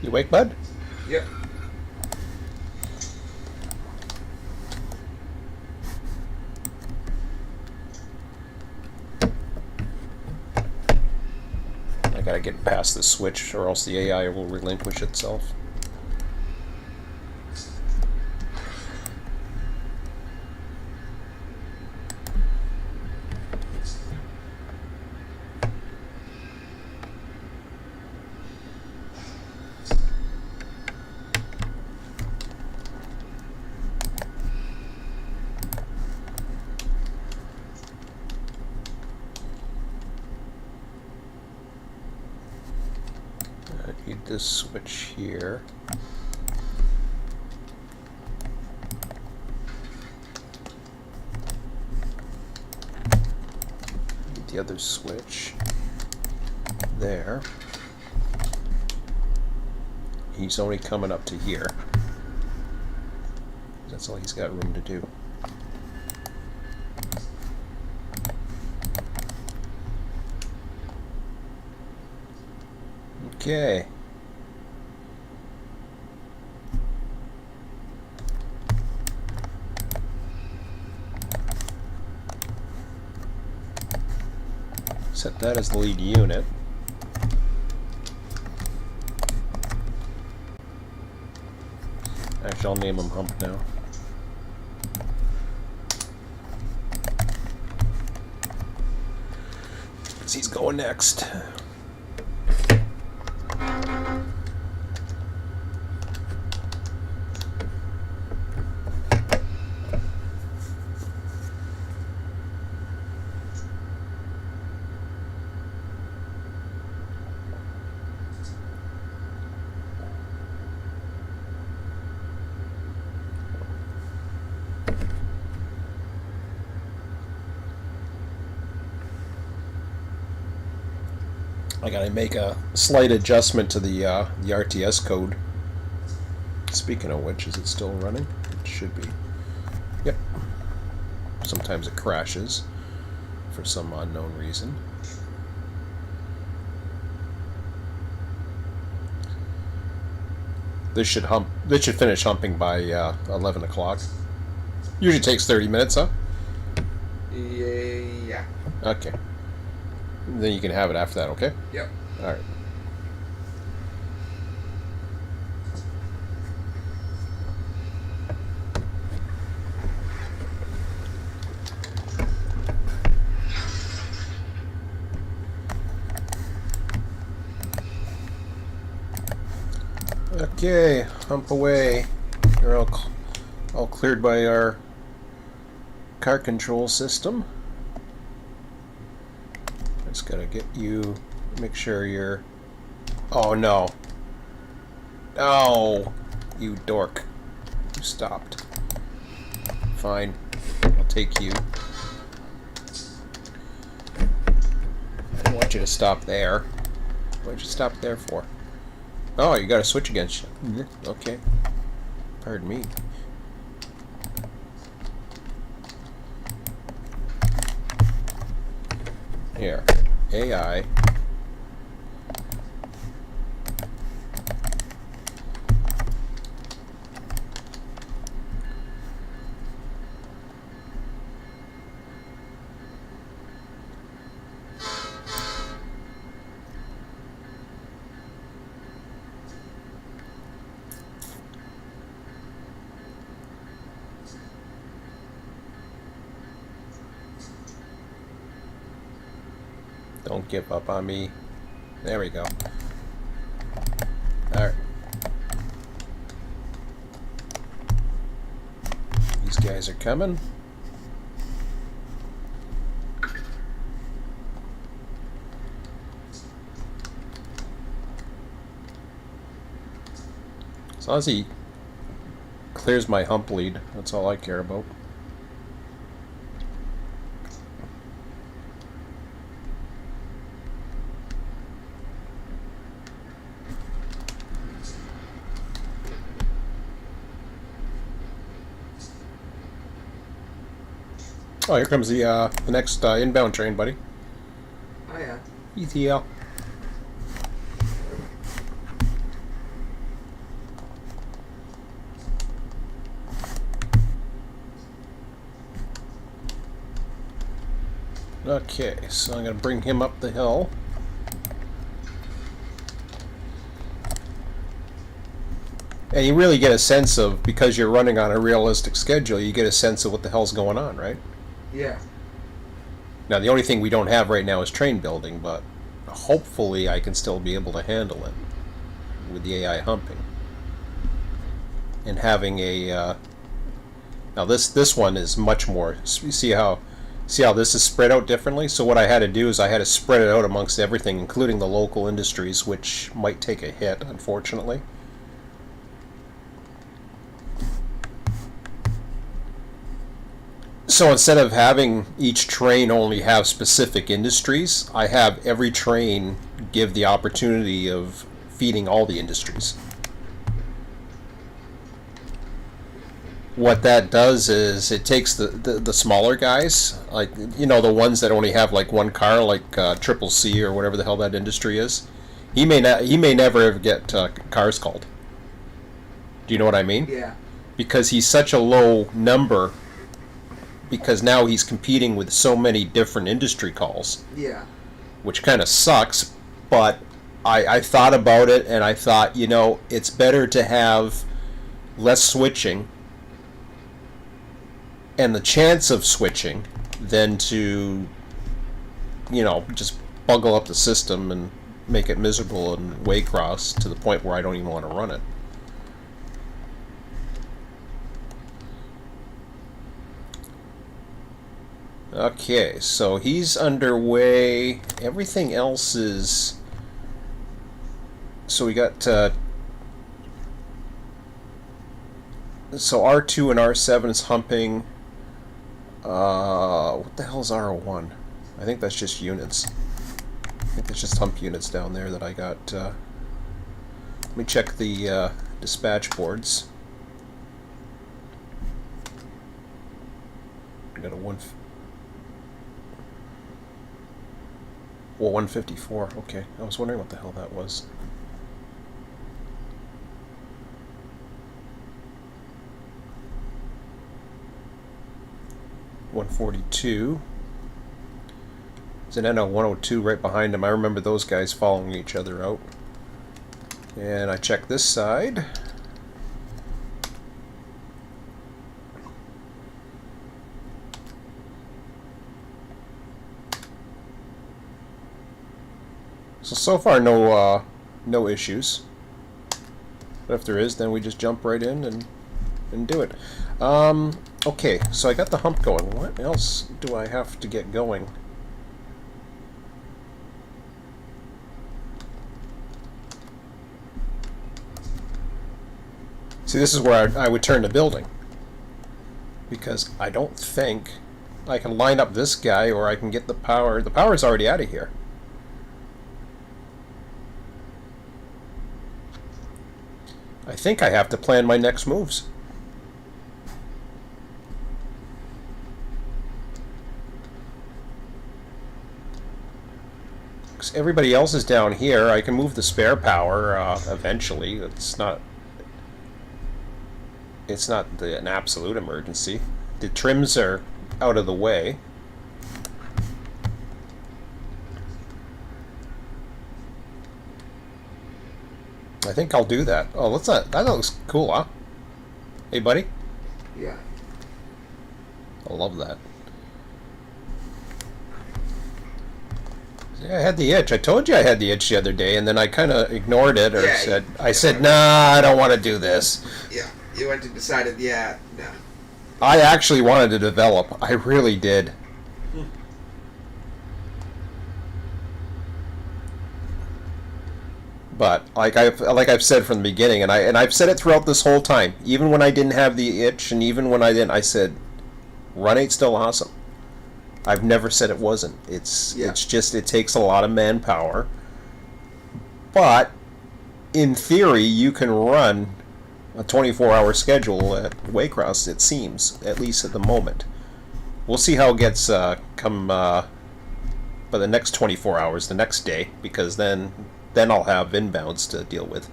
You awake, bud? Yep. I gotta get past this switch or else the AI will relinquish itself. I need this switch here. Need the other switch there. He's only coming up to here. That's all he's got room to do. Okay. Set that as the lead unit. Actually, I'll name him Hump now. Because he's going next. I gotta make a slight adjustment to the RTS code. Speaking of which, is it still running? It should be. Yep. Sometimes it crashes for some unknown reason. This should finish humping by 11 o'clock. Usually takes 30 minutes, huh? Yeah. Okay. Then you can have it after that, okay? Yep. All right. Okay, hump away. You're all cleared by our car control system. Just gotta get you, make sure you're. Oh no. Oh, you dork. You stopped. Fine. I'll take you. I don't want you to stop there. What'd you stop there for? Oh, you got to switch against you. Okay. Pardon me. Here. AI. Don't give up on me. There we go. Alright. These guys are coming. As long as he clears my hump lead, that's all I care about. Oh, here comes the next inbound train, buddy. Oh yeah. ETL. Okay, so I'm going to bring him up the hill. And you really get a sense of, because you're running on a realistic schedule, you get a sense of what the hell's going on, right? Yeah. Now, the only thing we don't have right now is train building, but hopefully I can still be able to handle it with the AI humping. And having a... now this one is much more... See how this is spread out differently? So what I had to do is I had to spread it out amongst everything, including the local industries, which might take a hit, unfortunately. So instead of having each train only have specific industries, I have every train give the opportunity of feeding all the industries. What that does is it takes the smaller guys, like, you know, the ones that only have like one car, like Triple C or whatever the hell that industry is. He may never ever get cars called. Do you know what I mean? Yeah. Because he's such a low number. Because now he's competing with so many different industry calls. Yeah. Which kind of sucks, but I thought about it and I thought, you know, it's better to have less switching and the chance of switching than to, you know, just bungle up the system and make it miserable and waycross to the point where I don't even want to run it. Okay, so he's underway. Everything else is... So we got... so R2 and R7 is humping. What the hell is R1? I think that's just units. think it's just hump units down there that I got. Let me check the dispatch boards. I got a 154. Okay, I was wondering what the hell that was. .142. There's an NL 102 right behind him. I remember those guys following each other out. And I check this side. So far no issues. But if there is, then we just jump right in and do it. Okay, so I got the hump going. What else do I have to get going? See, this is where I would turn the building. Because I don't think I can line up this guy or I can get the power. The power's already out of here. I think I have to plan my next moves. Because everybody else is down here. I can move the spare power eventually. It's not an absolute emergency. The trims are out of the way. I think I'll do that. Oh, what's that? That looks cool, huh? Hey, buddy? Yeah. I love that. See, I had the itch. I told you I had the itch the other day, and then I kind of ignored it, or Yeah, I said, nah, I don't want to do this. Yeah. You went and decided, yeah, no. I actually wanted to develop. I really did. But like I've said from the beginning, and I've said it throughout this whole time, even when I didn't have the itch, and even when I didn't, I said, Run8's still awesome. I've never said it wasn't. It's just it takes a lot of manpower, but in theory, you can run a 24-hour schedule at Waycross. It seems, at least at the moment. We'll see how it gets come by the next 24 hours, the next day, because then I'll have inbounds to deal with.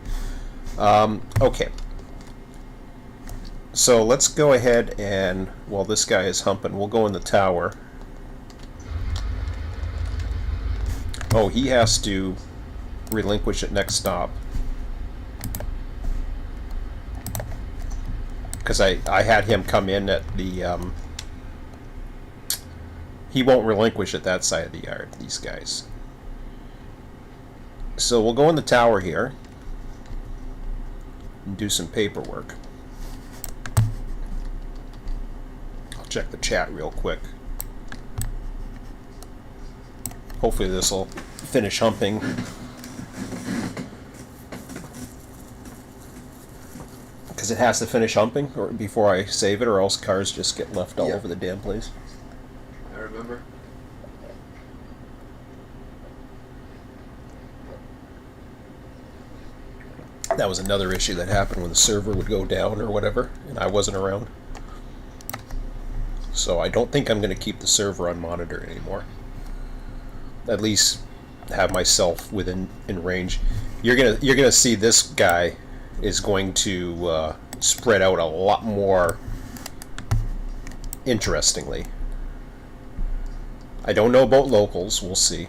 Okay. So let's go ahead and, while this guy is humping, we'll go in the tower. Oh, he has to relinquish at next stop. Because I had him come in at the... he won't relinquish at that side of the yard, these guys. So we'll go in the tower here and do some paperwork. I'll check the chat real quick. Hopefully this will finish humping. Because it has to finish humping or before I save it, or else cars just get left all over the damn place. I remember. That was another issue that happened when the server would go down or whatever, and I wasn't around. So I don't think I'm going to keep the server on monitor anymore. At least have myself in range. You're gonna see this guy is going to spread out a lot more interestingly. I don't know about locals. We'll see.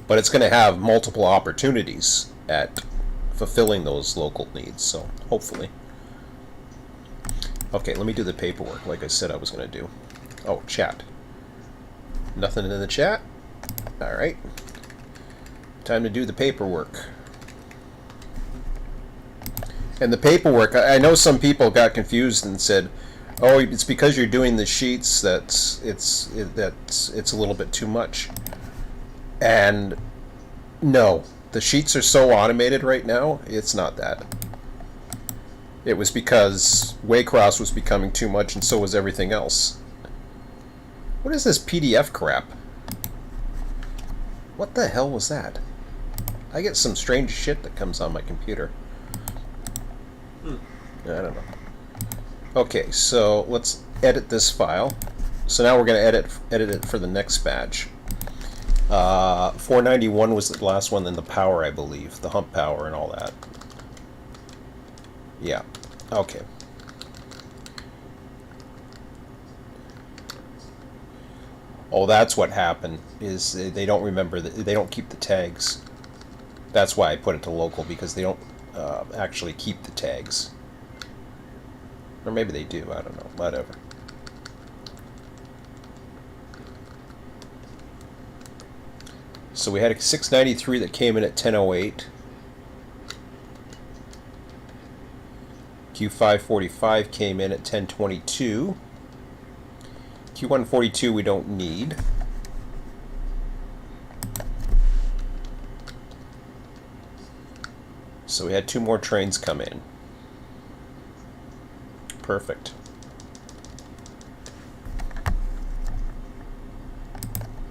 But it's going to have multiple opportunities at fulfilling those local needs, so hopefully. Okay, let me do the paperwork like I said I was going to do. Oh, chat. Nothing in the chat? Alright. Time to do the paperwork. And the paperwork, I know some people got confused and said, oh, it's because you're doing the sheets that's it's a little bit too much. And no, the sheets are so automated right now, it's not that. It was because Waycross was becoming too much, and so was everything else. What is this PDF crap? What the hell was that? I get some strange shit that comes on my computer. I don't know. Okay, so let's edit this file. So now we're going to edit it for the next batch. 491 was the last one, then the power, I believe. The hump power and all that. Yeah. Okay. Oh, that's what happened, is they don't remember, they don't keep the tags. That's why I put it to local, because they don't actually keep the tags. Or maybe they do, I don't know, whatever. So we had a 693 that came in at 1008. Q545 came in at 1022. Q142 we don't need. So we had 2 more trains come in. Perfect.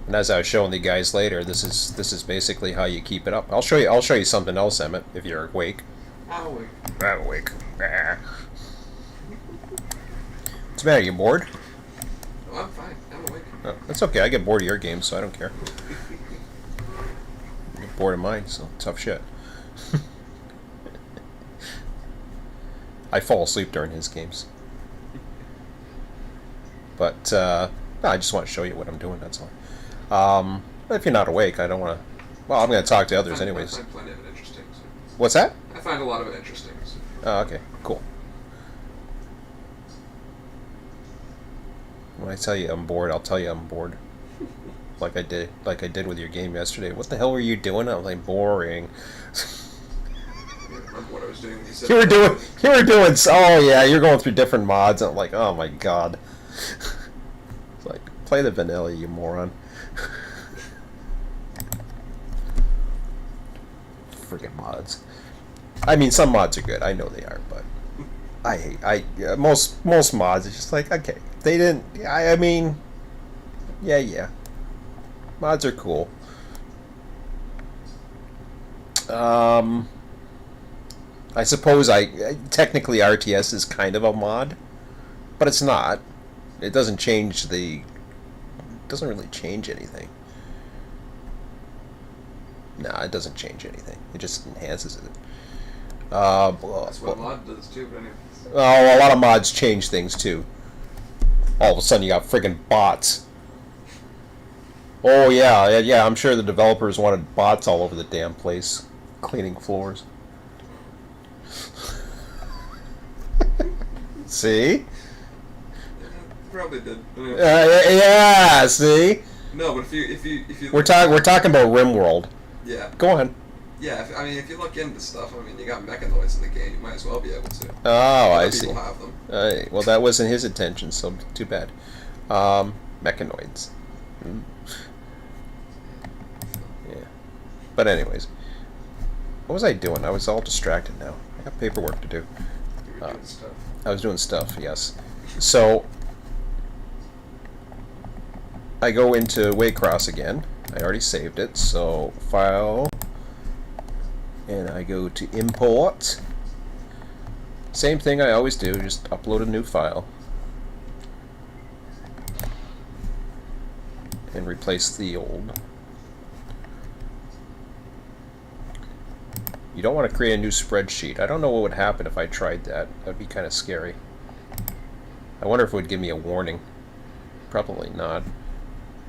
And as I was showing the guys later, this is basically how you keep it up. I'll show you something else, Emmett, if you're awake. I'm awake. I'm awake. What's the matter? You bored? No, I'm fine. I'm awake. Oh, that's okay. I get bored of your games, so I don't care. I get bored of mine, so tough shit. I fall asleep during his games. But no, I just want to show you what I'm doing, that's all. If you're not awake, I don't want to... Well, I'm going to talk to others anyways. I find plenty of it interesting. So. What's that? I find a lot of it interesting. So. Oh, okay. Cool. When I tell you I'm bored, I'll tell you I'm bored. Like I did with your game yesterday. What the hell were you doing? I'm like, boring. Remember what I was doing when you said You were doing, oh yeah, you're going through different mods. I'm like, oh my god. It's like, play the vanilla, you moron. Friggin' mods. I mean, some mods are good. I know they are, but I hate, most mods, it's just like, okay, they didn't, I mean, yeah. Mods are cool. I suppose technically RTS is kind of a mod, but it's not. It doesn't change it doesn't really change anything. Nah, it doesn't change anything. It just enhances it. That's what a mod does too, but anyways. Oh, a lot of mods change things too. All of a sudden you got friggin' bots. Oh yeah, I'm sure the developers wanted bots all over the damn place, cleaning floors. See? Probably did. Yeah, see? No, but if you We're talking about RimWorld. Yeah. Go on. Yeah, if you look into stuff, I mean, you got mechanoids in the game, you might as well be able to. Oh, I People see. have them. Well, that wasn't his intention, so too bad. Mechanoids. Yeah. But anyways, what was I doing? I was all distracted now. I got paperwork to do. You were doing stuff. I was doing stuff, yes. So I go into Waycross again. I already saved it, so File, and I go to Import. Same thing I always do, just upload a new file and replace the old. You don't want to create a new spreadsheet. I don't know what would happen if I tried that. That'd be kind of scary. I wonder if it would give me a warning. Probably not.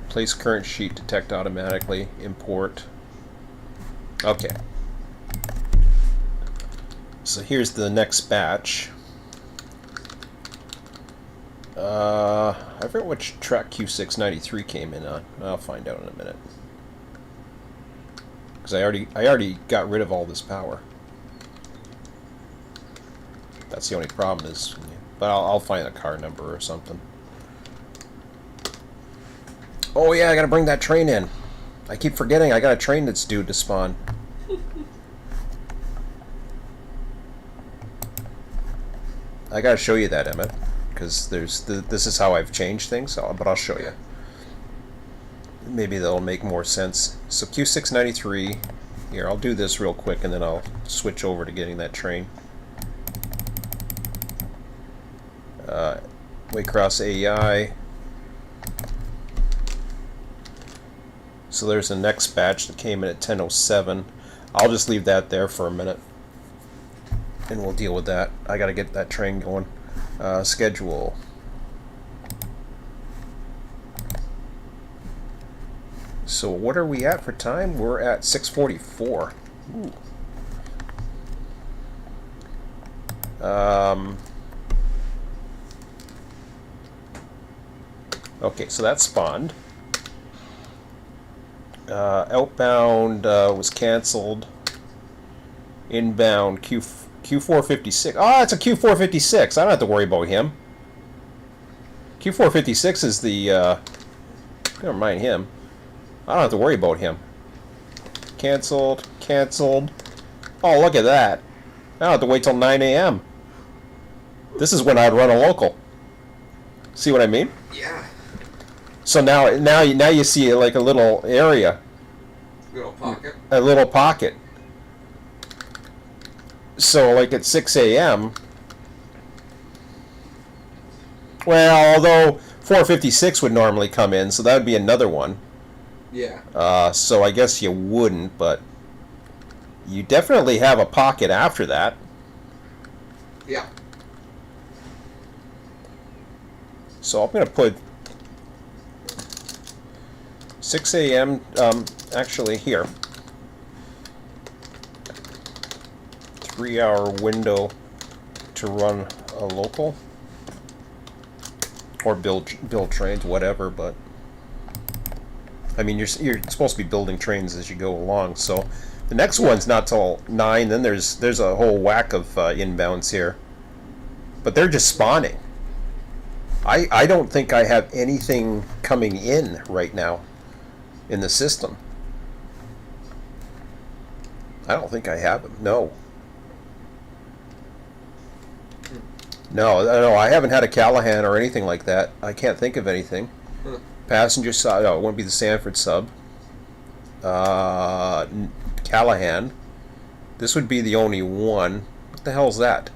Place current sheet, detect automatically, import. Okay. So here's the next batch. I forget which track Q693 came in on. I'll find out in a minute. Because I already got rid of all this power. That's the only problem is, but I'll find a car number or something. Oh yeah, I gotta bring that train in. I keep forgetting I got a train that's due to spawn. I gotta show you that, Emmett, because this is how I've changed things. But I'll show you. Maybe that'll make more sense. So Q693. Here, I'll do this real quick and then I'll switch over to getting that train. Waycross AEI. So there's the next batch that came in at 10:07. I'll just leave that there for a minute and we'll deal with that. I gotta get that train going. Schedule. So what are we at for time? We're at 6:44. Ooh. Okay, so that spawned. Outbound was canceled. Inbound Q456. Oh, it's a Q456. I don't have to worry about him. Q456 is the. Never mind him. I don't have to worry about him. Canceled. Canceled. Oh, look at that. I don't have to wait till 9 a.m. This is when I'd run a local. See what I mean? Yeah. So now you see like a little area. Little pocket. A little pocket. So like at 6 a.m. Well, although 456 would normally come in, so that would be another one. Yeah. So I guess you wouldn't, but you definitely have a pocket after that. Yeah. So I'm going to put 6 a.m. Actually here. 3-hour window to run a local or build trains, whatever. But I mean, you're supposed to be building trains as you go along. So the next one's not till 9. Then there's a whole whack of inbounds here, but they're just spawning. I don't think I have anything coming in right now in the system. I don't think I have them. No. No, I haven't had a Callahan or anything like that. I can't think of anything. Passenger sub. No, it won't be the Sanford sub. Callahan. This would be the only one. What the hell's that?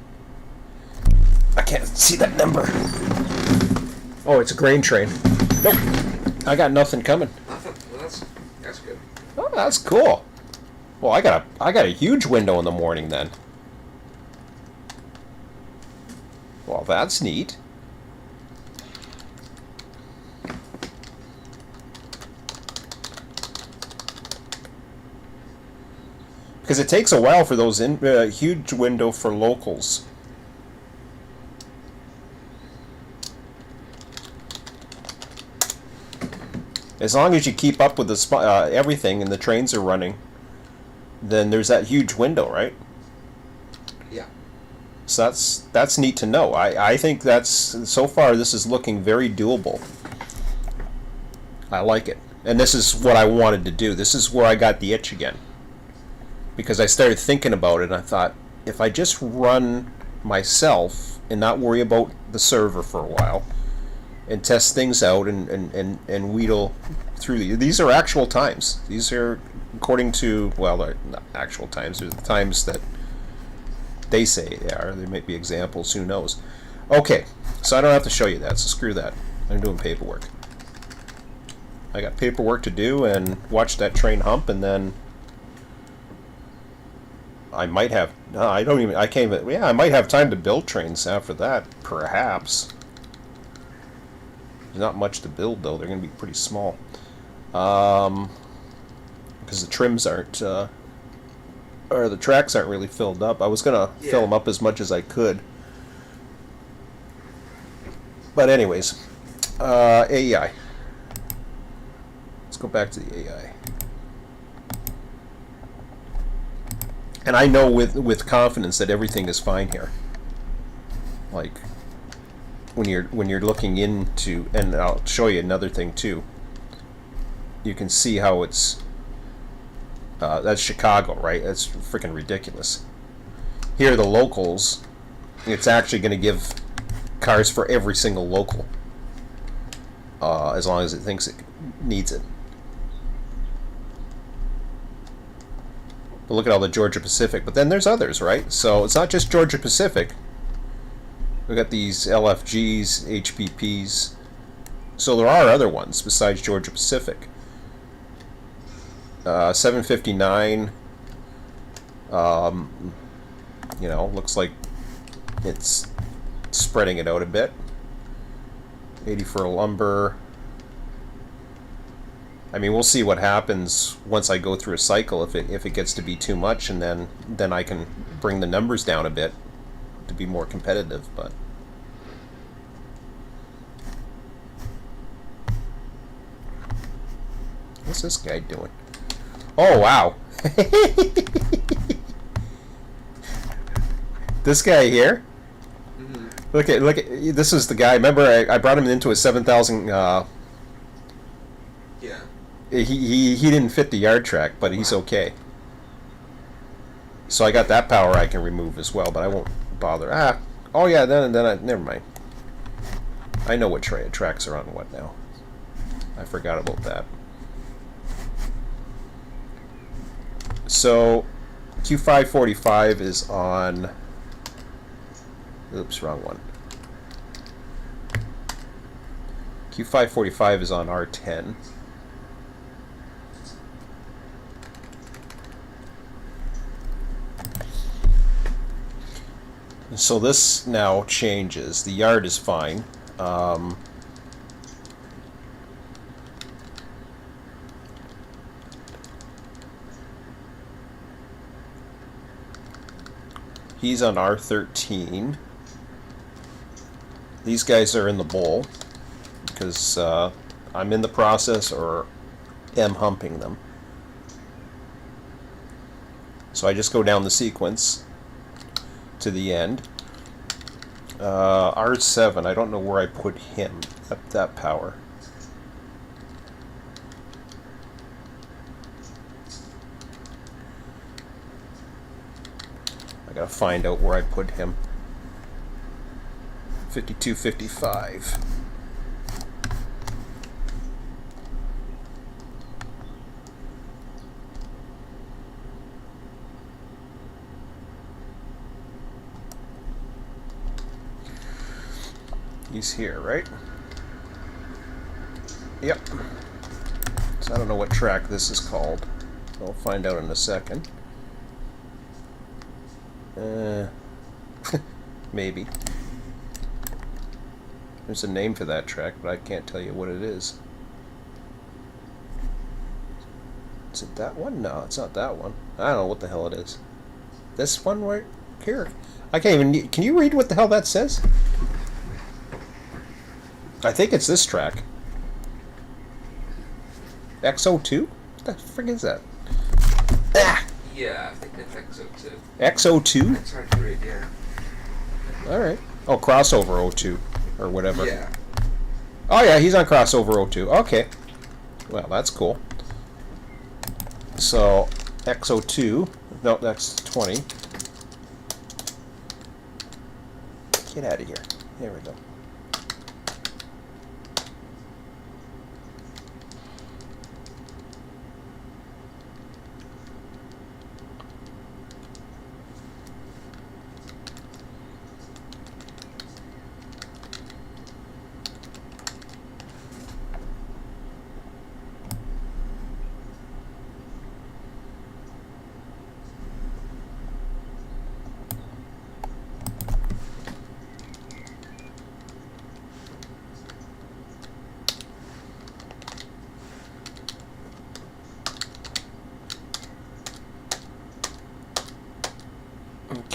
I can't see that number. Oh, it's a grain train. Nope. I got nothing coming. Nothing. Well, that's good. Oh, that's cool. Well, I got a huge window in the morning then. Well, that's neat. Because it takes a while for those huge window for locals. As long as you keep up with the everything and the trains are running, then there's that huge window, right? Yeah. So that's neat to know. I think that's, so far this is looking very doable. I like it. And this is what I wanted to do. This is where I got the itch again. Because I started thinking about it and I thought, if I just run myself and not worry about the server for a while and test things out and wheedle through these are actual times. These are according to, well, they're not actual times, they're the times that they say they are. There might be examples, who knows. Okay, so I don't have to show you that, so screw that. I'm doing paperwork. I got paperwork to do and watch that train hump, and then I might have, no, I don't even, I can't even, yeah, I might have time to build trains after that, perhaps. There's not much to build, though. They're going to be pretty small. Because the trims aren't, or the tracks aren't really filled up. I was going to fill them up as much as I could. But anyways, AEI. Let's go back to the AEI. And I know with confidence that everything is fine here. Like, when you're looking into, and I'll show you another thing too. You can see how it's that's Chicago, right? That's freaking ridiculous. Here, the locals, it's actually going to give cars for every single local, as long as it thinks it needs it. look at all the Georgia Pacific, but then there's others, right? So it's not just Georgia Pacific. We got these LFGs, HPPs. So there are other ones besides Georgia Pacific. 759. You know, looks like it's spreading it out a bit. 80 for lumber. I mean, we'll see what happens once I go through a cycle. If it gets to be too much, and then I can bring the numbers down a bit to be more competitive. But what's this guy doing? Oh wow! This guy here. Mm-hmm. Look at this is the guy. Remember, I brought him into a 7,000. Yeah. He didn't fit the yard track, but he's okay. So I got that power I can remove as well, but I won't bother. Oh yeah, then never mind. I know what tracks are on what now. I forgot about that. So Q545 is on. Oops, wrong one. Q545 is on R10. So this now changes. The yard is fine. He's on R13. These guys are in the bowl because I'm in the process or am humping them. So I just go down the sequence to the end. R7, I don't know where I put him, that power. I gotta find out where I put him. 5255. He's here, right? Yep. So I don't know what track this is called. I'll find out in a second. Maybe. There's a name for that track, but I can't tell you what it is. Is it that one? No, it's not that one. I don't know what the hell it is. This one right here. I can't even... Can you read what the hell that says? I think it's this track. XO2? What the frick is that? Ah! Yeah, I think that's XO2. XO2? It's hard to read, yeah. Alright. Oh, crossover O2. Or whatever. Yeah. Oh yeah, he's on crossover O2. Okay. Well, that's cool. So, XO2. No, that's 20. Get out of here. There we go.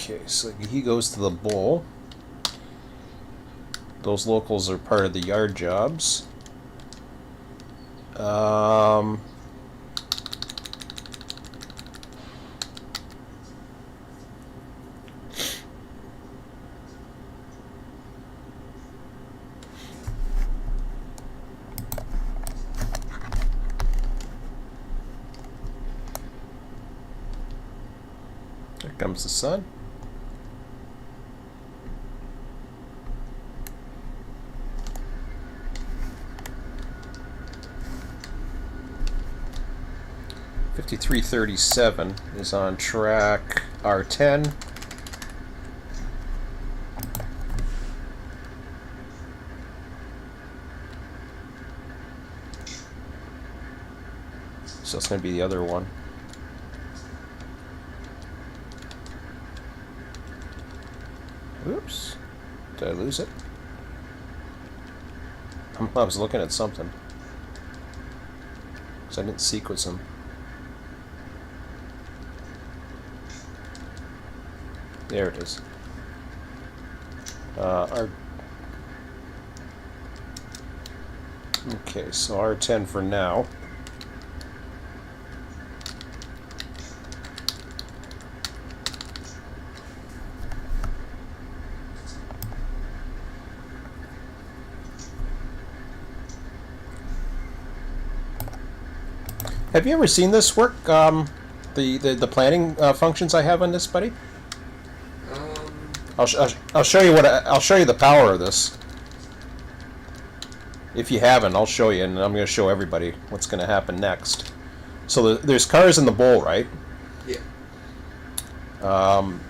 Okay, so he goes to the bowl. Those locals are part of the yard jobs. There comes the sun. 5337 is on track R10. So it's going to be the other one. Oops. Did I lose it? I was looking at something. So I didn't sequence them. There it is. Okay, so R10 for now. Have you ever seen this work? The planning functions I have on this, buddy. I'll show you I'll show you the power of this. If you haven't, I'll show you, and I'm going to show everybody what's going to happen next. So there's cars in the bowl, right? Yeah.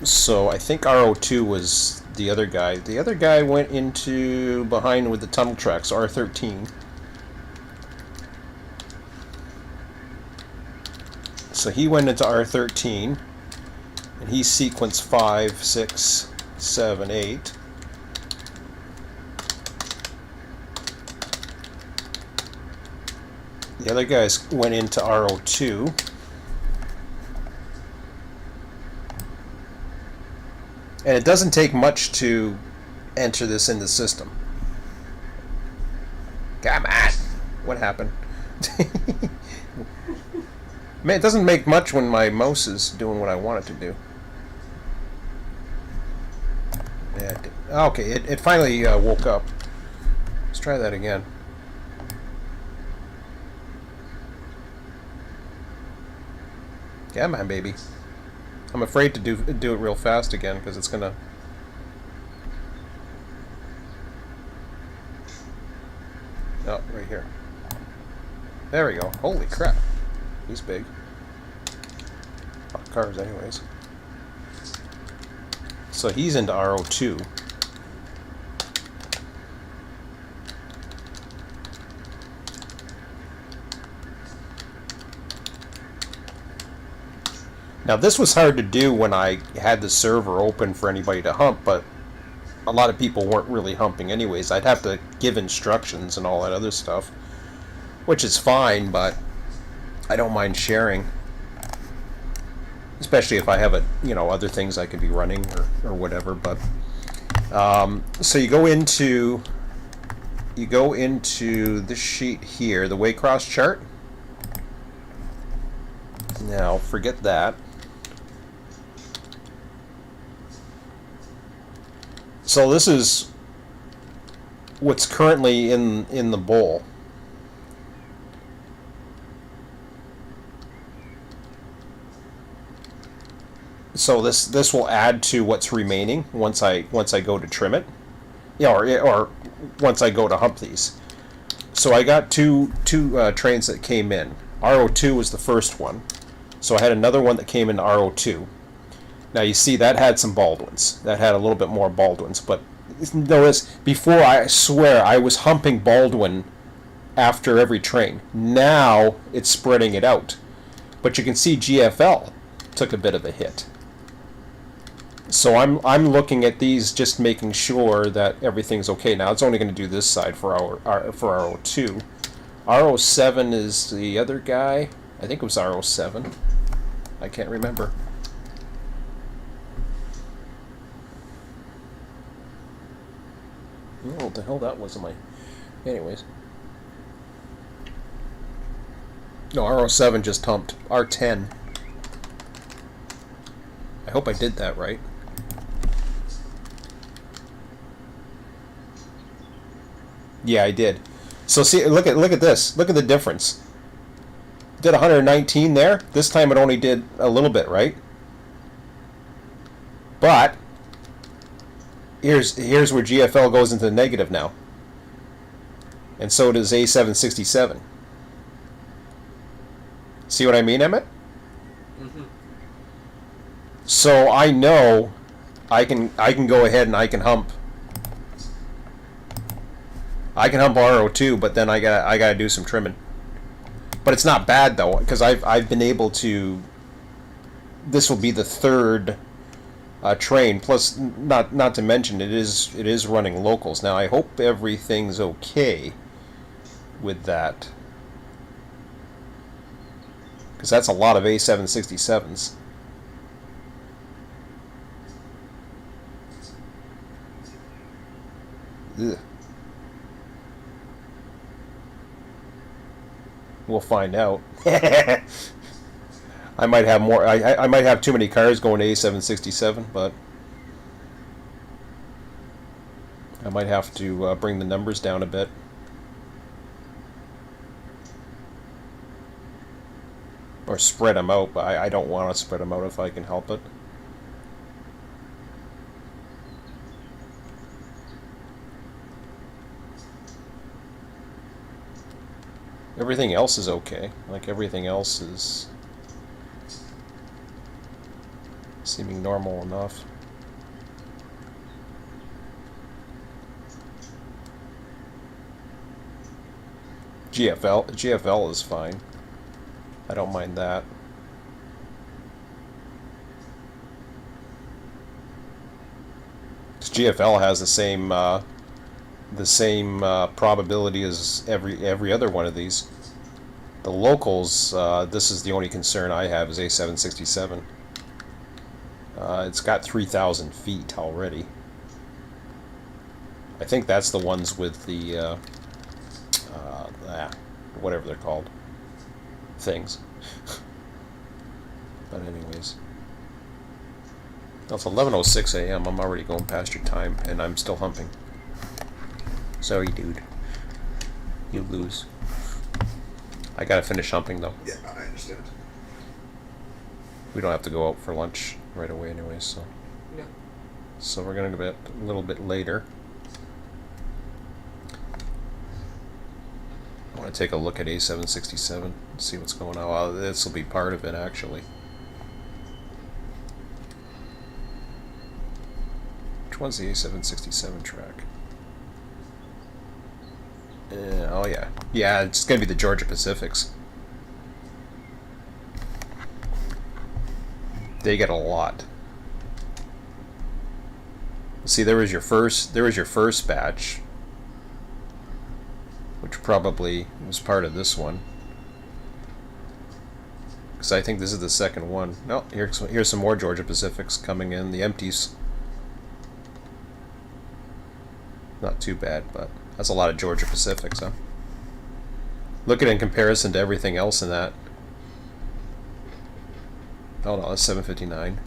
So I think RO2 was the other guy. The other guy went into behind with the tunnel tracks, R13. So he went into R13, and he sequenced 5, 6, 7, 8. The other guys went into RO2. And it doesn't take much to enter this in the system. Come on! What happened? Man, it doesn't make much when my mouse is doing what I want it to do. Yeah, okay, it finally woke up. Let's try that again. Come on, baby. I'm afraid to do it real fast again because it's gonna. Oh, right here. There we go. Holy crap. He's big. Cars, anyways. So he's into RO2. Now this was hard to do when I had the server open for anybody to hump, but a lot of people weren't really humping anyways. I'd have to give instructions and all that other stuff, which is fine, but I don't mind sharing, especially if I have other things I could be running or whatever. But so you go into this sheet here, the Waycross chart. Now forget that. So this is what's currently in the bowl. So this will add to what's remaining once I go to trim it, or once I go to hump these. So I got two trains that came in. RO2 was the first one, so I had another one that came in RO2. Now you see that had some Baldwins. That had a little bit more Baldwins, but notice before, I swear I was humping Baldwin after every train. Now it's spreading it out, but you can see GFL took a bit of a hit. So I'm looking at these, just making sure that everything's okay. Now it's only going to do this side for RO2. RO7 is the other guy. I think it was RO7. I can't remember. I don't know what the hell that was on my. Anyways. No, RO7 just humped. R10. I hope I did that right. Yeah, I did. So see, look at this. Look at the difference. Did 119 there. This time it only did a little bit, right? But here's where GFL goes into the negative now. And so does A767. See what I mean, Emmett? Mm-hmm. So I know I can go ahead and I can hump. I can hump RO2, but then I gotta do some trimming. But it's not bad though, because I've been able to. This will be the third train. Plus, not to mention it is running locals. Now I hope everything's okay with that, because that's a lot of A767s. Ugh. We'll find out. I might have more. I might have too many cars going to A767, but I might have to bring the numbers down a bit. Or spread them out, but I don't want to spread them out if I can help it. Everything else is okay. Like, everything else is seeming normal enough. GFL is fine. I don't mind that. GFL has the same probability as every other one of these. The locals, this is the only concern I have, is A767. It's got 3,000 feet already. I think that's the ones with the whatever they're called, things. But anyways, it's 11:06 a.m. I'm already going past your time, and I'm still humping. Sorry, dude. You lose. I gotta finish humping though. Yeah, I understand. We don't have to go out for lunch right away anyway, so. Yeah. So we're gonna go a little bit later. I want to take a look at A767 and see what's going on. Well, this will be part of it actually. Which one's the A767 track? Oh yeah. Yeah, it's going to be the Georgia Pacifics. They get a lot. See, there was your first batch, which probably was part of this one, because I think this is the second one. No, here's some more Georgia Pacifics coming in. The empties. Not too bad, but that's a lot of Georgia Pacifics, huh? Look at it in comparison to everything else in that. Oh no, that's 759.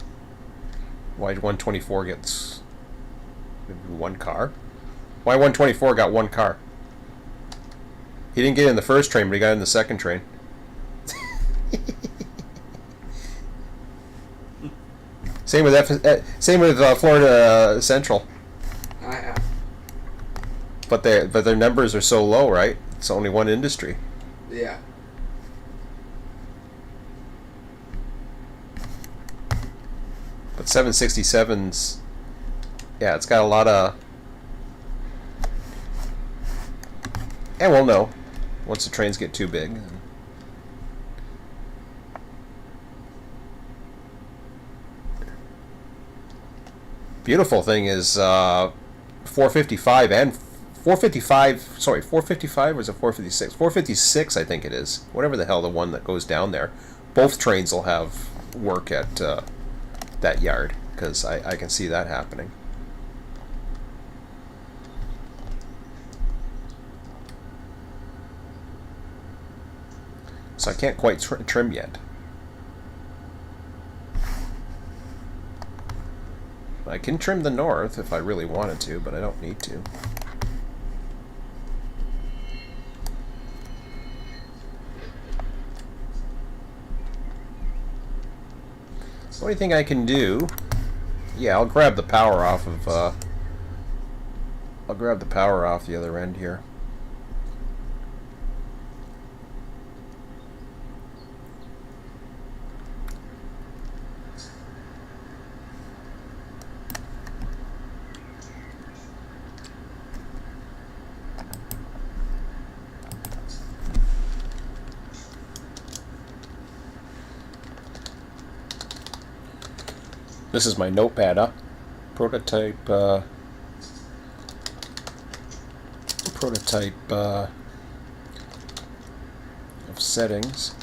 Why 124 gets one car? Why 124 got one car? He didn't get in the first train, but he got in the second train. Same with Florida Central. But their numbers are so low, right? It's only one industry. Yeah. But 767's, yeah, it's got a lot of. And we'll know once the trains get too big. Beautiful thing is 455 and 455. Sorry, 455 or is it 456? 456, I think it is. Whatever the hell the one that goes down there. Both trains will have work at that yard, because I can see that happening. So I can't quite trim yet. I can trim the north if I really wanted to, but I don't need to. The only thing I can do, yeah, I'll grab the power off of, I'll grab the power off the other end here. This is my notepad up. Prototype of settings.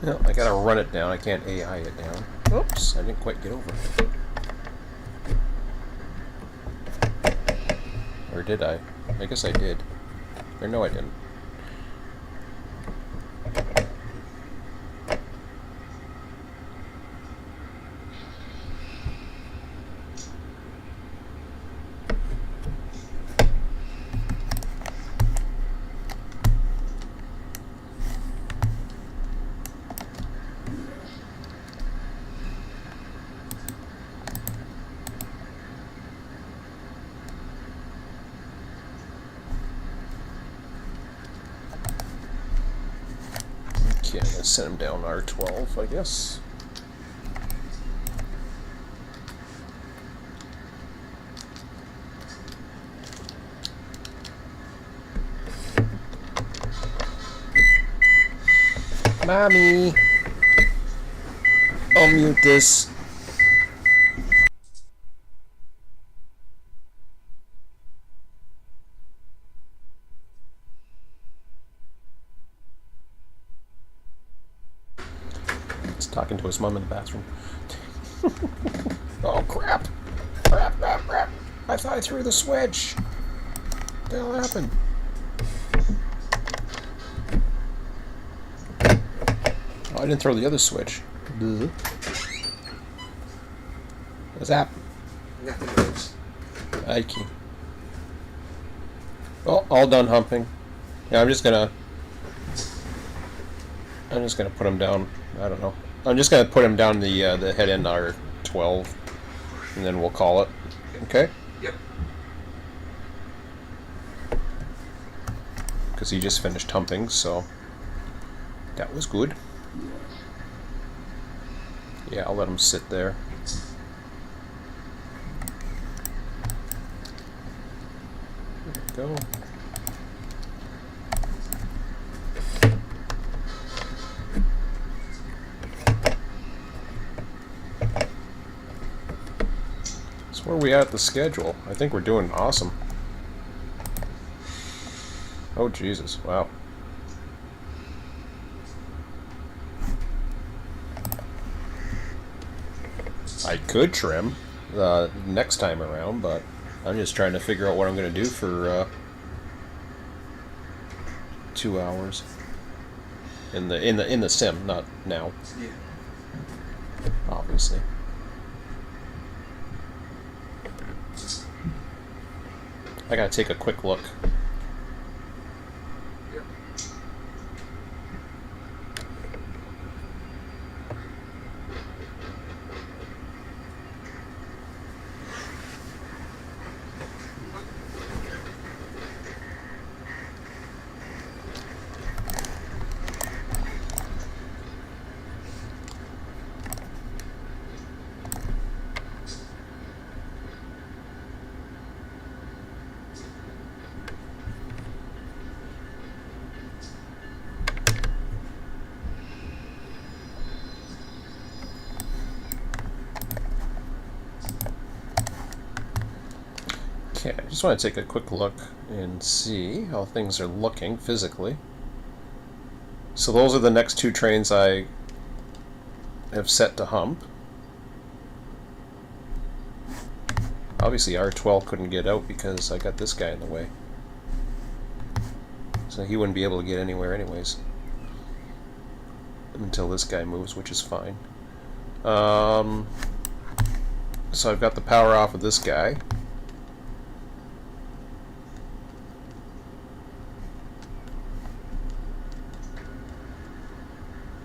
No, I gotta run it down. I can't AI it down. Oops, I didn't quite get over it. Or did I? I guess I did. Or no, I didn't. Okay, I'm gonna send him down R12, I guess. Mommy! I'll mute this. He's talking to his mom in the bathroom. Oh crap! Crap, crap, crap! I thought I threw the switch! What the hell happened? Oh, I didn't throw the other switch. What's that? Nothing moves. Ike. Oh, all done humping. Yeah, I'm just gonna put him down. I don't know. I'm just gonna put him down the head end R12, and then we'll call it. Okay? Yep. Because he just finished humping, so that was good. Yeah, I'll let him sit there. There we go. Where are we at the schedule? I think we're doing awesome. Oh, Jesus. Wow. I could trim next time around, but I'm just trying to figure out what I'm going to do for 2 hours in the sim, not now. Yeah. Obviously. I gotta take a quick look. Yep. Okay, I just want to take a quick look and see how things are looking physically. So those are the next 2 trains I have set to hump. Obviously R12 couldn't get out because I got this guy in the way. So he wouldn't be able to get anywhere anyways. Until this guy moves, which is fine. So I've got the power off of this guy.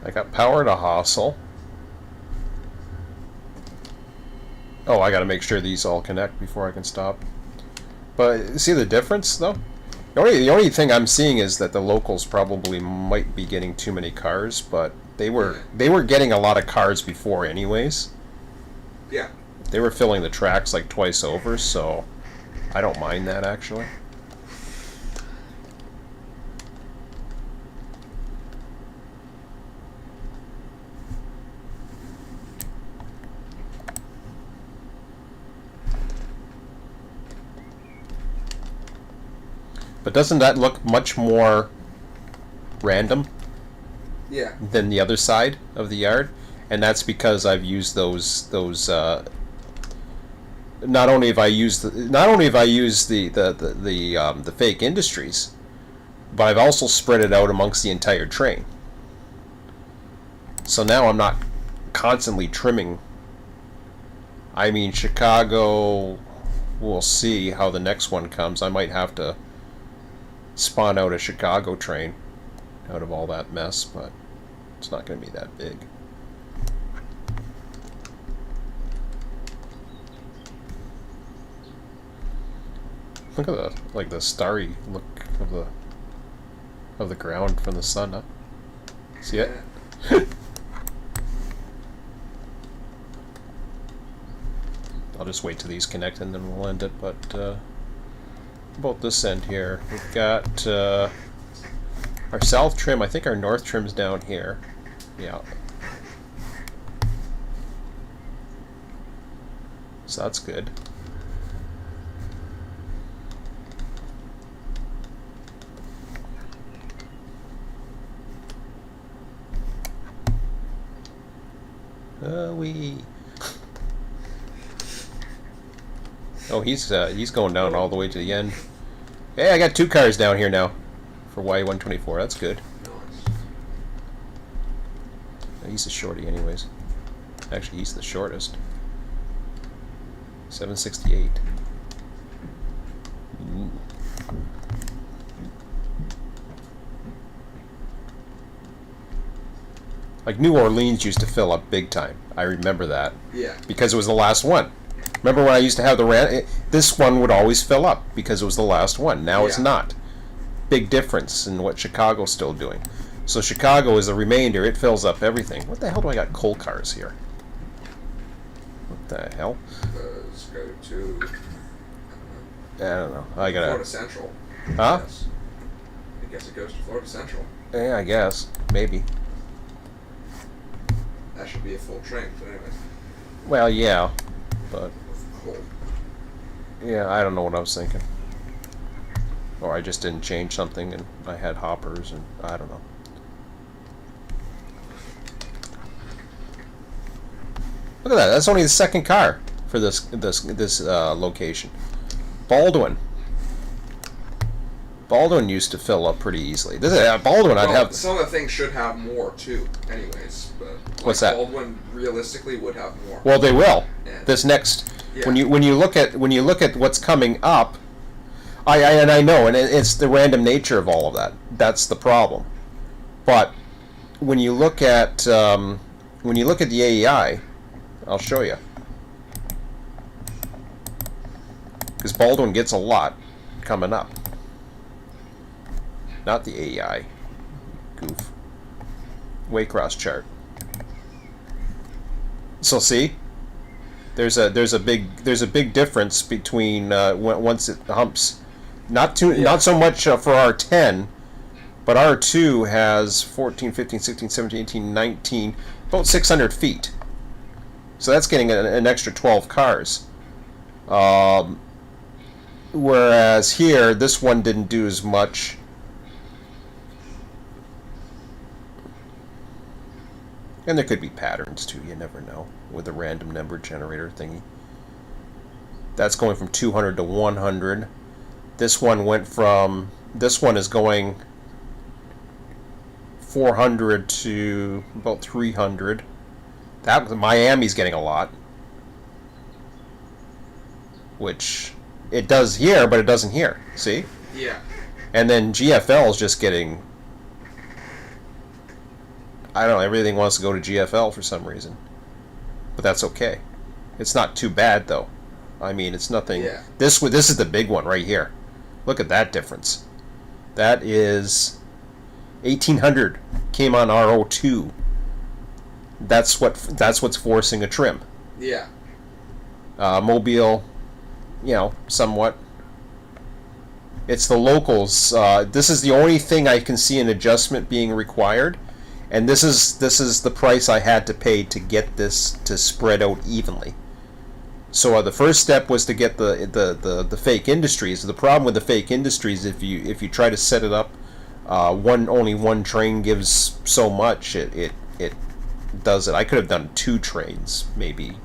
I got power to hustle. Oh, I gotta make sure these all connect before I can stop. But see the difference though? The only thing I'm seeing is that the locals probably might be getting too many cars, but they were getting a lot of cars before anyways. Yeah. They were filling the tracks like twice over, so I don't mind that actually. But doesn't that look much more random Yeah. than the other side of the yard? And that's because I've used those not only have I used the fake industries, but I've also spread it out amongst the entire train. So now I'm not constantly trimming. I mean, Chicago, we'll see how the next one comes. I might have to spawn out a Chicago train out of all that mess, but it's not going to be that big. Look at the starry look of the ground from the sun up. See it? I'll just wait till these connect and then we'll end it. But about this end here, we've got our south trim. I think our north trim's down here. Yeah. So that's good. Oh, he's going down all the way to the end. Hey, I got 2 cars down here now for Y124. That's good. He's a shorty anyways. Actually, he's the shortest. 768. Ooh. Like New Orleans used to fill up big time. I remember that. Yeah. Because it was the last one. Remember when I used to have the this one would always fill up because it was the last one. Now it's not. Big difference in what Chicago's still doing. So Chicago is the remainder. It fills up everything. What the hell do I got coal cars here? What the hell? Let's go to... I don't know. I gotta... Florida Central. Huh? Yes. I guess it goes to Florida Central. Yeah, I guess. Maybe. That should be a full train, but anyways. Well, yeah. But... Cool. Yeah, I don't know what I was thinking. Or I just didn't change something and I had hoppers and I don't know. Look at that. That's only the second car for this location. Baldwin. Baldwin used to fill up pretty easily. This Baldwin, I'd have. Some of the things should have more too, anyways. But like, What's that? Baldwin realistically would have more. Well, they will. Yeah. This next, Yeah. when you look at what's coming up, I know, and it's the random nature of all of that. That's the problem. But when you look at the AEI, I'll show you. Because Baldwin gets a lot coming up. Not the AEI. Goof. Waycross chart. So see, there's a big difference between once it humps. Not so much for R10, but R2 has 14, 15, 16, 17, 18, 19, about 600 feet. So that's getting an extra 12 cars. Whereas here, this one didn't do as much. And there could be patterns too, you never know, with a random number generator thingy. That's going from 200 to 100. This one is going 400 to about 300. Miami's getting a lot. Which it does here, but it doesn't here. See? Yeah. And then GFL is just getting, I don't know, everything wants to go to GFL for some reason. But that's okay. It's not too bad though. I mean, it's nothing. Yeah. This is the big one right here. Look at that difference. That is 1800 came on RO2. That's what's forcing a trim. Yeah. Mobile, somewhat. It's the locals. This is the only thing I can see an adjustment being required, and this is the price I had to pay to get this to spread out evenly. So the first step was to get the fake industries. The problem with the fake industries, if you try to set it up, only one train gives so much. It does it. I could have done 2 trains, maybe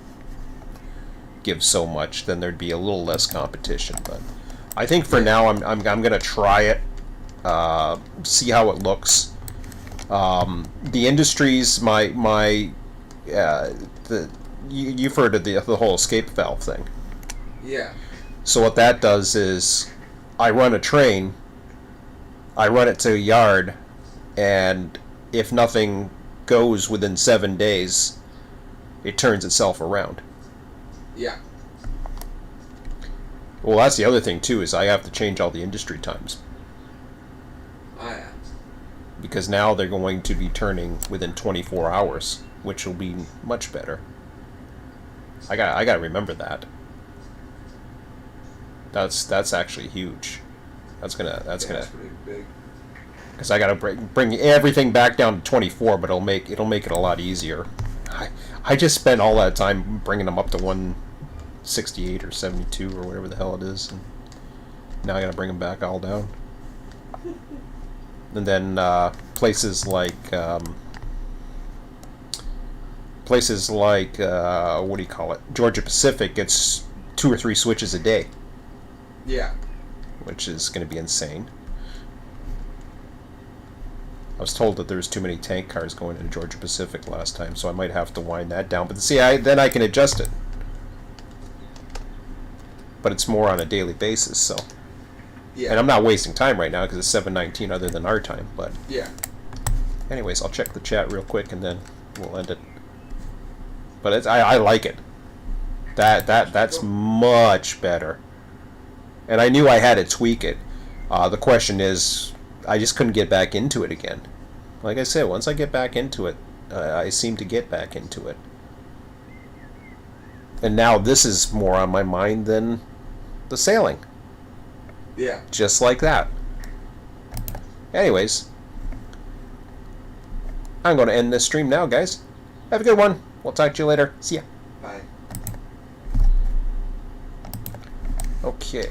give so much. Then there'd be a little less competition. But I think for now I'm gonna try it, see how it looks. The industries, you've heard of the whole escape valve thing. Yeah. So what that does is, I run a train, I run it to a yard, and if nothing goes within 7 days, it turns itself around. Yeah. Well, that's the other thing too, is I have to change all the industry times. Oh yeah. Because now they're going to be turning within 24 hours, which will be much better. I got to remember that. That's actually huge. That's gonna Pretty big. because I gotta bring everything back down to 24, but it'll make it a lot easier. I just spent all that time bringing them up to 168 or 72 or whatever the hell it is, and now I gotta bring them back all down. And then places like what do you call it? Georgia Pacific gets 2 or 3 switches a day. Yeah. Which is going to be insane. I was told that there was too many tank cars going into Georgia Pacific last time, so I might have to wind that down. But see, then I can adjust it. But it's more on a daily basis, so. Yeah. And I'm not wasting time right now because it's 7:19 other than our time. But yeah. anyways, I'll check the chat real quick and then we'll end it. But I like it. That's much better. And I knew I had to tweak it. The question is, I just couldn't get back into it again. Like I said, once I get back into it, I seem to get back into it. And now this is more on my mind than the sailing. Yeah. Just like that. Anyways, I'm going to end this stream now, guys. Have a good one. We'll talk to you later. See ya. Bye. Okay. Okay.